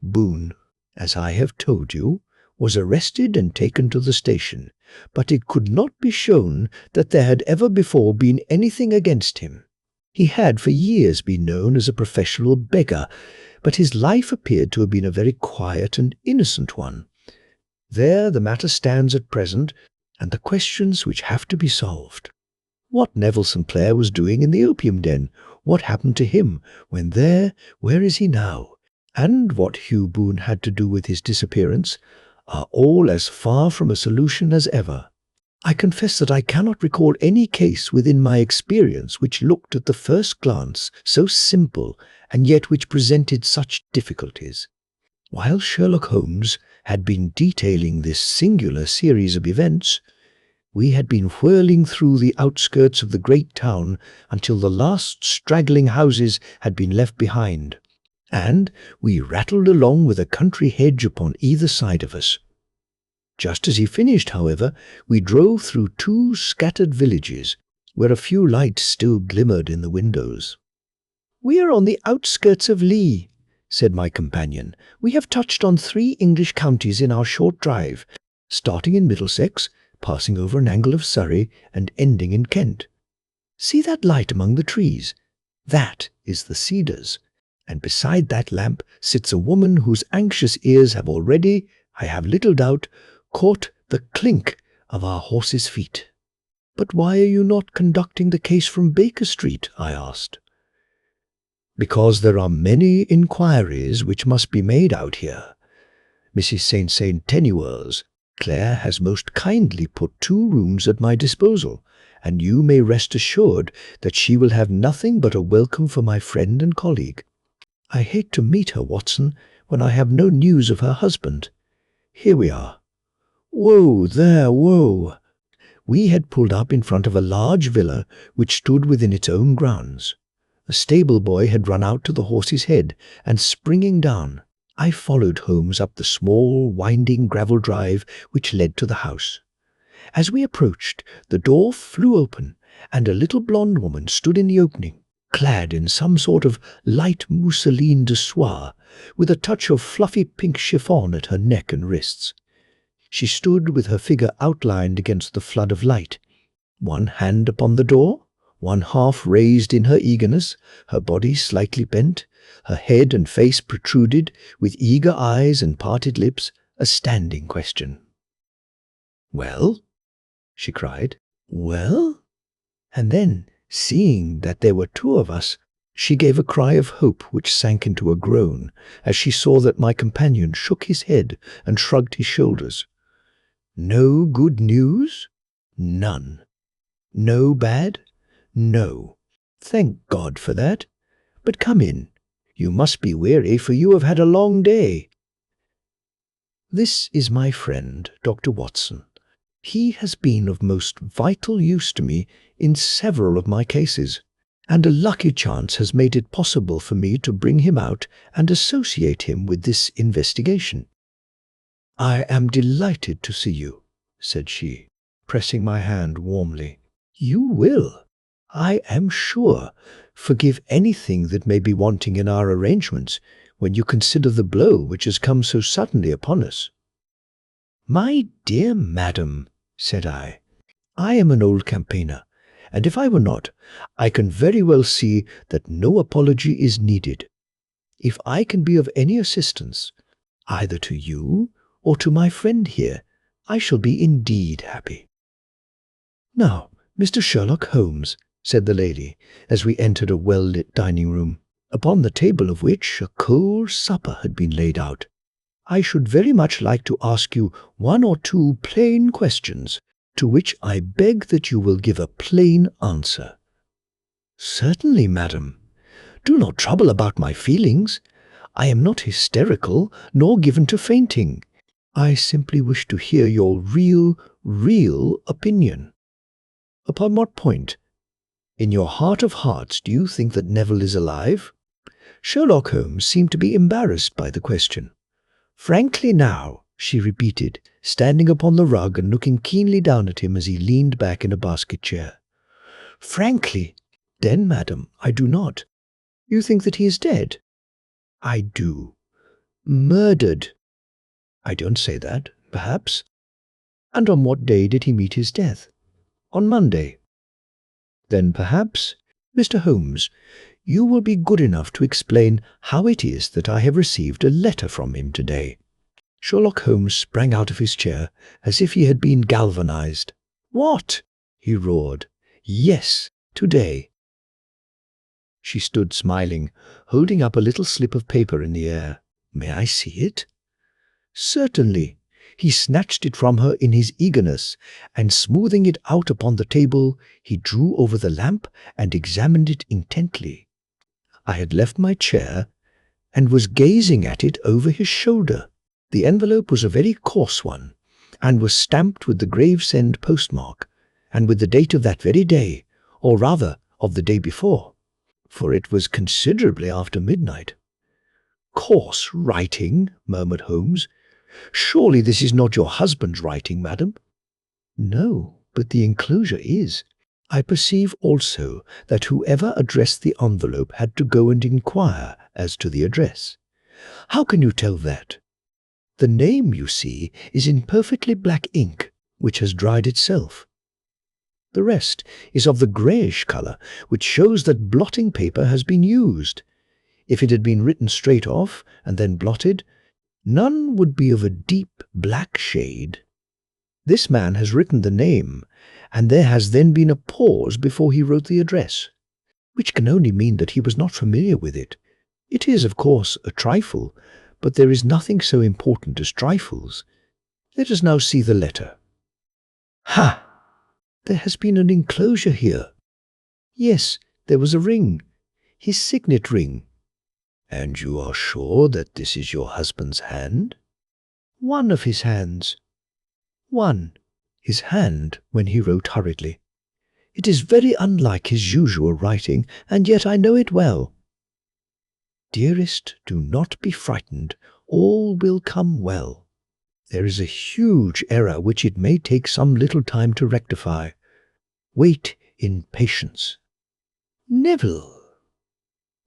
Boone, as I have told you, was arrested and taken to the station, but it could not be shown that there had ever before been anything against him. He had for years been known as a professional beggar, but his life appeared to have been a very quiet and innocent one. There the matter stands at present, and the questions which have to be solved. What Neville St. Clair was doing in the opium den? What happened to him when there? Where is he now? And what Hugh Boone had to do with his disappearance are all as far from a solution as ever. I confess that I cannot recall any case within my experience which looked at the first glance so simple and yet which presented such difficulties. While Sherlock Holmes had been detailing this singular series of events, we had been whirling through the outskirts of the great town until the last straggling houses had been left behind, and we rattled along with a country hedge upon either side of us. Just as he finished, however, we drove through 2 scattered villages, where a few lights still glimmered in the windows. "We are on the outskirts of Lee," said my companion. "We have touched on 3 English counties in our short drive, starting in Middlesex, passing over an angle of Surrey, and ending in Kent. See that light among the trees? That is the Cedars, and beside that lamp sits a woman whose anxious ears have already, I have little doubt, caught the clink of our horses' feet." "But why are you not conducting the case from Baker Street?" I asked. "Because there are many inquiries which must be made out here. Mrs. St. Tenuers Claire has most kindly put 2 rooms at my disposal, and you may rest assured that she will have nothing but a welcome for my friend and colleague. I hate to meet her, Watson, when I have no news of her husband. Here we are. Whoa, there, whoa!" We had pulled up in front of a large villa which stood within its own grounds. A stable boy had run out to the horse's head, and springing down, I followed Holmes up the small, winding gravel drive which led to the house. As we approached, the door flew open, and a little blonde woman stood in the opening, clad in some sort of light mousseline de soie, with a touch of fluffy pink chiffon at her neck and wrists. She stood with her figure outlined against the flood of light, one hand upon the door, one half raised in her eagerness, her body slightly bent, her head and face protruded, with eager eyes and parted lips, a standing question. "Well?" she cried. "Well?" And then, seeing that there were 2 of us, she gave a cry of hope which sank into a groan as she saw that my companion shook his head and shrugged his shoulders. "No good news?" "None." "No bad?" "No." "Thank God for that. But come in. You must be weary, for you have had a long day." "This is my friend, Dr. Watson. He has been of most vital use to me in several of my cases. and a lucky chance has made it possible for me to bring him out and associate him with this investigation." "I am delighted to see you," said she, pressing my hand warmly. "You will, I am sure, forgive anything that may be wanting in our arrangements when you consider the blow which has come so suddenly upon us." "My dear madam," said I am an old campaigner, and if I were not, I can very well see that no apology is needed. If I can be of any assistance, either to you or to my friend here, I shall be indeed happy." "Now, Mr. Sherlock Holmes," said the lady, as we entered a well-lit dining room, upon the table of which a cold supper had been laid out, "I should very much like to ask you one or two plain questions, to which I beg that you will give a plain answer." "Certainly, madam. Do not trouble about my feelings. I am not hysterical, nor given to fainting. I simply wish to hear your real opinion." "Upon what point? In your heart of hearts, do you think that Neville is alive?" Sherlock Holmes seemed to be embarrassed by the question. "Frankly now," she repeated, standing upon the rug and looking keenly down at him as he leaned back in a basket chair. "Frankly, then, madam, I do not." "You think that he is dead?" "I do." "Murdered?" "I don't say that. Perhaps." "And on what day did he meet his death?" "On Monday." "Then perhaps, Mr. Holmes, you will be good enough to explain how it is that I have received a letter from him today." Sherlock Holmes sprang out of his chair as if he had been galvanized. "What?" he roared. "Yes, today." She stood smiling, holding up a little slip of paper in the air. "May I see it?" "Certainly." He snatched it from her in his eagerness, and smoothing it out upon the table, he drew over the lamp and examined it intently. I had left my chair and was gazing at it over his shoulder. The envelope was a very coarse one, and was stamped with the Gravesend postmark, and with the date of that very day, or rather of the day before, for it was considerably after midnight. "Coarse writing," murmured Holmes. "Surely this is not your husband's writing, madam?" "No, but the enclosure is." I perceive also that whoever addressed the envelope had to go and inquire as to the address. "How can you tell that?" "The name, you see, is in perfectly black ink, which has dried itself. The rest is of the greyish colour, which shows that blotting paper has been used. If it had been written straight off and then blotted, none would be of a deep black shade. This man has written the name, and there has then been a pause before he wrote the address, which can only mean that he was not familiar with it. It is, of course, a trifle, but there is nothing so important as trifles. Let us now see the letter. Ha! There has been an enclosure here. Yes, there was a ring, his signet ring." "And you are sure that this is your husband's hand?" "One of his hands." "One." His hand when he wrote hurriedly. "It is very unlike his usual writing, and yet I know it well. Dearest, do not be frightened. All will come well. There is a huge error which it may take some little time to rectify. Wait in patience. Neville."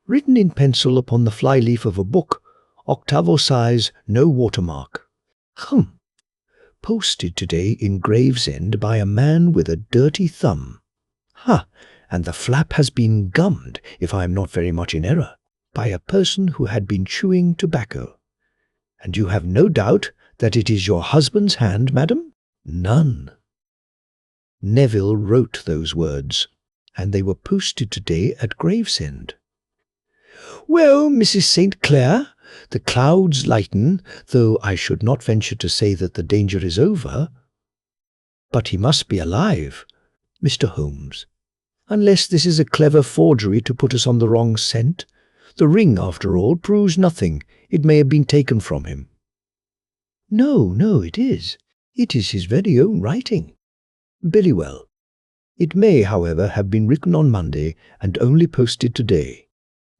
Written in pencil upon the flyleaf of a book, octavo size, no watermark. Posted today in Gravesend by a man with a dirty thumb. And the flap has been gummed, if I am not very much in error, by a person who had been chewing tobacco. And you have no doubt that it is your husband's hand, madam? None. Neville wrote those words, and they were posted today at Gravesend. "Well, Mrs. St. Clair, the clouds lighten, though I should not venture to say that the danger is over. But he must be alive, Mr. Holmes, unless this is a clever forgery to put us on the wrong scent. The ring, after all, proves nothing. It may have been taken from him." No, it is. It is his very own writing." "Very well. It may, however, have been written on Monday and only posted today.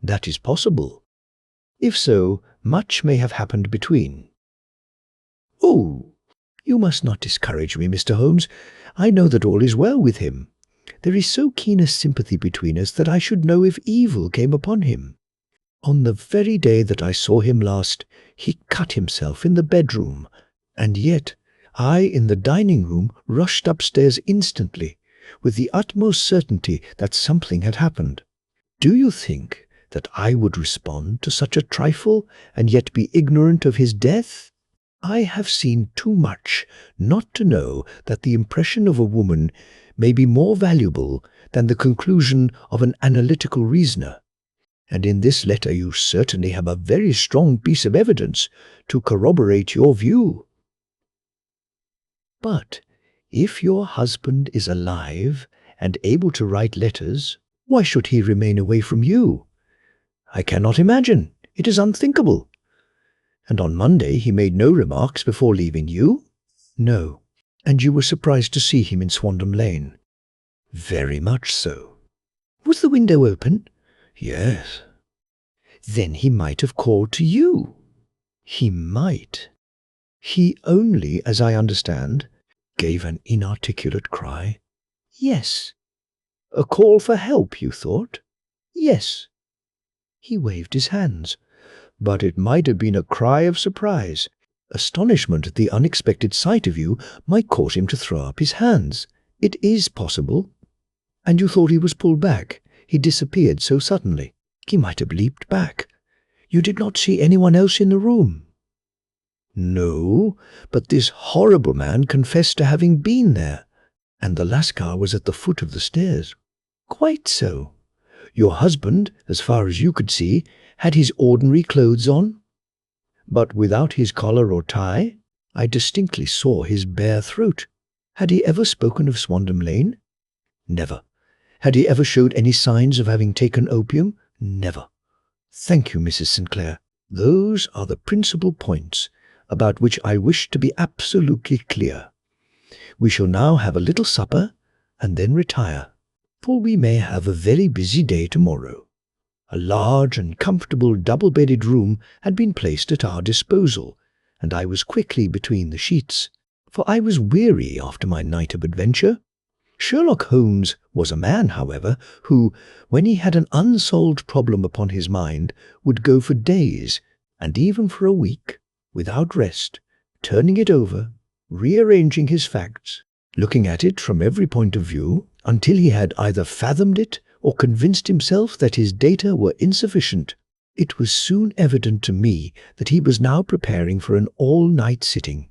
That is possible. If so, much may have happened between. Oh, you must not discourage me, Mr. Holmes. I know that all is well with him. There is so keen a sympathy between us that I should know if evil came upon him. On the very day that I saw him last, he cut himself in the bedroom, and yet I, in the dining room, rushed upstairs instantly, with the utmost certainty that something had happened. Do you think that I would respond to such a trifle and yet be ignorant of his death? I have seen too much not to know that the impression of a woman may be more valuable than the conclusion of an analytical reasoner. And in this letter you certainly have a very strong piece of evidence to corroborate your view. But if your husband is alive and able to write letters, why should he remain away from you? I cannot imagine. It is unthinkable. And on Monday he made no remarks before leaving you? No. And you were surprised to see him in Swandam Lane? Very much so. Was the window open? Yes. Then he might have called to you. He might. He only, as I understand, gave an inarticulate cry. Yes. A call for help, you thought? Yes. He waved his hands. But it might have been a cry of surprise. Astonishment at the unexpected sight of you might cause him to throw up his hands. It is possible. And you thought he was pulled back. He disappeared so suddenly. He might have leaped back. You did not see anyone else in the room. No, but this horrible man confessed to having been there, and the Lascar was at the foot of the stairs. Quite so. Your husband, as far as you could see, had his ordinary clothes on, but without his collar or tie. I distinctly saw his bare throat. Had he ever spoken of Swandam Lane? Never. Had he ever showed any signs of having taken opium? Never. Thank you, Mrs. Sinclair. Those are the principal points about which I wish to be absolutely clear. We shall now have a little supper and then retire, for we may have a very busy day tomorrow. A large and comfortable double-bedded room had been placed at our disposal, and I was quickly between the sheets, for I was weary after my night of adventure. Sherlock Holmes was a man, however, who, when he had an unsolved problem upon his mind, would go for days, and even for a week, without rest, turning it over, rearranging his facts, looking at it from every point of view, until he had either fathomed it or convinced himself that his data were insufficient. It was soon evident to me that he was now preparing for an all-night sitting.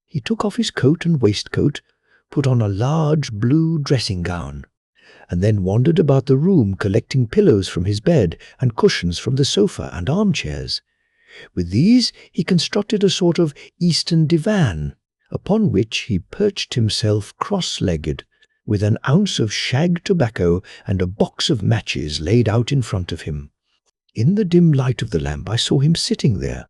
He took off his coat and waistcoat, put on a large blue dressing-gown, and then wandered about the room collecting pillows from his bed and cushions from the sofa and armchairs. With these he constructed a sort of Eastern divan, upon which he perched himself cross-legged, with an ounce of shag tobacco and a box of matches laid out in front of him. In the dim light of the lamp I saw him sitting there,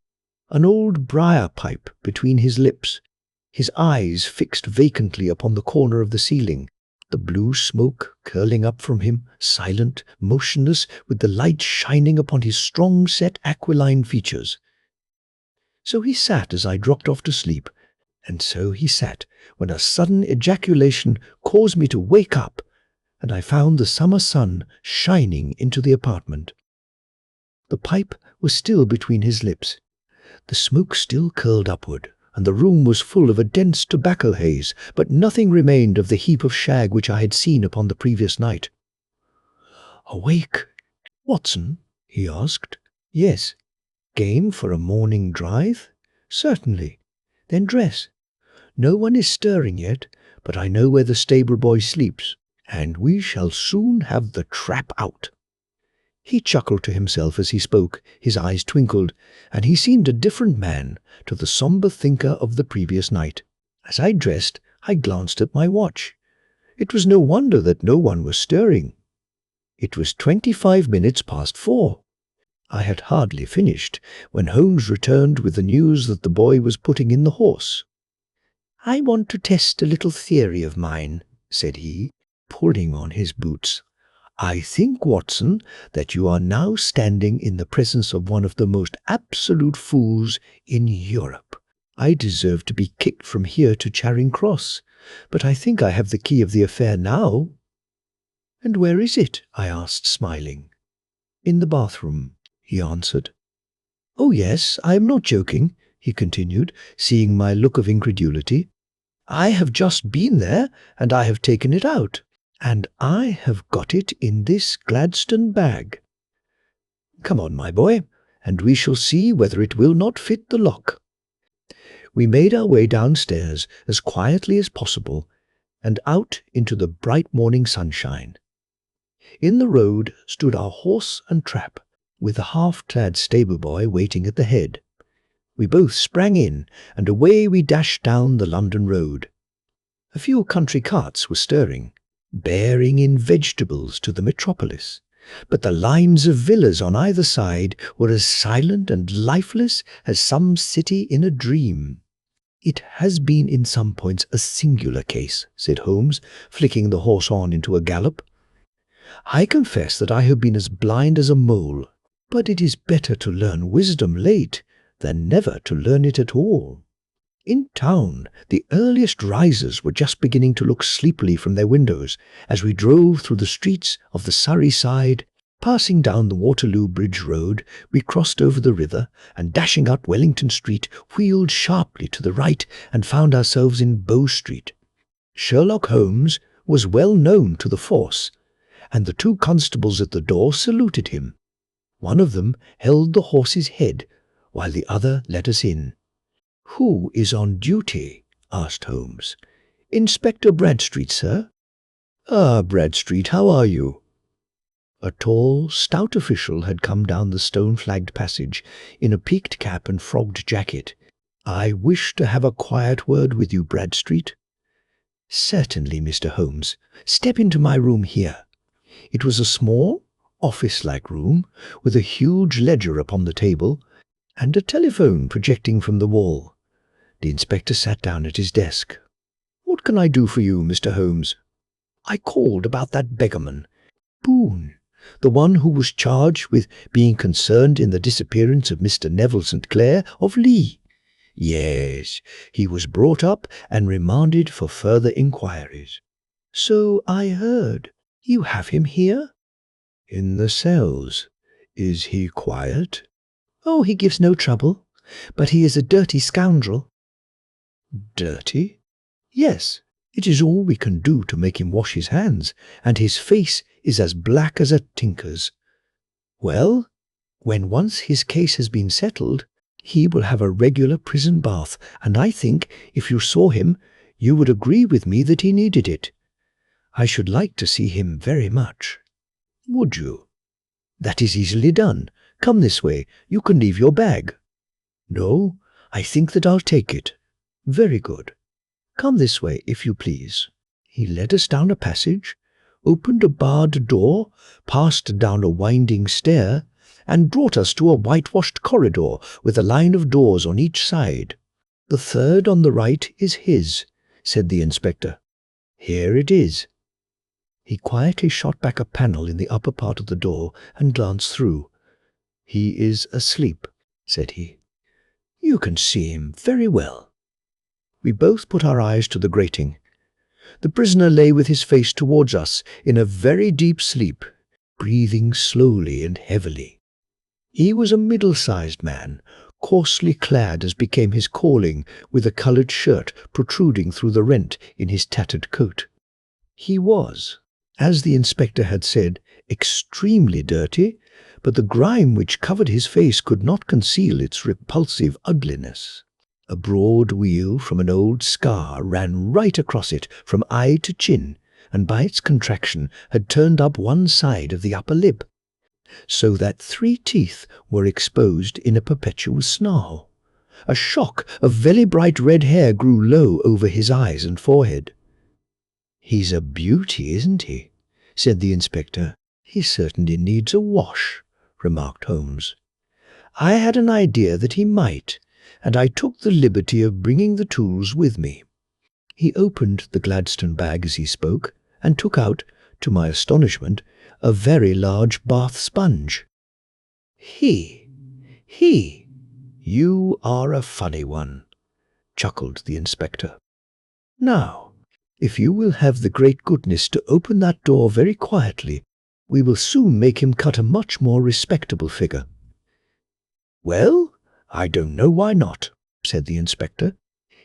an old briar pipe between his lips, his eyes fixed vacantly upon the corner of the ceiling, the blue smoke curling up from him, silent, motionless, with the light shining upon his strong-set aquiline features. So he sat as I dropped off to sleep, and so he sat when a sudden ejaculation caused me to wake up, and I found the summer sun shining into the apartment. The pipe was still between his lips. The smoke still curled upward, and the room was full of a dense tobacco haze, but nothing remained of the heap of shag which I had seen upon the previous night. "Awake, Watson?" he asked. "Yes." "Game for a morning drive?" "Certainly." "Then dress. No one is stirring yet, but I know where the stable boy sleeps, and we shall soon have the trap out." He chuckled to himself as he spoke, his eyes twinkled, and he seemed a different man to the sombre thinker of the previous night. As I dressed, I glanced at my watch. It was no wonder that no one was stirring. It was 25 minutes past 4. I had hardly finished when Holmes returned with the news that the boy was putting in the horse. "I want to test a little theory of mine," said he. pulling on his boots. "I think, Watson, that you are now standing in the presence of one of the most absolute fools in Europe. I deserve to be kicked from here to Charing Cross, but I think I have the key of the affair now." "And where is it?" I asked, smiling. "In the bathroom," he answered. "Oh yes, I am not joking," he continued, seeing my look of incredulity. "I have just been there, and I have taken it out. And I have got it in this Gladstone bag. Come on, my boy, and we shall see whether it will not fit the lock." We made our way downstairs as quietly as possible and out into the bright morning sunshine. In the road stood our horse and trap, with a half-clad stable-boy waiting at the head. We both sprang in, and away we dashed down the London road. A few country carts were stirring, bearing in vegetables to the metropolis, but the lines of villas on either side were as silent and lifeless as some city in a dream. "It has been in some points a singular case," said Holmes, flicking the horse on into a gallop. "I confess that I have been as blind as a mole, but it is better to learn wisdom late than never to learn it at all." In town, the earliest risers were just beginning to look sleepily from their windows as we drove through the streets of the Surrey side. Passing down the Waterloo Bridge Road, we crossed over the river and, dashing up Wellington Street, wheeled sharply to the right and found ourselves in Bow Street. Sherlock Holmes was well known to the force, and the two constables at the door saluted him. One of them held the horse's head, while the other let us in. "Who is on duty?" asked Holmes. "Inspector Bradstreet, sir." "Ah, Bradstreet, how are you?" A tall, stout official had come down the stone-flagged passage in a peaked cap and frogged jacket. "I wish to have a quiet word with you, Bradstreet." "Certainly, Mr. Holmes. Step into my room here." It was a small, office-like room, with a huge ledger upon the table and a telephone projecting from the wall. The inspector sat down at his desk. "What can I do for you, Mr. Holmes?" "I called about that beggarman, Boone, the one who was charged with being concerned in the disappearance of Mr. Neville St. Clair of Lee." "Yes, he was brought up and remanded for further inquiries." "So I heard. You have him here?" "In the cells. Is he quiet?" "Oh, he gives no trouble, but he is a dirty scoundrel." "Dirty?" "Yes, it is all we can do to make him wash his hands, and his face is as black as a tinker's. Well, when once his case has been settled, he will have a regular prison bath, and I think, if you saw him, you would agree with me that he needed it. I should like to see him very much." "Would you?" "That is easily done. Come this way. You can leave your bag." "No, I think that I'll take it." "Very good. Come this way, if you please." He led us down a passage, opened a barred door, passed down a winding stair, and brought us to a whitewashed corridor with a line of doors on each side. "The third on the right is his," said the inspector. "Here it is." He quietly shot back a panel in the upper part of the door and glanced through. "He is asleep," said he. "You can see him very well." We both put our eyes to the grating. The prisoner lay with his face towards us in a very deep sleep, breathing slowly and heavily. He was a middle-sized man, coarsely clad as became his calling, with a coloured shirt protruding through the rent in his tattered coat. He was, as the inspector had said, extremely dirty, but the grime which covered his face could not conceal its repulsive ugliness. A broad weal from an old scar ran right across it from eye to chin, and by its contraction had turned up one side of the upper lip, so that 3 teeth were exposed in a perpetual snarl. A shock of very bright red hair grew low over his eyes and forehead. "He's a beauty, isn't he?" said the inspector. "He certainly needs a wash," remarked Holmes. "I had an idea that he might, and I took the liberty of bringing the tools with me." He opened the Gladstone bag as he spoke, and took out, to my astonishment, a very large bath sponge. "He, you are a funny one," chuckled the inspector. "Now, if you will have the great goodness to open that door very quietly, we will soon make him cut a much more respectable figure." "Well, I don't know why not," said the inspector.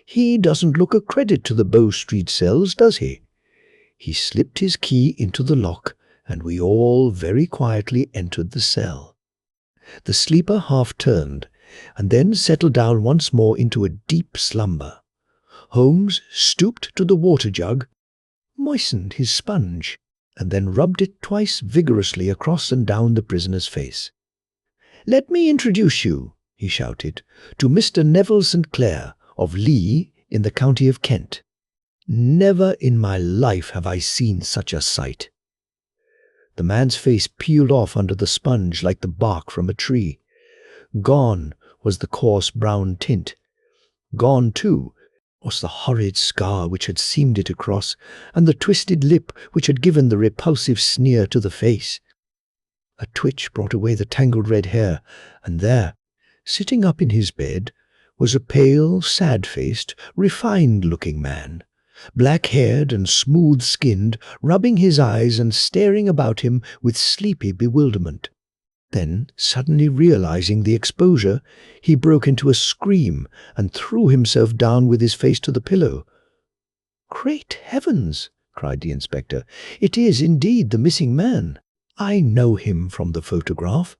"He doesn't look a credit to the Bow Street cells, does he?" He slipped his key into the lock, and we all very quietly entered the cell. The sleeper half turned, and then settled down once more into a deep slumber. Holmes stooped to the water jug, moistened his sponge, and then rubbed it twice vigorously across and down the prisoner's face. "Let me introduce you," he shouted, "to Mr. Neville St. Clair, of Lee, in the county of Kent. Never in my life have I seen such a sight." The man's face peeled off under the sponge like the bark from a tree. Gone was the coarse brown tint. Gone, too, was the horrid scar which had seamed it across, and the twisted lip which had given the repulsive sneer to the face. A twitch brought away the tangled red hair, and there, sitting up in his bed, was a pale, sad-faced, refined-looking man, black-haired and smooth-skinned, rubbing his eyes and staring about him with sleepy bewilderment. Then, suddenly realizing the exposure, he broke into a scream and threw himself down with his face to the pillow. "Great heavens!" cried the inspector. "It is indeed the missing man. I know him from the photograph."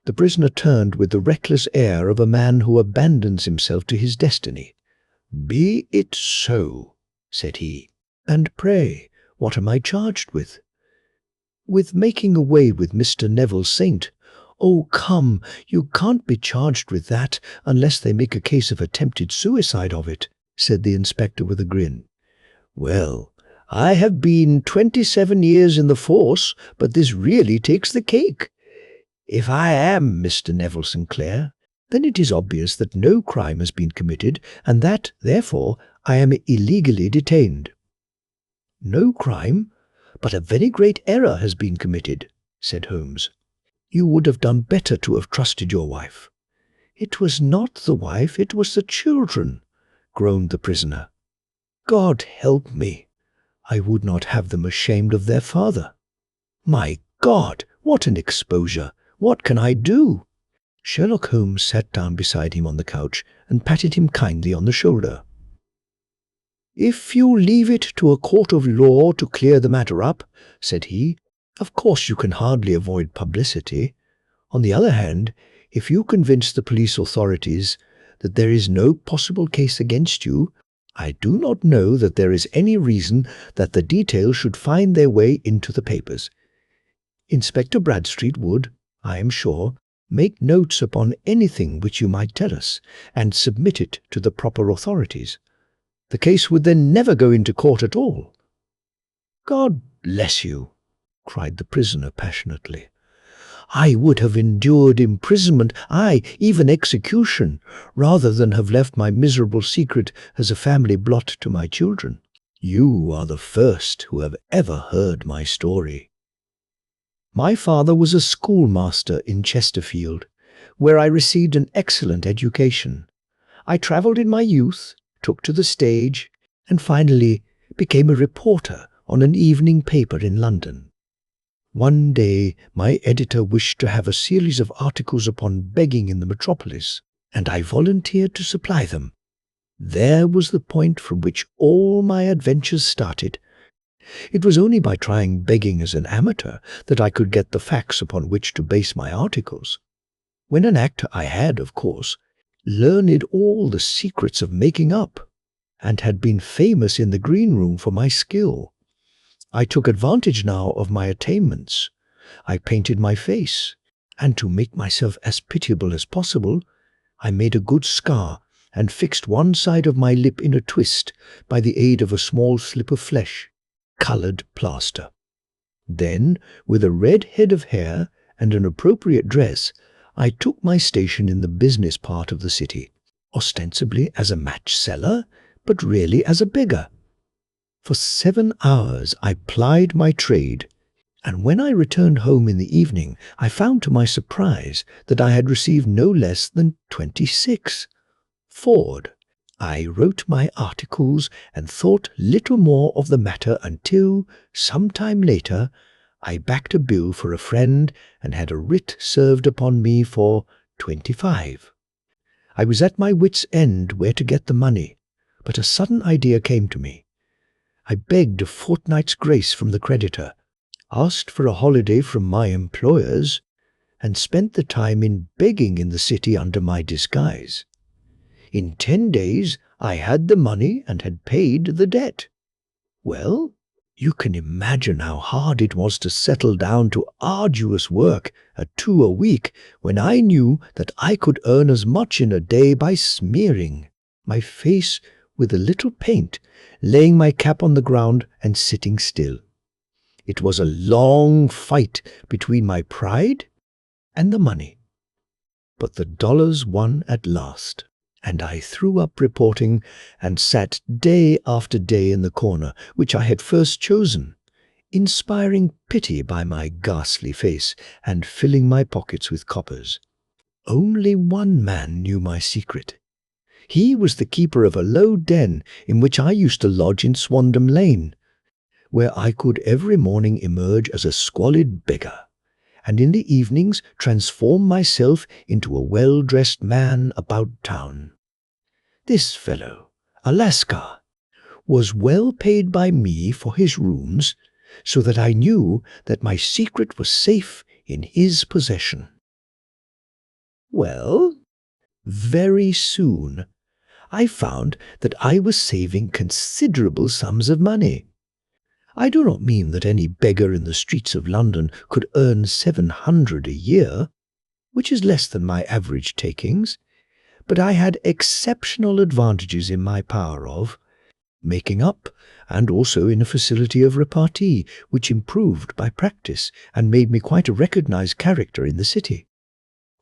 The prisoner turned with the reckless air of a man who abandons himself to his destiny. "Be it so," said he. "And pray, what am I charged with?" "With making away with Mr. Neville Saint. Oh, come, you can't be charged with that unless they make a case of attempted suicide of it," said the inspector with a grin. "Well, I have been 27 years in the force, but this really takes the cake. If I am Mr. Neville St. Clair, then it is obvious that no crime has been committed, and that, therefore, I am illegally detained." "No crime? But a very great error has been committed," said Holmes. "You would have done better to have trusted your wife." "It was not the wife, it was the children," groaned the prisoner. "God help me! I would not have them ashamed of their father. My God, what an exposure! What can I do?" Sherlock Holmes sat down beside him on the couch and patted him kindly on the shoulder. "If you leave it to a court of law to clear the matter up," said he, "of course you can hardly avoid publicity. On the other hand, if you convince the police authorities that there is no possible case against you, I do not know that there is any reason that the details should find their way into the papers. Inspector Bradstreet would, I am sure, make notes upon anything which you might tell us, and submit it to the proper authorities. The case would then never go into court at all." "God bless you!" cried the prisoner passionately. "I would have endured imprisonment, aye, even execution, rather than have left my miserable secret as a family blot to my children. You are the first who have ever heard my story. My father was a schoolmaster in Chesterfield, where I received an excellent education. I travelled in my youth, took to the stage, and finally became a reporter on an evening paper in London. One day my editor wished to have a series of articles upon begging in the metropolis, and I volunteered to supply them. There was the point from which all my adventures started. It was only by trying begging as an amateur that I could get the facts upon which to base my articles. When an actor I had, of course, learned all the secrets of making up, and had been famous in the green room for my skill. I took advantage now of my attainments. I painted my face, and to make myself as pitiable as possible, I made a good scar and fixed one side of my lip in a twist by the aid of a small slip of flesh, coloured plaster. Then, with a red head of hair and an appropriate dress, I took my station in the business part of the city, ostensibly as a match seller, but really as a beggar. For 7 hours I plied my trade, and when I returned home in the evening, I found to my surprise that I had received no less than 26. Forward. I wrote my articles and thought little more of the matter until, some time later, I backed a bill for a friend and had a writ served upon me for 25. I was at my wits' end where to get the money, but a sudden idea came to me. I begged a fortnight's grace from the creditor, asked for a holiday from my employers, and spent the time in begging in the city under my disguise. In 10 days I had the money and had paid the debt. Well, you can imagine how hard it was to settle down to arduous work at 2 a week when I knew that I could earn as much in a day by smearing my face with a little paint, laying my cap on the ground and sitting still. It was a long fight between my pride and the money. But the dollars won at last, and I threw up reporting and sat day after day in the corner which I had first chosen, inspiring pity by my ghastly face and filling my pockets with coppers. Only one man knew my secret. He was the keeper of a low den in which I used to lodge in Swandam Lane, where I could every morning emerge as a squalid beggar, and in the evenings transform myself into a well-dressed man about town. This fellow, Alaska, was well paid by me for his rooms, so that I knew that my secret was safe in his possession. Well, very soon I found that I was saving considerable sums of money. I do not mean that any beggar in the streets of London could earn 700 a year, which is less than my average takings, but I had exceptional advantages in my power of making up, and also in a facility of repartee, which improved by practice and made me quite a recognized character in the city.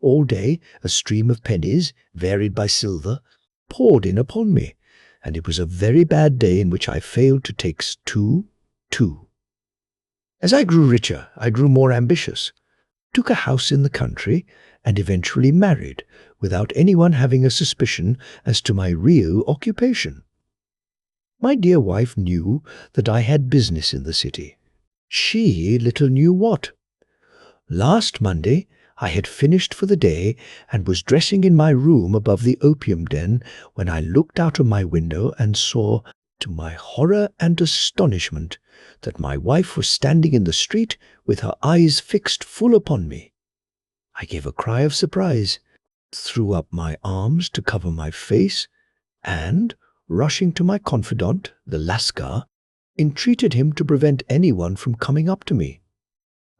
All day a stream of pennies, varied by silver, poured in upon me, and it was a very bad day in which I failed to take two. As I grew richer, I grew more ambitious, took a house in the country, and eventually married, without anyone having a suspicion as to my real occupation. My dear wife knew that I had business in the city. She little knew what. Last Monday I had finished for the day and was dressing in my room above the opium den when I looked out of my window and saw, to my horror and astonishment, that my wife was standing in the street with her eyes fixed full upon me. I gave a cry of surprise, threw up my arms to cover my face, and, rushing to my confidant, the Lascar, entreated him to prevent anyone from coming up to me.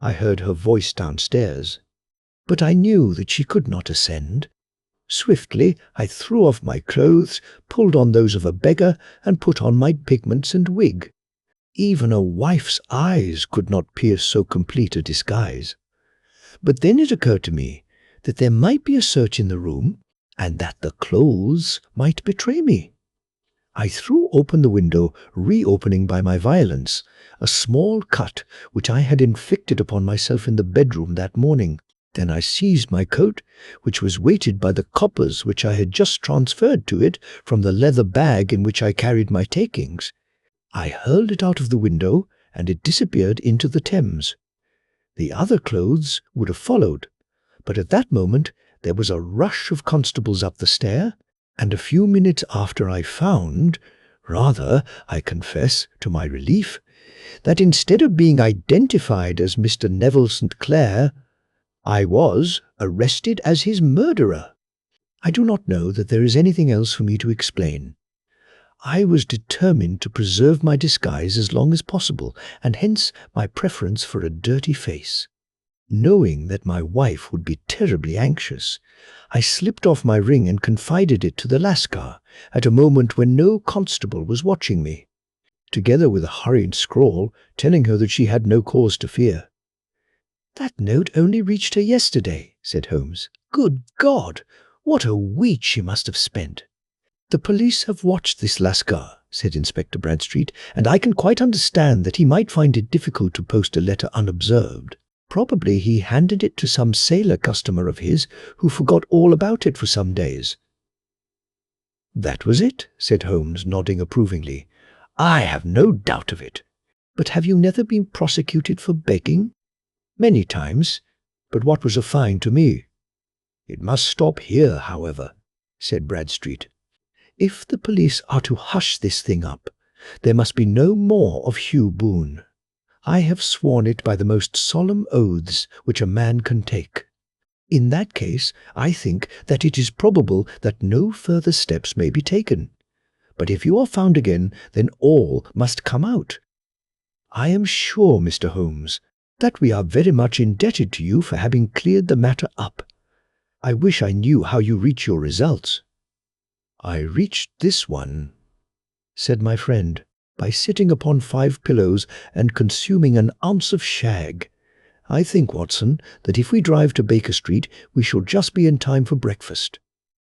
I heard her voice downstairs, but I knew that she could not ascend. Swiftly I threw off my clothes, pulled on those of a beggar, and put on my pigments and wig. Even a wife's eyes could not pierce so complete a disguise. But then it occurred to me that there might be a search in the room, and that the clothes might betray me. I threw open the window, reopening by my violence a small cut which I had inflicted upon myself in the bedroom that morning. Then I seized my coat, which was weighted by the coppers which I had just transferred to it from the leather bag in which I carried my takings. I hurled it out of the window, and it disappeared into the Thames. The other clothes would have followed, but at that moment there was a rush of constables up the stair, and a few minutes after I found, rather, I confess, to my relief, that instead of being identified as Mr. Neville St. Clair, I was arrested as his murderer. I do not know that there is anything else for me to explain. I was determined to preserve my disguise as long as possible, and hence my preference for a dirty face. Knowing that my wife would be terribly anxious, I slipped off my ring and confided it to the Lascar at a moment when no constable was watching me, together with a hurried scrawl telling her that she had no cause to fear. "That note only reached her yesterday," said Holmes. "Good God! What a week she must have spent!" "The police have watched this Lascar," said Inspector Bradstreet, "and I can quite understand that he might find it difficult to post a letter unobserved. Probably he handed it to some sailor customer of his who forgot all about it for some days." "That was it," said Holmes, nodding approvingly. "I have no doubt of it. But have you never been prosecuted for begging?" "Many times, but what was a fine to me?" "It must stop here, however," said Bradstreet. "If the police are to hush this thing up, there must be no more of Hugh Boone. I have sworn it by the most solemn oaths which a man can take. In that case, I think that it is probable that no further steps may be taken. But if you are found again, then all must come out. I am sure, Mr. Holmes, that we are very much indebted to you for having cleared the matter up. I wish I knew how you reach your results." "I reached this one," said my friend, "by sitting upon 5 pillows and consuming an ounce of shag. I think, Watson, that if we drive to Baker Street, we shall just be in time for breakfast."